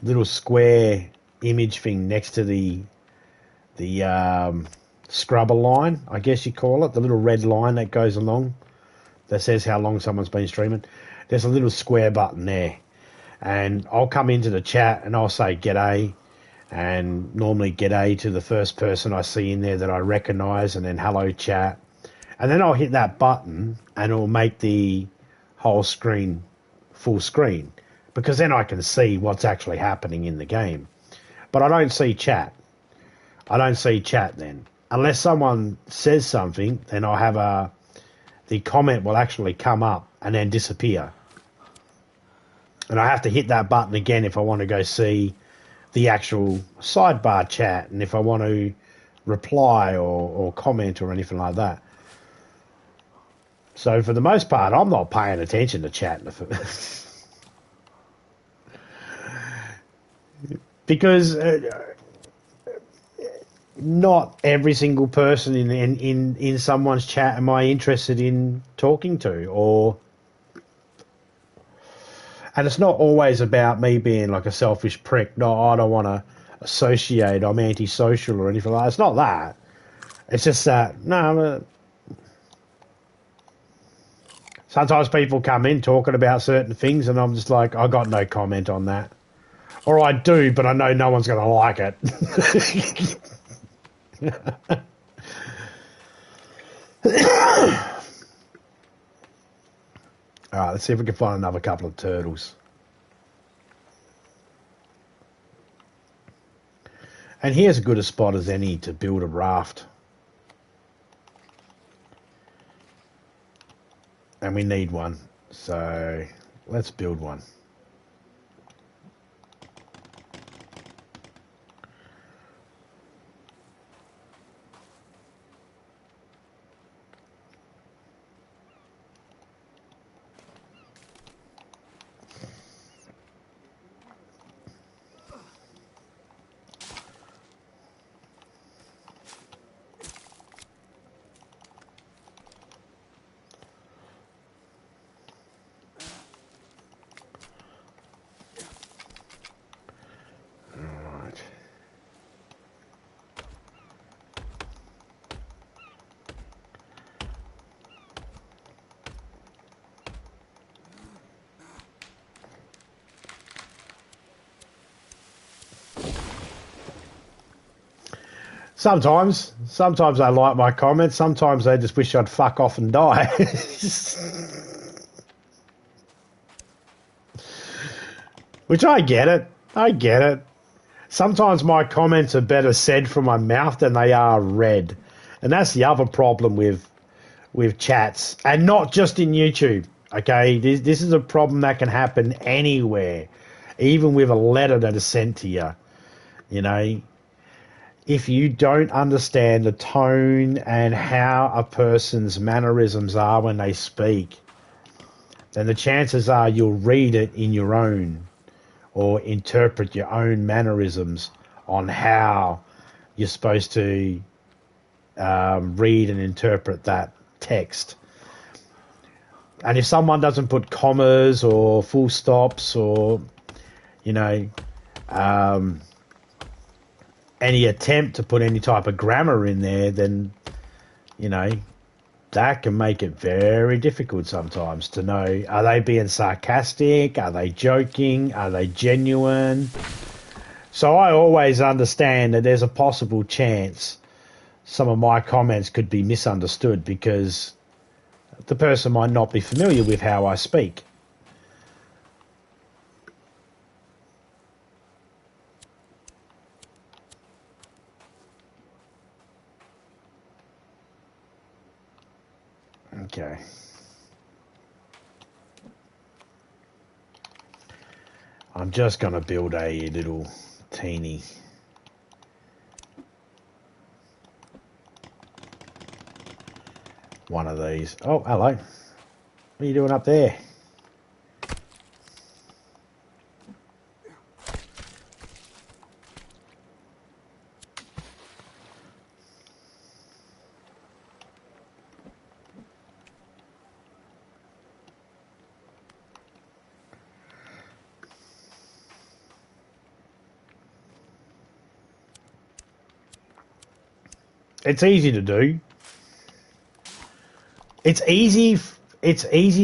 little square image thing next to the scrubber line, I guess you call it, the little red line that goes along that says how long someone's been streaming. There's a little square button there, and I'll come into the chat and I'll say g'day, and normally g'day to the first person I see in there that I recognise, and then hello chat, and then I'll hit that button and it'll make the whole screen full screen, because then I can see what's actually happening in the game. But I don't see chat. I don't see chat then. Unless someone says something, then I'll have the comment will actually come up and then disappear. And I have to hit that button again if I want to go see the actual sidebar chat, and if I want to reply or comment or anything like that. So for the most part, I'm not paying attention to chat because not every single person in someone's chat am I interested in talking to, and it's not always about me being like a selfish prick. No, I don't want to associate. I'm antisocial or anything like that. It's not that. It's just that sometimes people come in talking about certain things, and I'm just like, I got no comment on that, or I do, but I know no one's going to like it. All right, let's see if we can find another couple of turtles. And here's as good a spot as any to build a raft. And we need one. So let's build one. Sometimes they like my comments. Sometimes they just wish I'd fuck off and die. Which I get it. I get it. Sometimes my comments are better said from my mouth than they are read. And that's the other problem with chats. And not just in YouTube. Okay? This is a problem that can happen anywhere. Even with a letter that is sent to you. You know? If you don't understand the tone and how a person's mannerisms are when they speak, then the chances are you'll read it in your own or interpret your own mannerisms on how you're supposed to read and interpret that text. And if someone doesn't put commas or full stops or, any attempt to put any type of grammar in there, then, that can make it very difficult sometimes to know, are they being sarcastic? Are they joking? Are they genuine? So I always understand that there's a possible chance some of my comments could be misunderstood because the person might not be familiar with how I speak. Okay. I'm just going to build a little teeny one of these. Oh, hello. What are you doing up there? It's easy to do. It's easy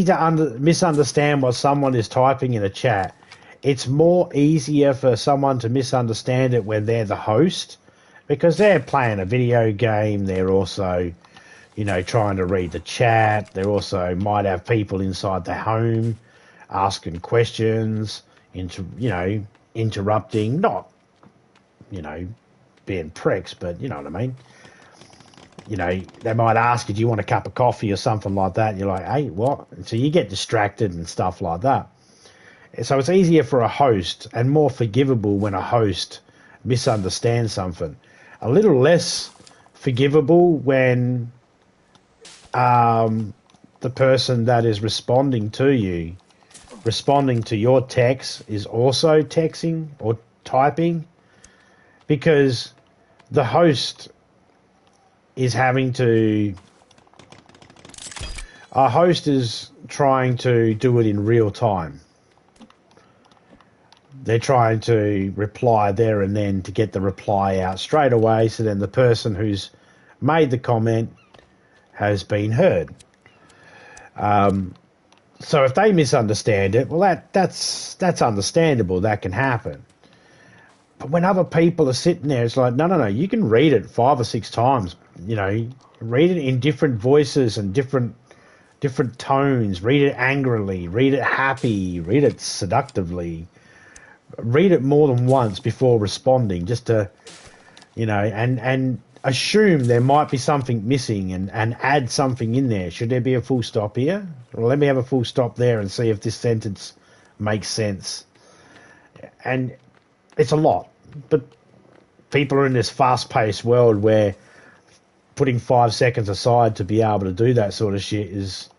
to misunderstand what someone is typing in a chat. It's more easier for someone to misunderstand it when they're the host because they're playing a video game. They're also, trying to read the chat. They also might have people inside the home asking questions, interrupting, not, being pricks, but you know what I mean. They might ask you, do you want a cup of coffee or something like that? And you're like, hey, what? And so you get distracted and stuff like that. So it's easier for a host and more forgivable when a host misunderstands something. A little less forgivable when the person that is responding to your text is also texting or typing, because the host is having to... Our host is trying to do it in real time. They're trying to reply there and then to get the reply out straight away, so then the person who's made the comment has been heard. So if they misunderstand it, well, that's understandable. That can happen. But when other people are sitting there, it's like, no, you can read it 5 or 6 times. You know, read it in different voices and different tones. Read it angrily. Read it happy. Read it seductively. Read it more than once before responding, just to, you know, and assume there might be something missing and add something in there. Should there be a full stop here? Well, let me have a full stop there and see if this sentence makes sense. And it's a lot, but people are in this fast-paced world where putting 5 seconds aside to be able to do that sort of shit is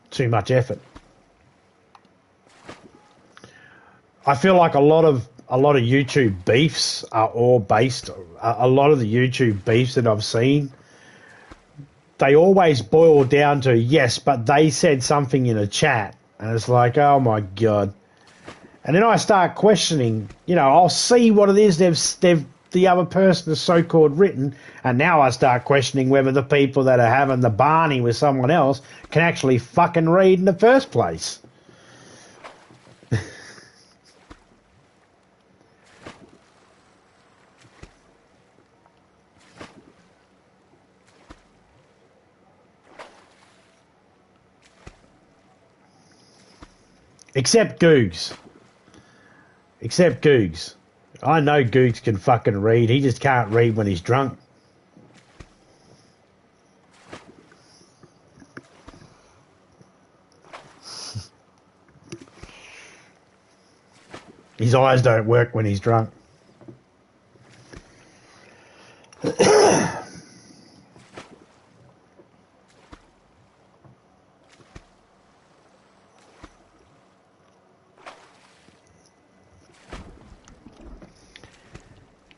too much effort. I feel like a lot of YouTube beefs are all based... A lot of the YouTube beefs that I've seen, they always boil down to, yes, but they said something in a chat. And it's like, oh my God. And then I start questioning, you know, I'll see what it is they've the other person has so-called written, and now I start questioning whether the people that are having the Barney with someone else can actually fucking read in the first place. Except Googs. I know Googs can fucking read. He just can't read when he's drunk. His eyes don't work when he's drunk.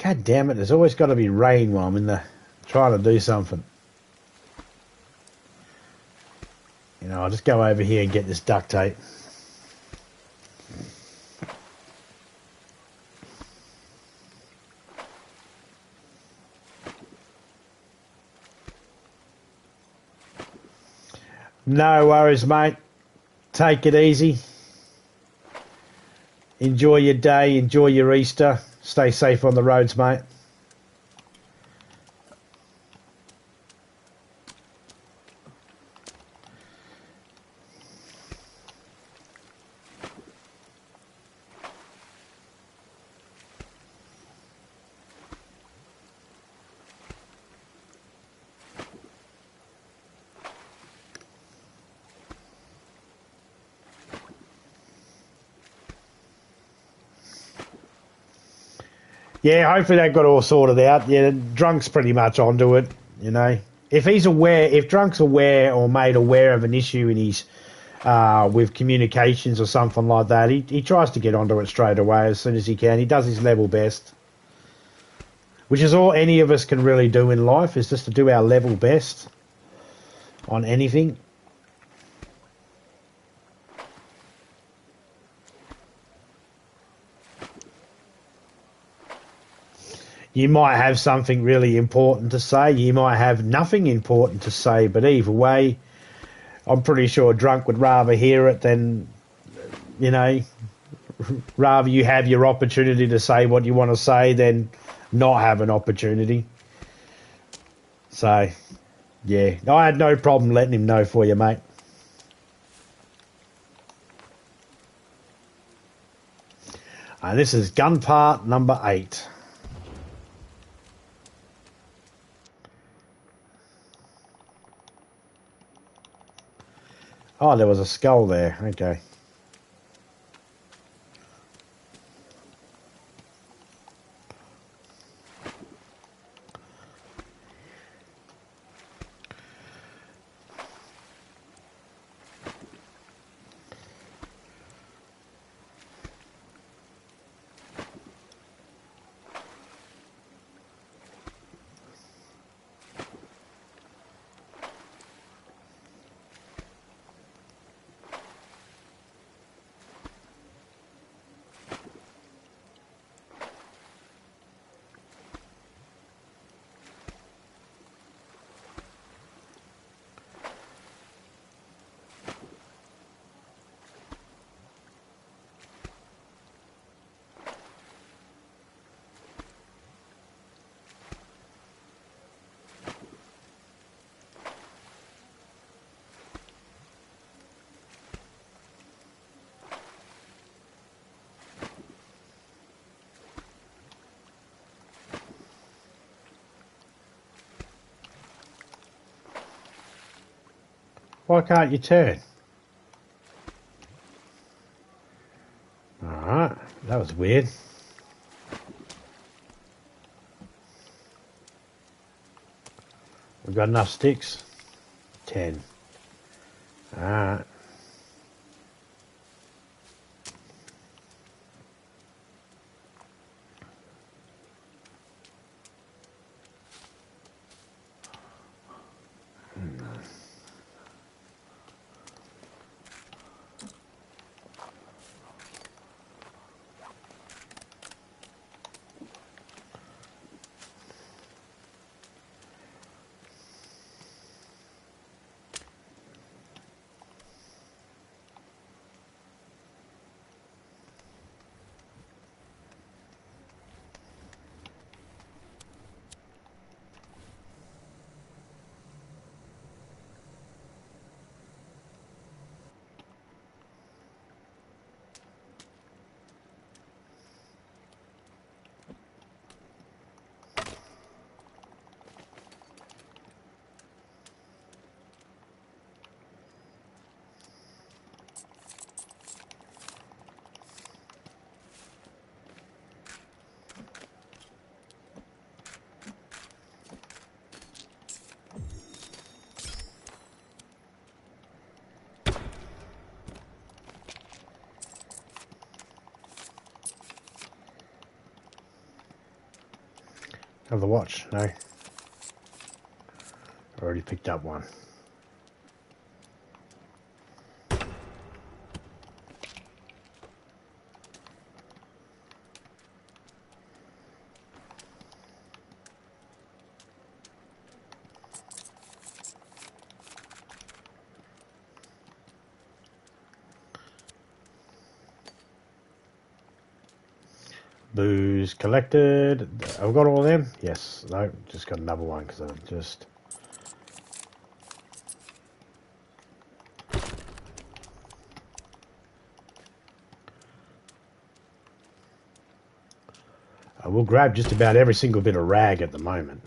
God damn it, there's always got to be rain while I'm in the trying to do something. You know, I'll just go over here and get this duct tape. No worries, mate. Take it easy. Enjoy your day. Enjoy your Easter. Stay safe on the roads, mate. Yeah, hopefully that got all sorted out. Yeah, Drunk's pretty much onto it, you know. If he's aware, if Drunk's aware or made aware of an issue in his with communications or something like that, he tries to get onto it straight away as soon as he can. He does his level best, which is all any of us can really do in life, is just to do our level best on anything. You might have something really important to say. You might have nothing important to say. But either way, I'm pretty sure Drunk would rather hear it than, you know, rather you have your opportunity to say what you want to say than not have an opportunity. So, yeah, I had no problem letting him know for you, mate. And this is gun part number 8. Oh, there was a skull there. Okay. Why can't you turn? Alright, that was weird. We've got enough sticks. 10. Alright. Have the watch? No. Already picked up one. Booze collected. I've got all of them? Yes. No, just got another one because I've just... I will grab just about every single bit of rag at the moment.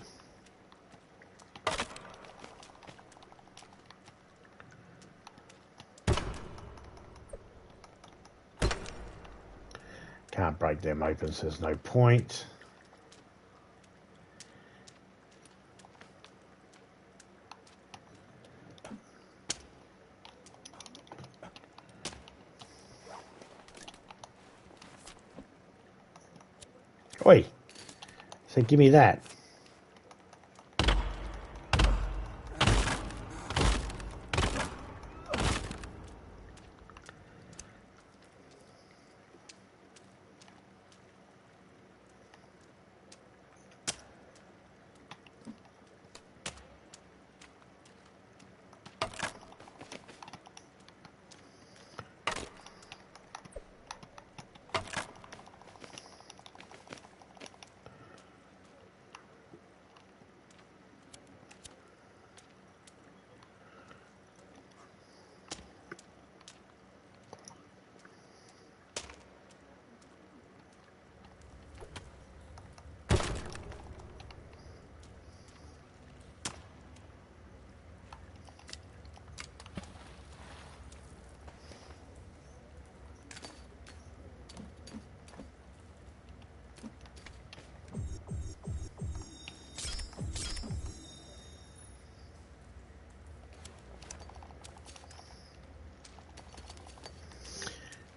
Can't break them open, so there's no point. Oi! So give me that.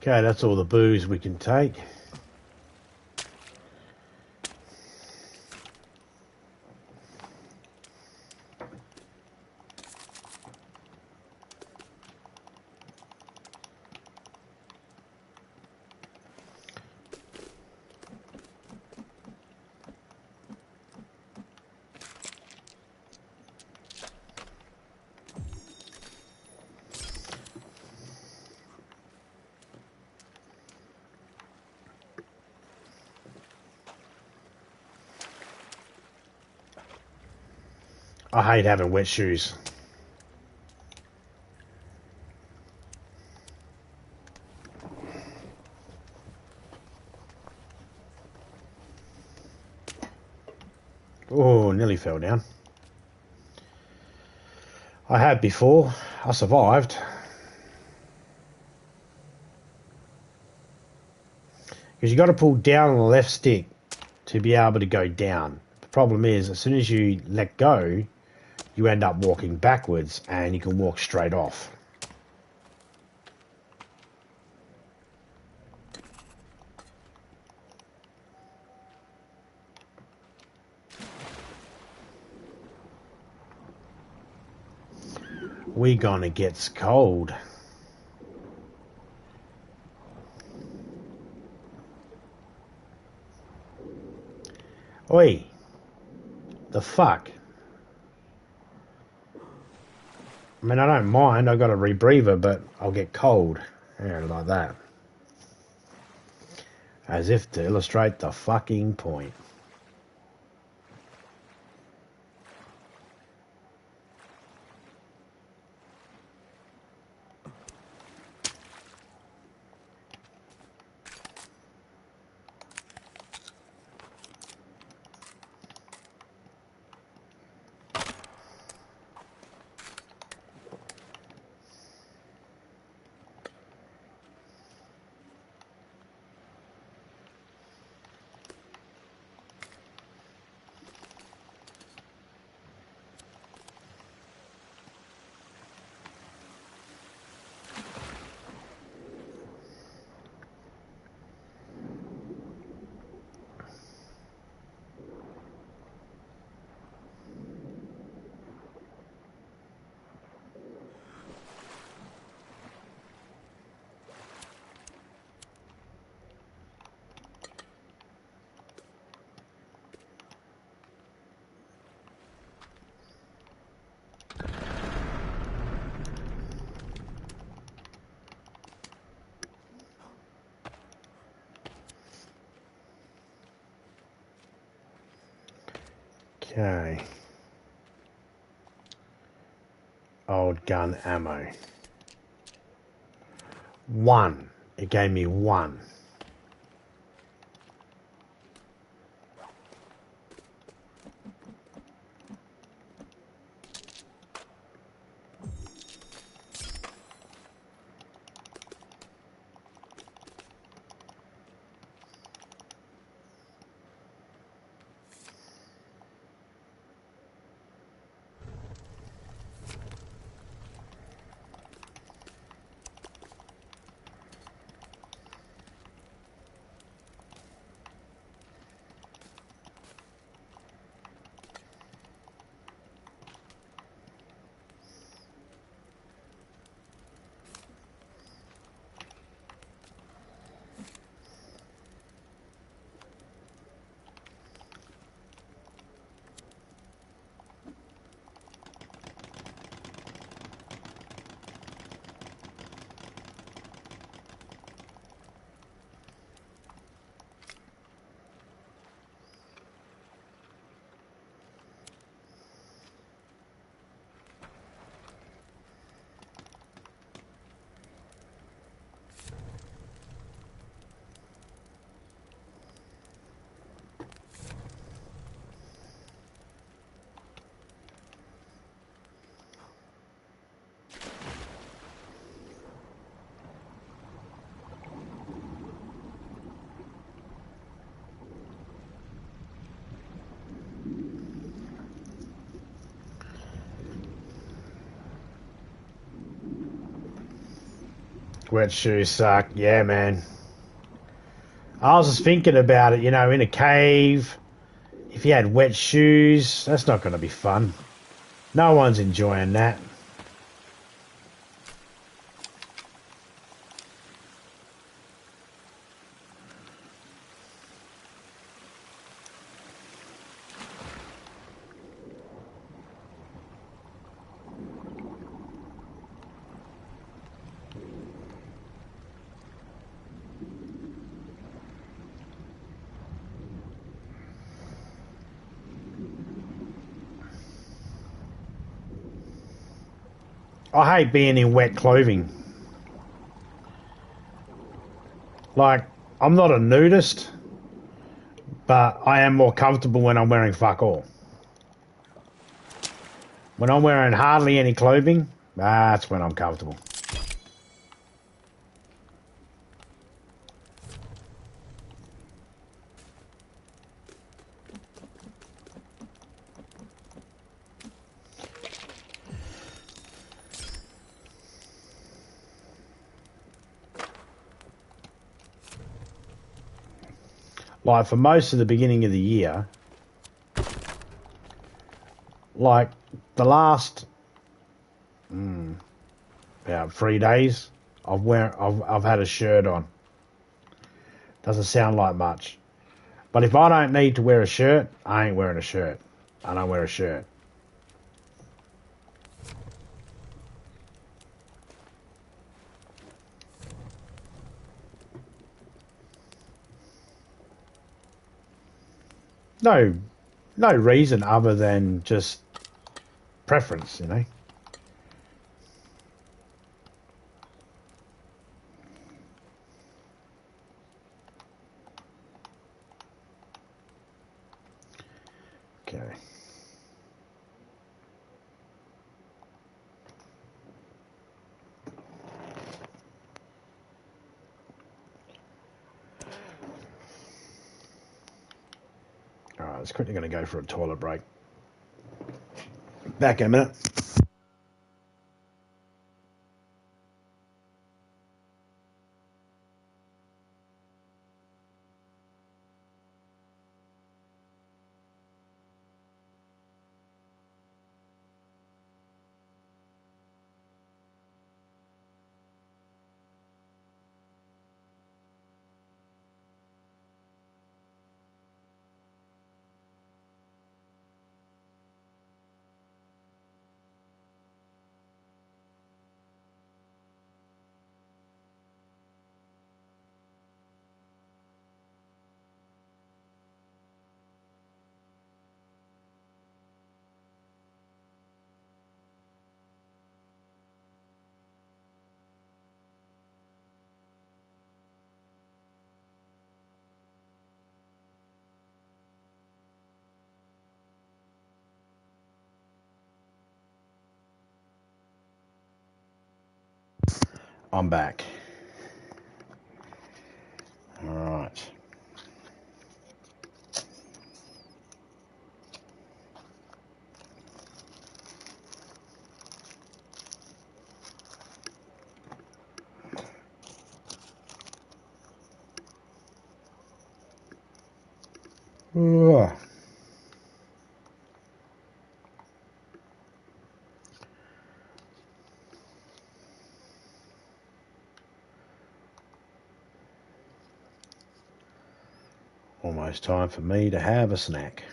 Okay, that's all the booze we can take. I hate having wet shoes. Oh, nearly fell down. I had before. I survived. Because you got to pull down on the left stick to be able to go down. The problem is, as soon as you let go, you end up walking backwards and you can walk straight off. We gonna get cold. Oi. The fuck? I mean, I don't mind. I got a rebreather, but I'll get cold. Yeah, like that. As if to illustrate the fucking point. Okay. Old gun ammo. 1. It gave me 1. Wet shoes suck. Yeah, man. I was just thinking about it, you know, in a cave. If you had wet shoes, that's not going to be fun. No one's enjoying that. I hate being in wet clothing. Like, I'm not a nudist, but I am more comfortable when I'm wearing fuck all. When I'm wearing hardly any clothing, that's when I'm comfortable. Like for most of the beginning of the year, like the last about 3 days, I've had a shirt on. Doesn't sound like much, but if I don't need to wear a shirt, I ain't wearing a shirt. I don't wear a shirt. No, no reason other than just preference, you know. Okay. All right, it's quickly going to go for a toilet break. Back in a minute. I'm back. All right. Ugh. Almost time for me to have a snack.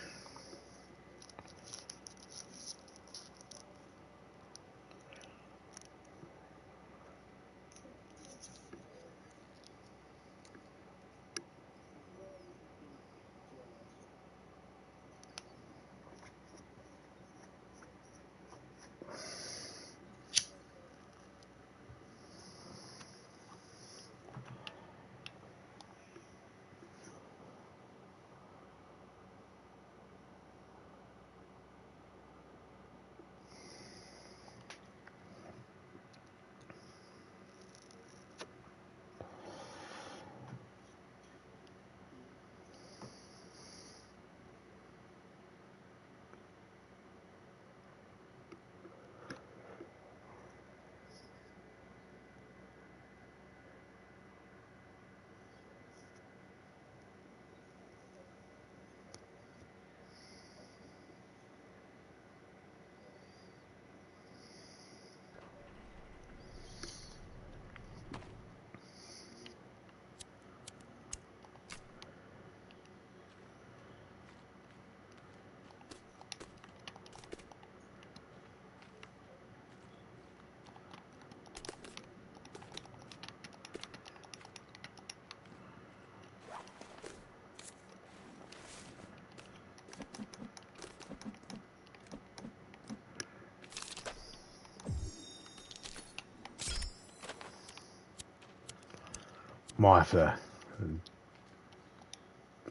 Might have to.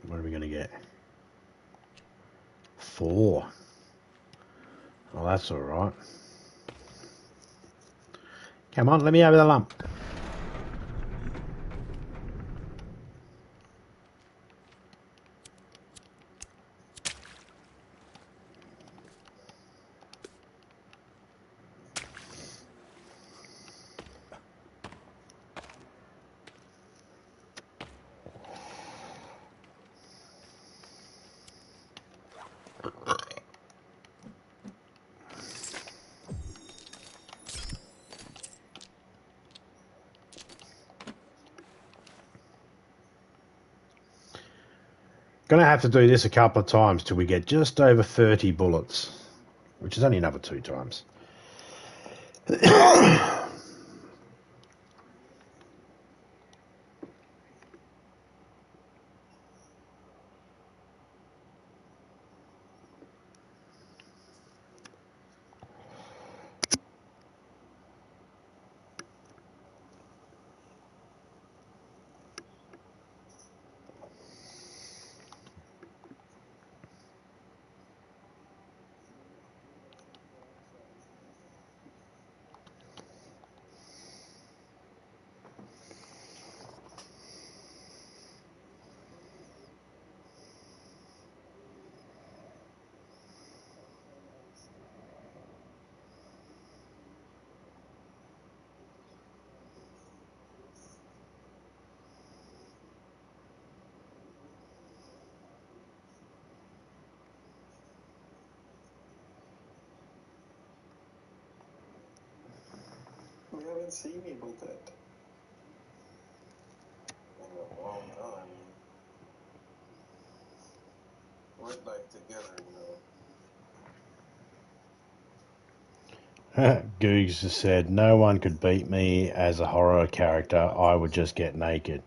What are we going to get? 4. Well, that's all right. Come on, let me over the lump. Gonna have to do this a couple of times till we get just over 30 bullets, which is only another 2 times. We haven't seen Evil Dead in a long time. We're like together, Googs has said, no one could beat me as a horror character. I would just get naked.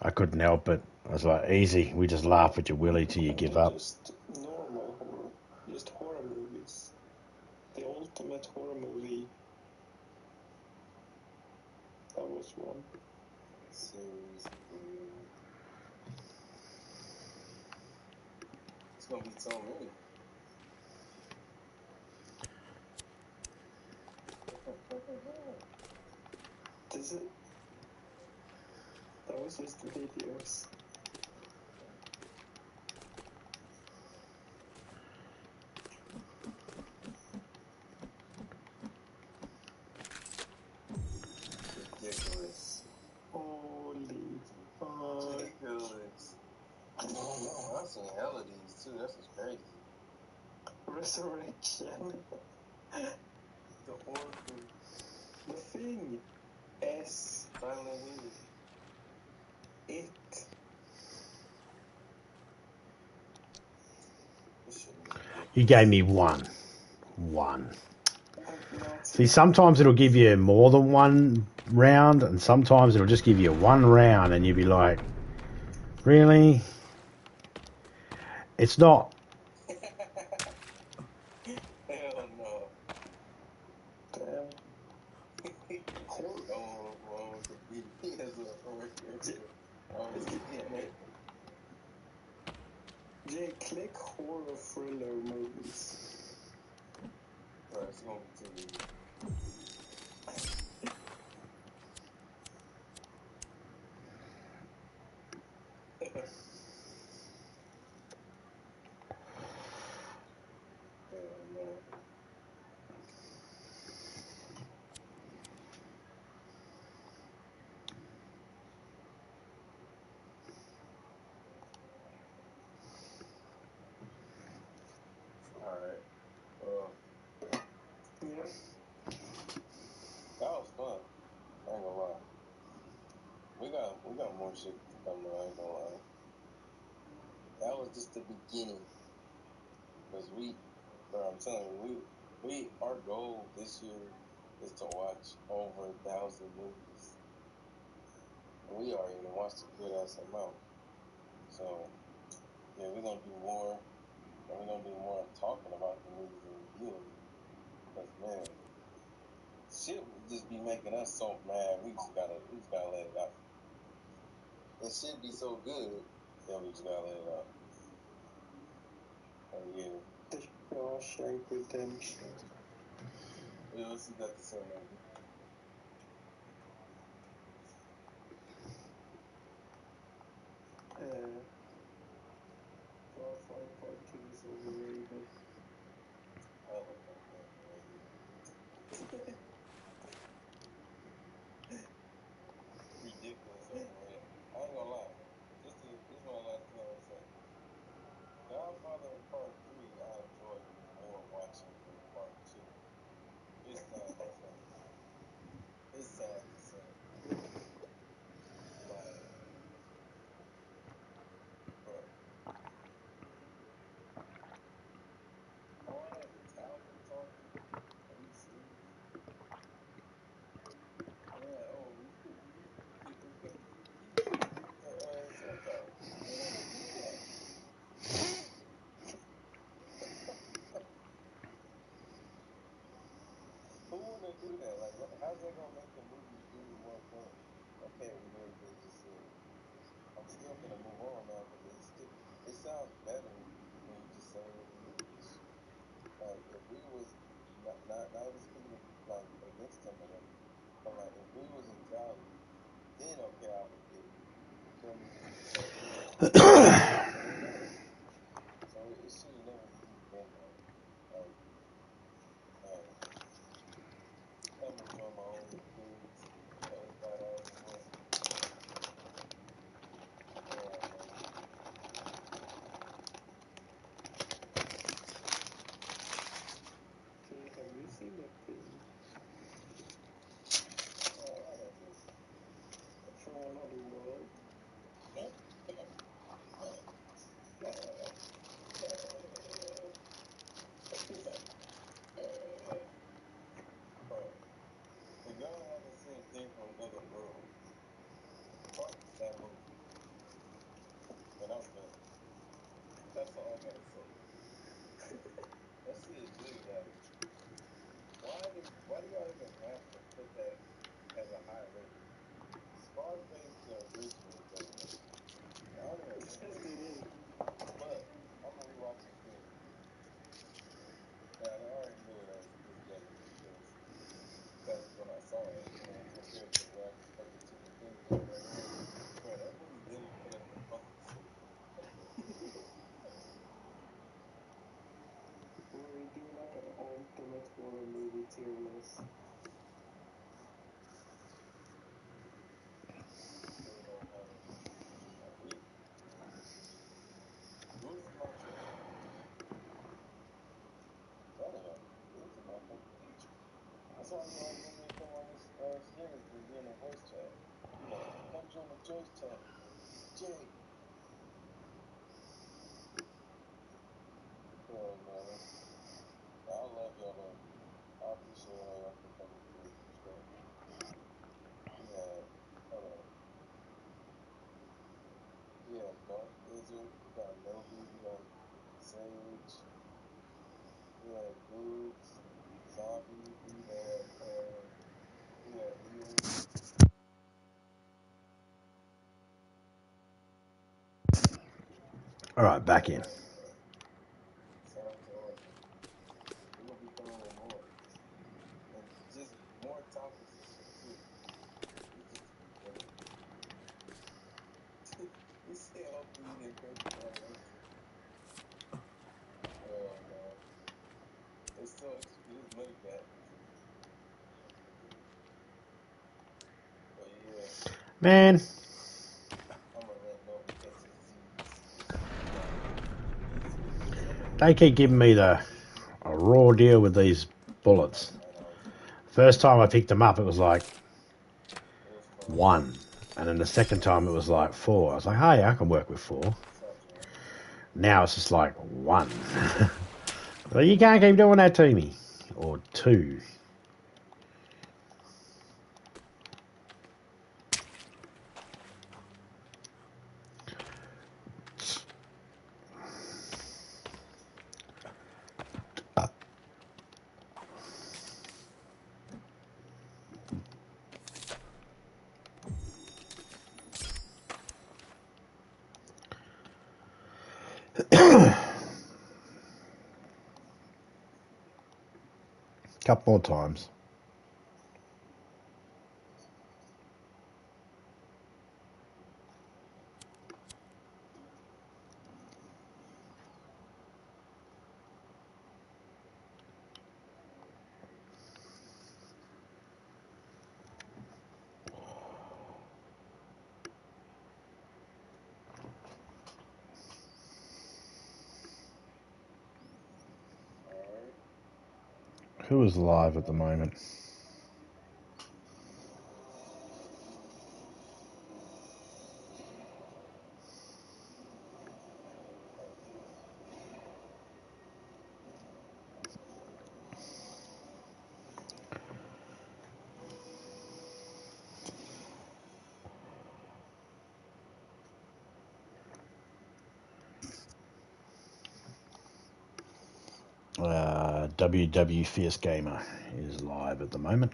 I couldn't help it. I was like, easy. We just laugh at your willy till you give up. Just normal horror. Just horror movies. The ultimate horror movie. That was one. Series. It's gonna be so many. Does it? That was just the videos. Ridiculous. Holy fuck. Ridiculous. Oh, I've seen hell of these too. That's just crazy. Resurrection. The Orphan. The Thing. S. Silent Hill. It. You gave me one. See, sometimes it'll give you more than one round, and sometimes it'll just give you one round, and you'll be like, really? It's not. Hell no. Damn. Jay, click horror thriller movies. It's gonna be too easy. Alright. Yeah. That was fun. I ain't gonna lie. We got more shit to come though, I ain't gonna lie. That was just the beginning. Because I'm telling you, our goal this year is to watch over 1,000 movies. And we already watched a good ass amount. So, yeah, we're gonna do more. And we're gonna do more talking about the movies and reviewing them. Because, man, shit would just be making us so mad. We just gotta let it out. It should be so good that we just gotta let it out. Oh, yeah. Shawshank Redemption. Yeah, let's see that the same movie. Godfather Part 2 is overrated. I like that movie. Ridiculous overrated. I ain't gonna lie. This is my last thing I'm gonna say. Godfather Part 3 I enjoyed more watching than Part 2. It's sad to say. It's sad to say. Like, bro. All that Italian talking? Are you serious? Yeah, oh, you get the subtitles. Who would do that? Who wouldn't do that? Like, how's that gonna make the movie any more fun? Okay, we did what they just said. I'm still gonna move on now because it sounds better when you just say it in English. Like, if we was not even speaking like against them or nothing, but like if we was Italian, then okay, I would get it. You feel me? But we're not. So it should have never even been there. Like, man, I'm enjoying my own foods, paying $5 a month. Yeah, man. Jay, have you seen the thing What is this? from another world? Bro, if y'all haven't seen Thing from Another World, fuck that movie. And I'm done. That's all I gotta say. That shit is really like, why do y'all even have to put that as a high rating? Scarface the original is better than it. I don't even Yes, remember. it is. But I'm gonna rewatch it again. Now I already knew it was better because when I saw it and compared to what I expected to the Thing from Another World, bro, that movie literally put us in fucking sleep. When we do like an ultimate horror movie tier list. Still don't have it. Like, yours is my choice. Telling y'all, yours is my fucking feature. That's why you always want me to come on this stream and be in a voice chat. You know, come join the choice chat. Jay. Oh, man. I love y'all, though. I appreciate all y'all for coming through. Straight. We had, hold on. We had Dark Desert. We got Novi. We got Sage. We had Boots. Zombie. We had Ear. All right, back in. Shout out to all of them. We're going to be coming with more. And just more topics and shit, too. This just the beginning. He said, hopefully you didn't break it down like this. Oh, man. It's so extra. Get his money back. But yeah, Man, I'm going to let Novi catch his Z's. they keep giving me a raw deal with these bullets. First time I picked them up, it was like It was fun. 1. And then the second time, it was like 4. I was like, hey, I can work with 4. What's up, man? Now it's just like 1. Well, you can't keep doing that to me. Or 2. Couple more times. Who is live at the moment? WW Fierce Gamer is live at the moment.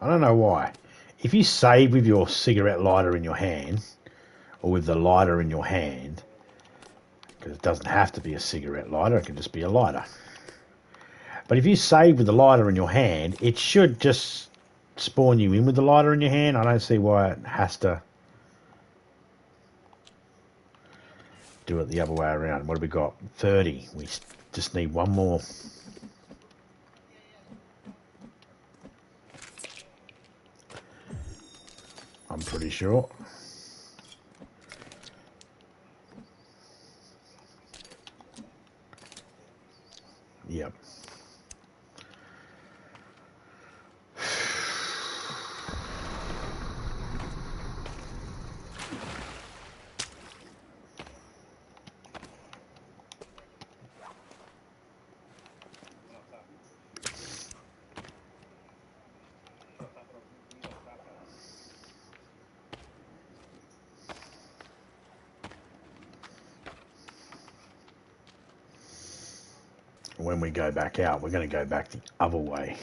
I don't know why. If you save with your cigarette lighter in your hand, or with the lighter in your hand, because it doesn't have to be a cigarette lighter, it can just be a lighter. But if you save with the lighter in your hand, it should just spawn you in with the lighter in your hand. I don't see why it has to do it the other way around. What have we got? 30. We just need one more. I'm pretty sure. Yep. When we go back out, we're going to go back the other way.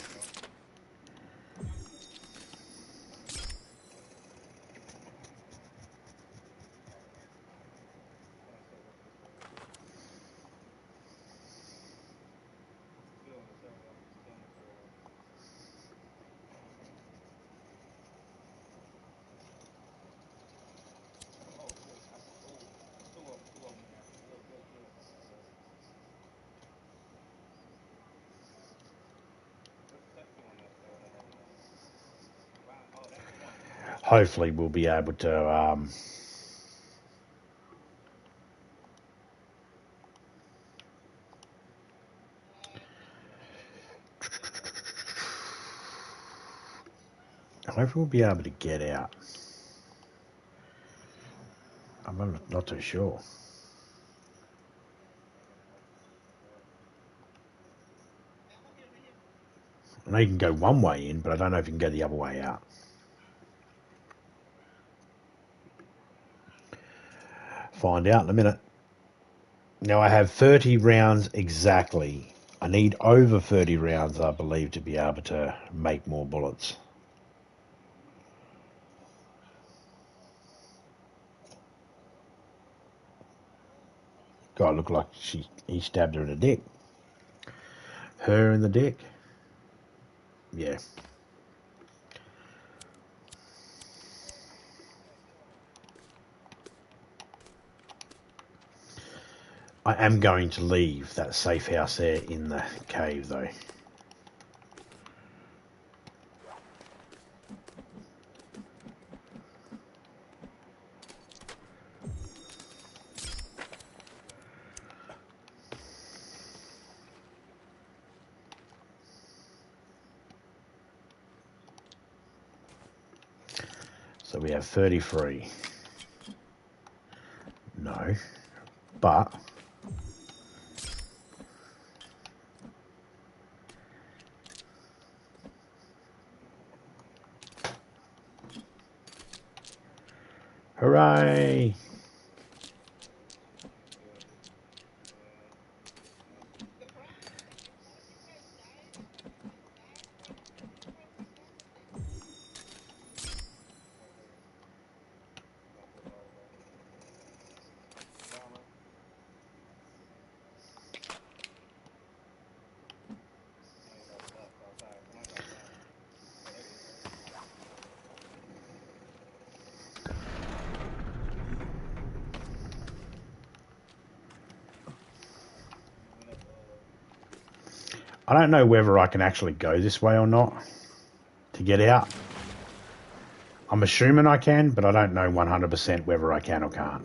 Hopefully we'll be able to hopefully we'll be able to get out. I'm not too sure. I know you can go one way in, but I don't know if you can go the other way out. Find out in a minute. Now I have 30 rounds exactly. I need over 30 rounds, I believe, to be able to make more bullets. God, looked like he stabbed her in the dick. Her in the dick. Yeah. I am going to leave that safe house there in the cave, though. So we have 33. No. But hooray! I don't know whether I can actually go this way or not to get out. I'm assuming I can, but I don't know 100% whether I can or can't.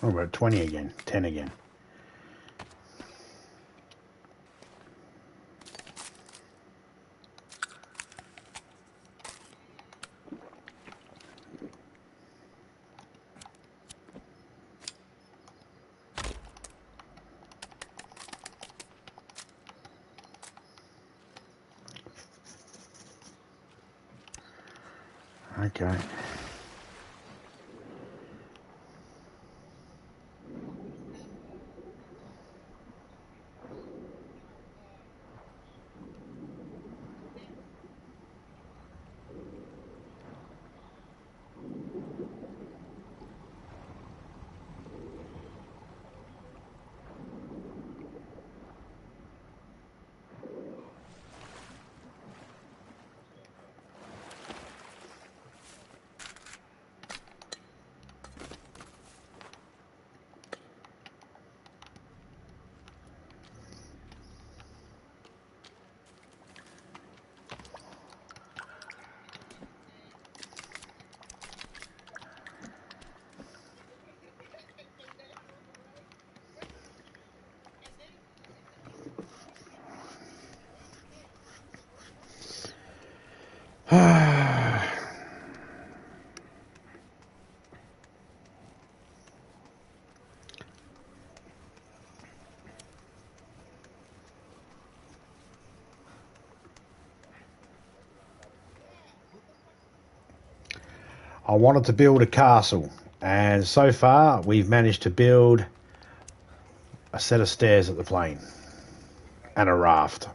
Oh, we're at 20 again, 10 again. Okay. I wanted to build a castle, and so far we've managed to build a set of stairs at the plane and a raft.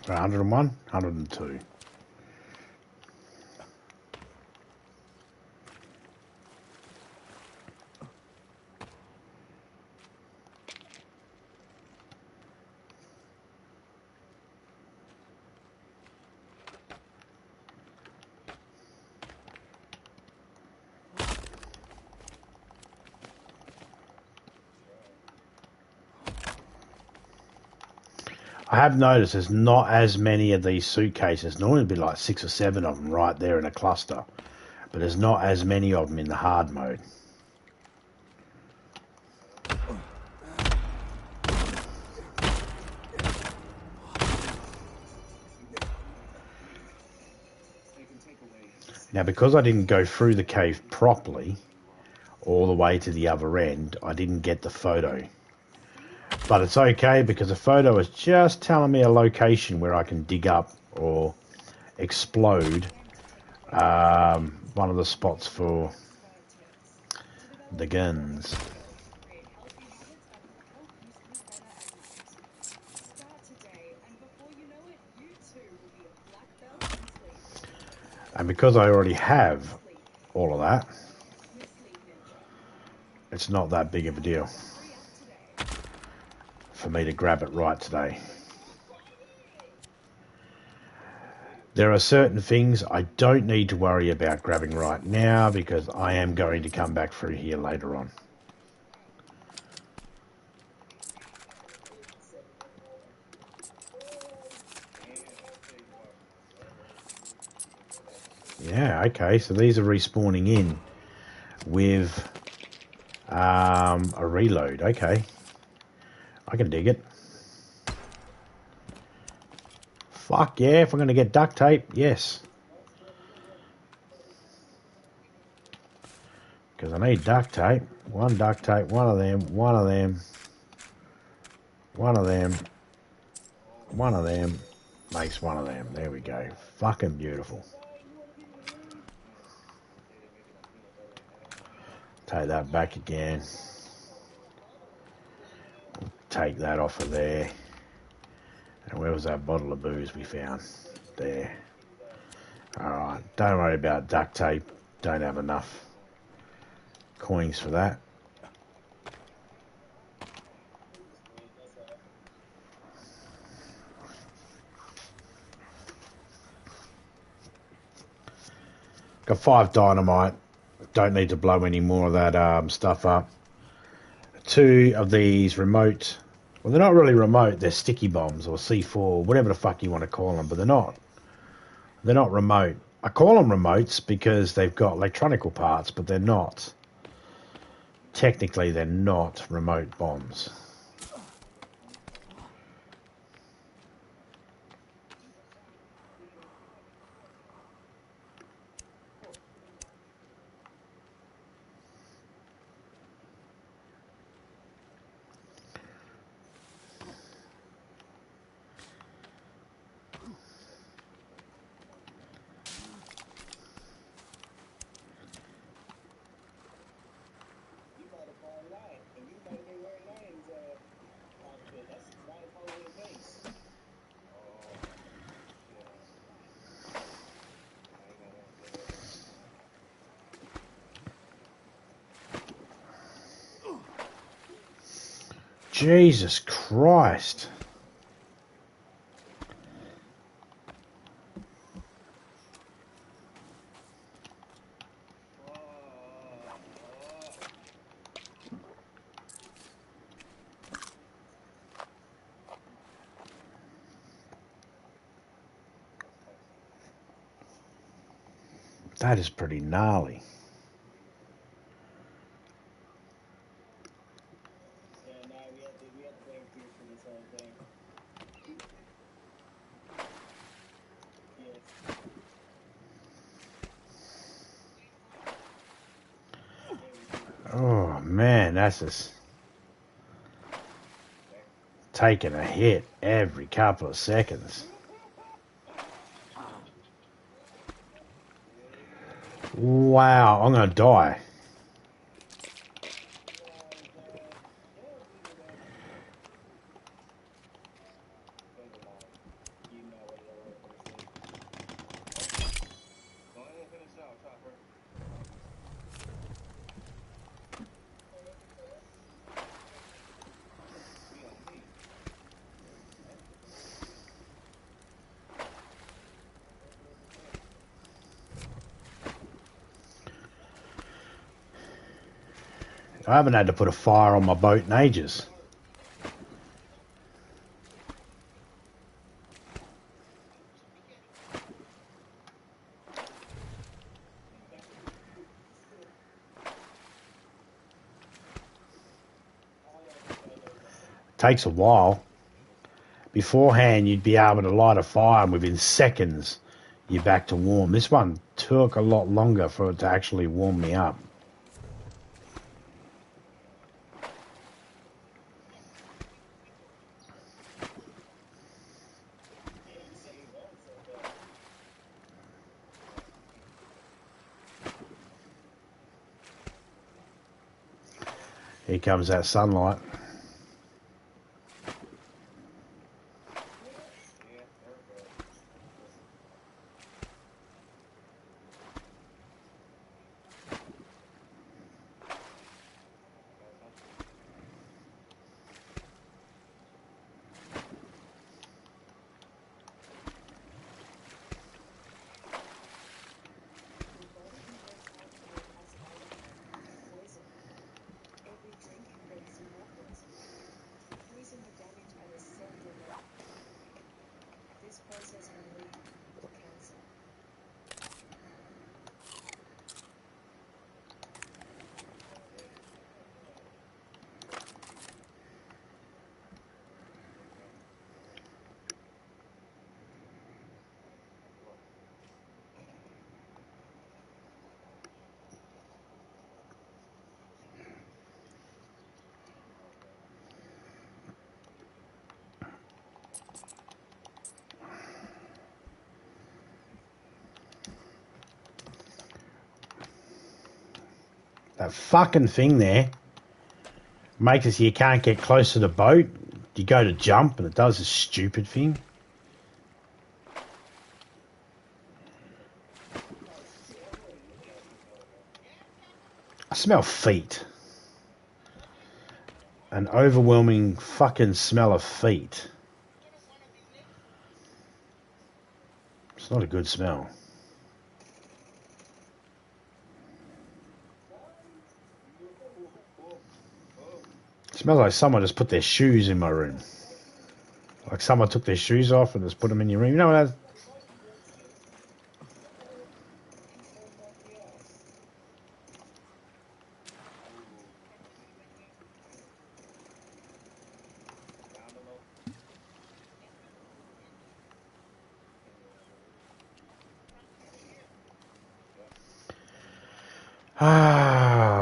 So 101, 102. I have noticed there's not as many of these suitcases. Normally it'd be like 6 or 7 of them right there in a cluster. But there's not as many of them in the hard mode. Now because I didn't go through the cave properly, all the way to the other end, I didn't get the photo. But it's okay because the photo is just telling me a location where I can dig up or explode one of the spots for the guns. And because I already have all of that, it's not that big of a deal for me to grab it right today. There are certain things I don't need to worry about grabbing right now because I am going to come back through here later on. Yeah, okay, so these are respawning in with a reload. Okay, I can dig it. Fuck yeah, if I'm going to get duct tape, yes. Because I need duct tape. One duct tape, one of them, one of them, one of them, one of them, makes one of them. There we go. Fucking beautiful. Take that back again. Take that off of there. And where was that bottle of booze we found? There. Alright, don't worry about duct tape. Don't have enough coins for that. Got 5 dynamite. Don't need to blow any more of that stuff up. 2 of these remote. Well, they're not really remote. They're sticky bombs or C4, whatever the fuck you want to call them. But they're not. They're not remote. I call them remotes because they've got electronical parts, but they're not. Technically, they're not remote bombs. Jesus Christ. That is pretty gnarly. Oh man, that's just taking a hit every couple of seconds. Wow, I'm gonna die. I haven't had to put a fire on my boat in ages. Takes a while. Beforehand, you'd be able to light a fire and within seconds, you're back to warm. This one took a lot longer for it to actually warm me up. Here comes that sunlight. Yeah, there we go. Your body converts alcohol as vitamin, poison. Every drink converts to more poison. Increasing the damage at a cellular level. This process can lead to cancer. That fucking thing there makes it so you can't get close to the boat. You go to jump and it does this stupid thing. I smell feet. An overwhelming fucking smell of feet. It's not a good smell. It smells like someone just put their shoes in my room. Like someone took their shoes off and just put them in your room. You know what?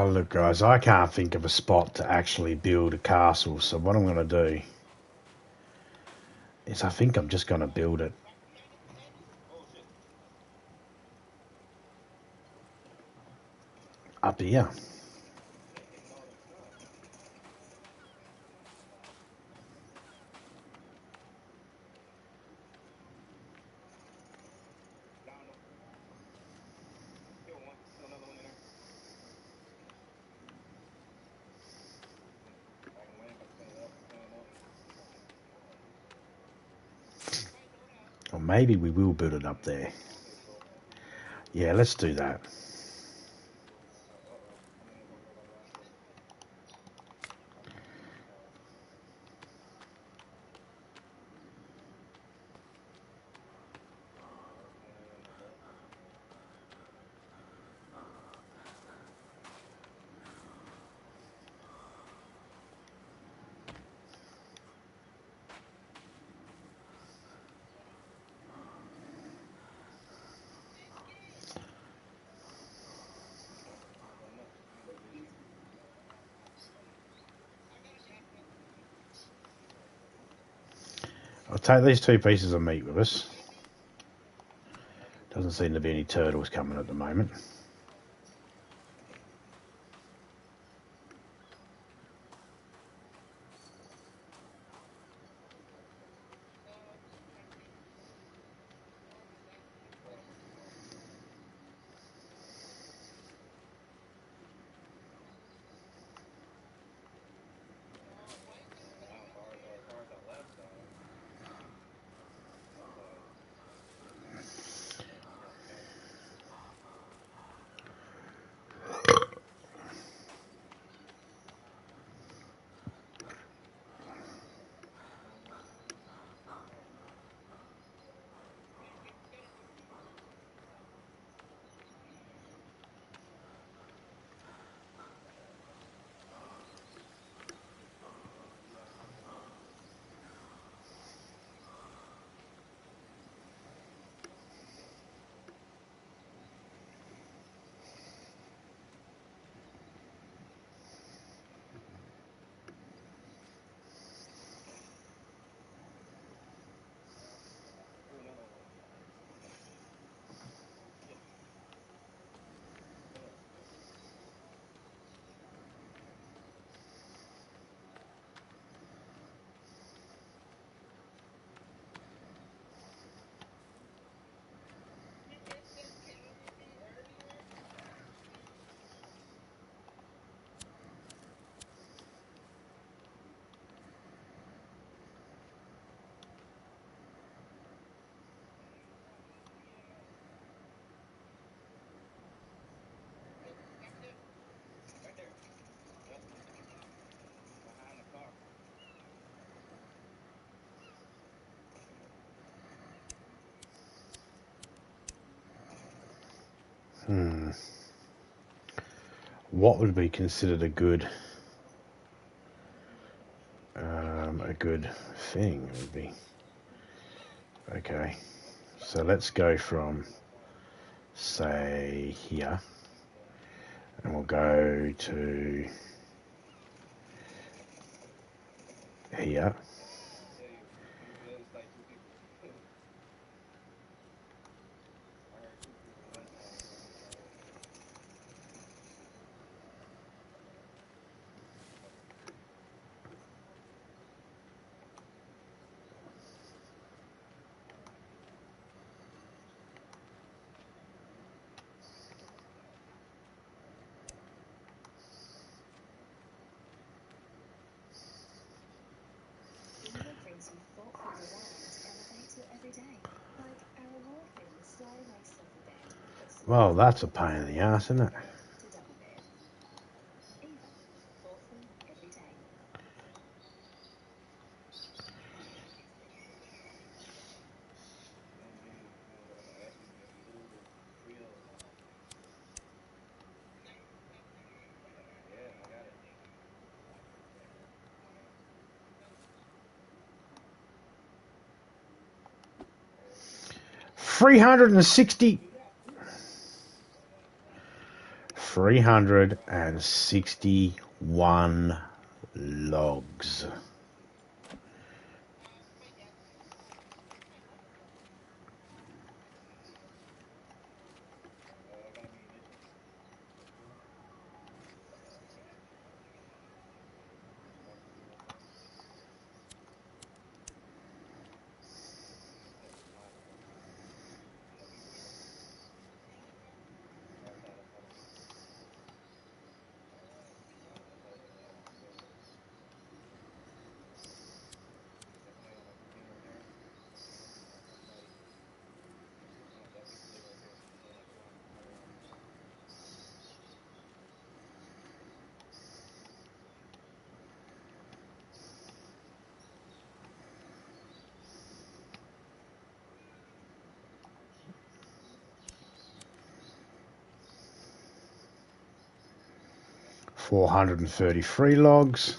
Look, guys, I can't think of a spot to actually build a castle. So what I'm going to do is I think I'm just going to build it up here. Or maybe we will build it up there. Yeah, let's do that. I'll take these 2 pieces of meat with us. Doesn't seem to be any turtles coming at the moment. What would be considered a good thing? It would be okay. So let's go from, say, here, and we'll go to here. Humour brings you thoughtfully designed elevator every day. Like our award-winning slide-away sofa bed that Well, slides that's a out pain in from the ass, isn't it? bed to double bed. Eva, thoughtful every day. Three hundred and 361 logs. $433 logs.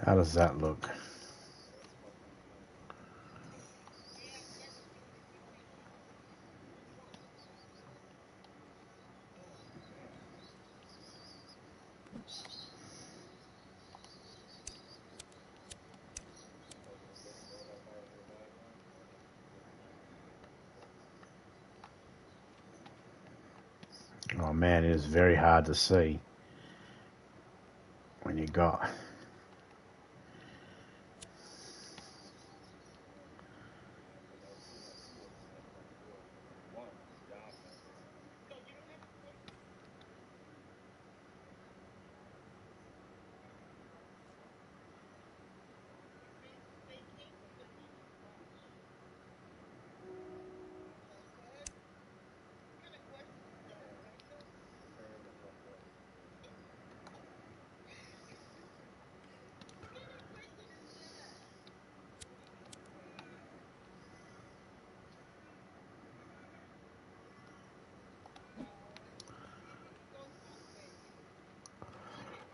How does that look? Oh man, it is very hard to see when you got.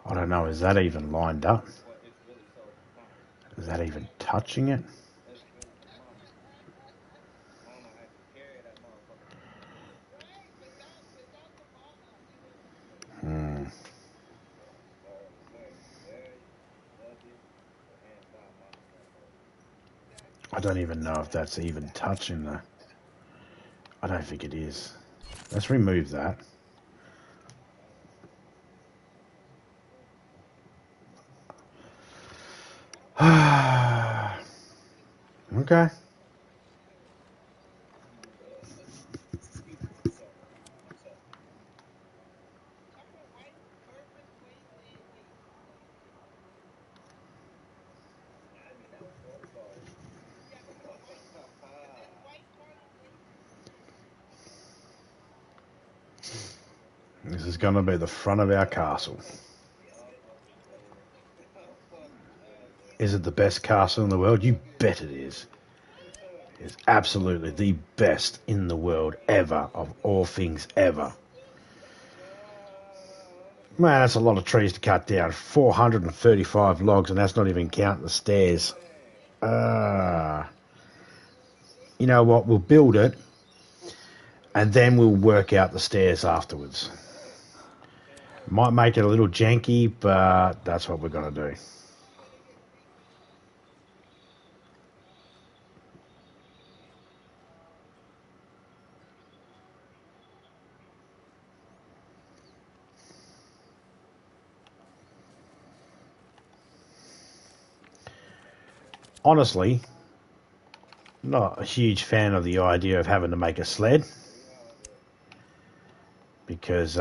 I don't know, is that even lined up? Is that even touching it? Hmm. I don't even know if that's even touching the. I don't think it is. Let's remove that. Okay. This is going to be the front of our castle. Is it the best castle in the world? You bet it is. It's absolutely the best in the world ever, of all things ever. Man, that's a lot of trees to cut down. 435 logs, and that's not even counting the stairs. You know what? We'll build it, and then we'll work out the stairs afterwards. Might make it a little janky, but that's what we're going to do. Honestly, not a huge fan of the idea of having to make a sled, because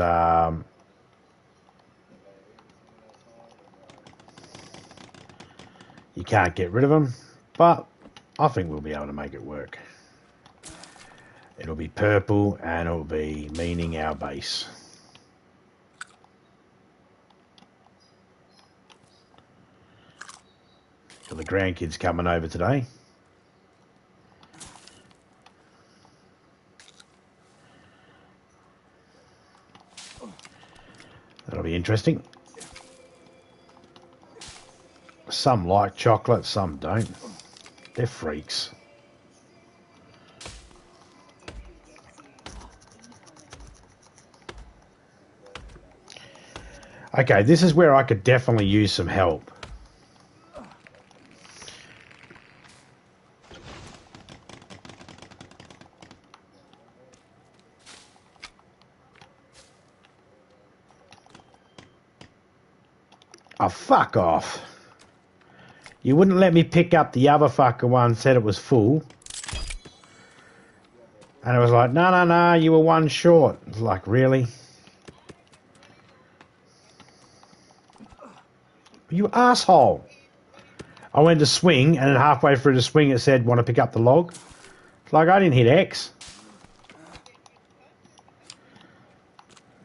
you can't get rid of them, but I think we'll be able to make it work. It'll be purple and it'll be meaning our base. Got the grandkids coming over today. That'll be interesting. Some like chocolate, some don't. They're freaks. Okay, this is where I could definitely use some help. Oh, fuck off. You wouldn't let me pick up the other fucker one, said it was full. And it was like, no, you were one short. It's like, really? You asshole. I went to swing, and then halfway through the swing it said, want to pick up the log? It's like, I didn't hit X.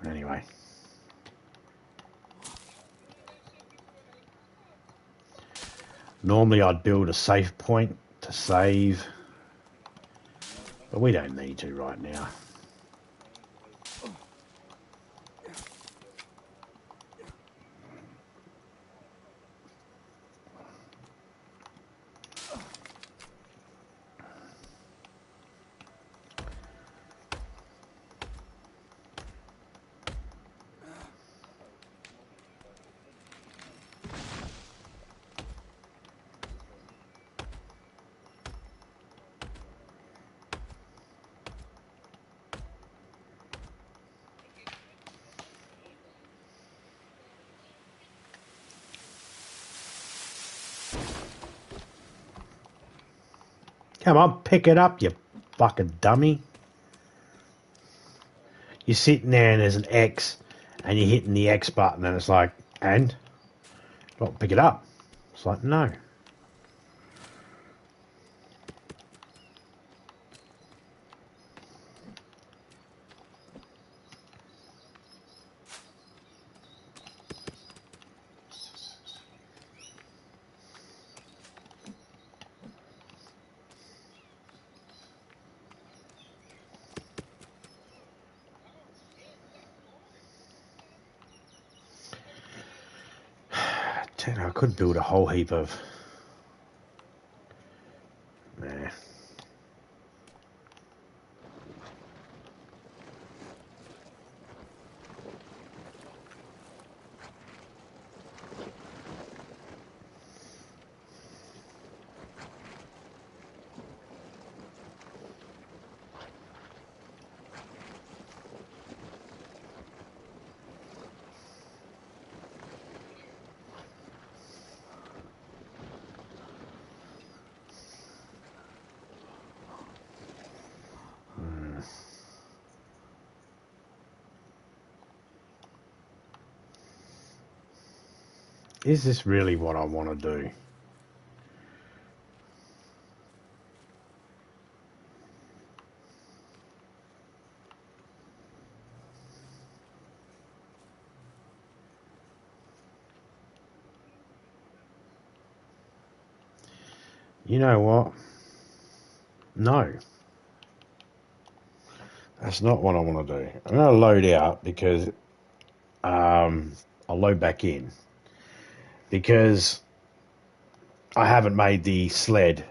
Anyway. Normally I'd build a safe point to save, but we don't need to right now. Come on, pick it up, you fucking dummy. You're sitting there and there's an X and you're hitting the X button and it's like, and? Well, pick it up. It's like, no. I could build a whole heap of... Nah. Is this really what I want to do? You know what? No. That's not what I want to do. I'm going to load out because I'll load back in because I haven't made the sled.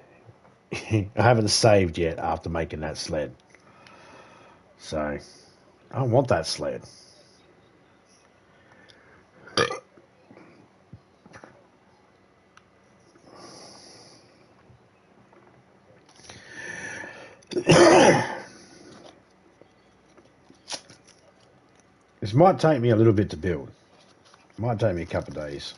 I haven't saved yet after making that sled. So I want that sled. This might take me a little bit to build. Might take me a couple of days.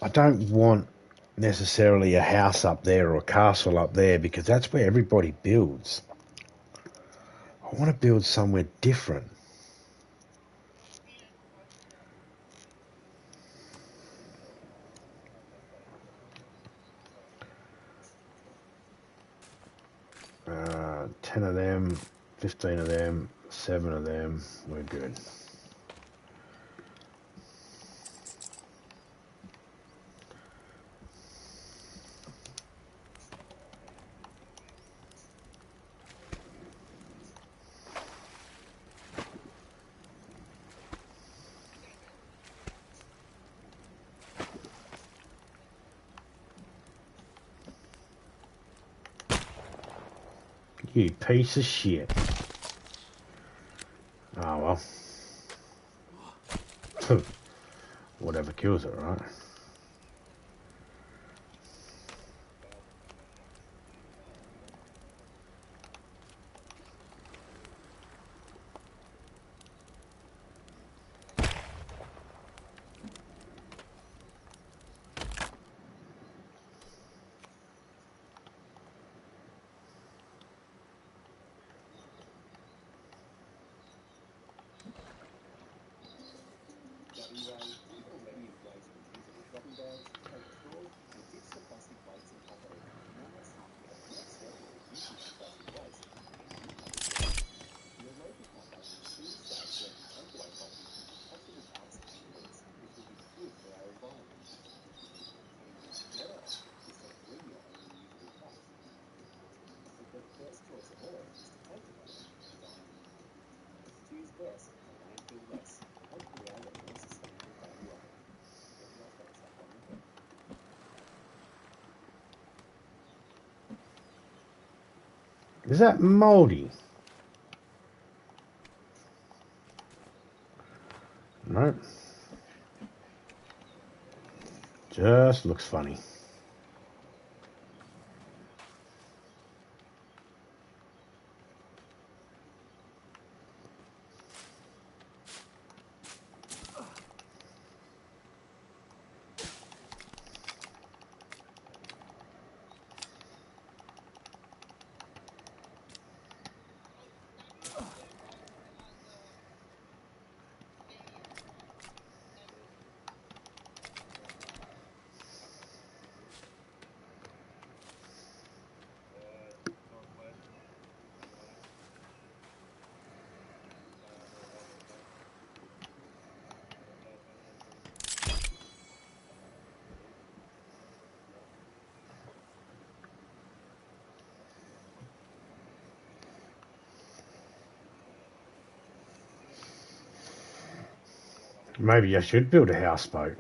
I don't want necessarily a house up there or a castle up there because that's where everybody builds. I want to build somewhere different. Uh, 10 of them, 15 of them, 7 of them, we're good. You piece of shit. Oh well. Whatever kills it, right? Is that moldy? No. Just looks funny. Maybe I should build a houseboat.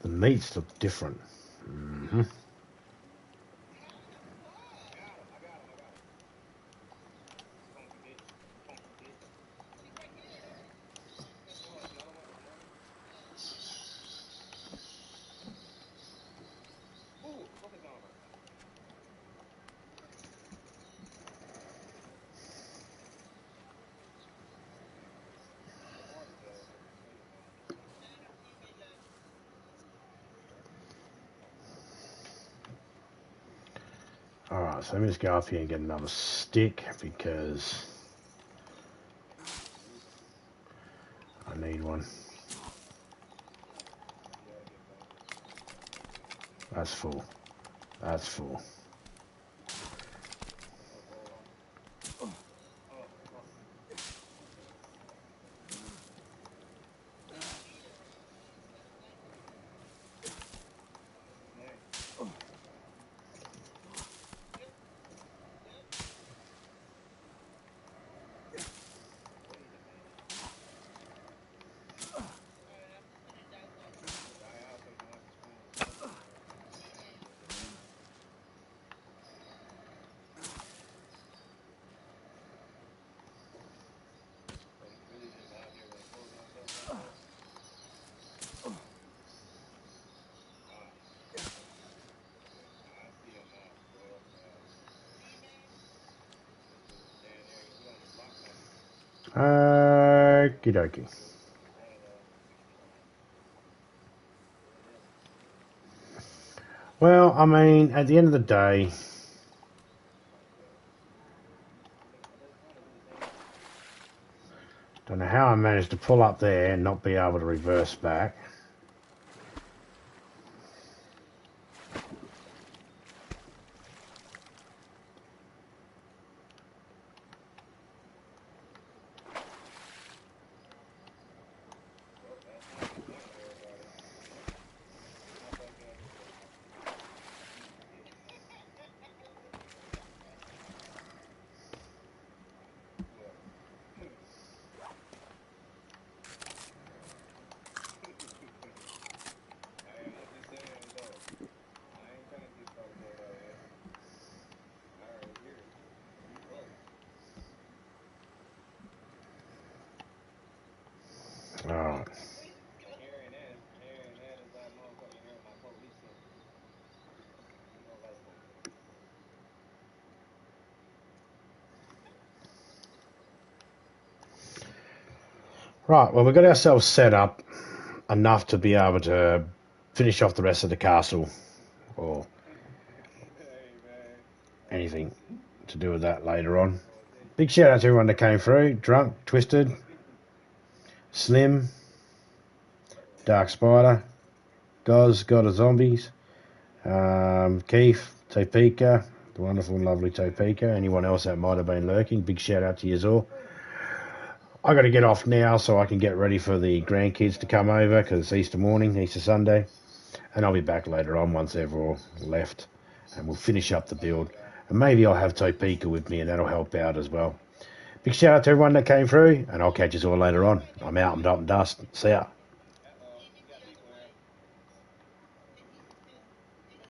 The meats look different. Mm-hmm. Alright, so let me just go up here and get another stick because I need one. That's full. That's full. Okie dokie. Well, I mean, at the end of the day, don't know how I managed to pull up there and not be able to reverse back. Alright. Right, well, we've got ourselves set up enough to be able to finish off the rest of the castle or anything to do with that later on. Big shout out to everyone that came through. Drunk, Twisted, Slim, Dark Spider, Goz, God of Zombies, Keith, Topeka, the wonderful and lovely Topeka, anyone else that might have been lurking, big shout out to you all. I got to get off now so I can get ready for the grandkids to come over because it's Easter morning, Easter Sunday, and I'll be back later on once they've all left and we'll finish up the build, and maybe I'll have Topeka with me and that'll help out as well. Big shout out to everyone that came through, and I'll catch you all later on. I'm out and up and dust. See ya.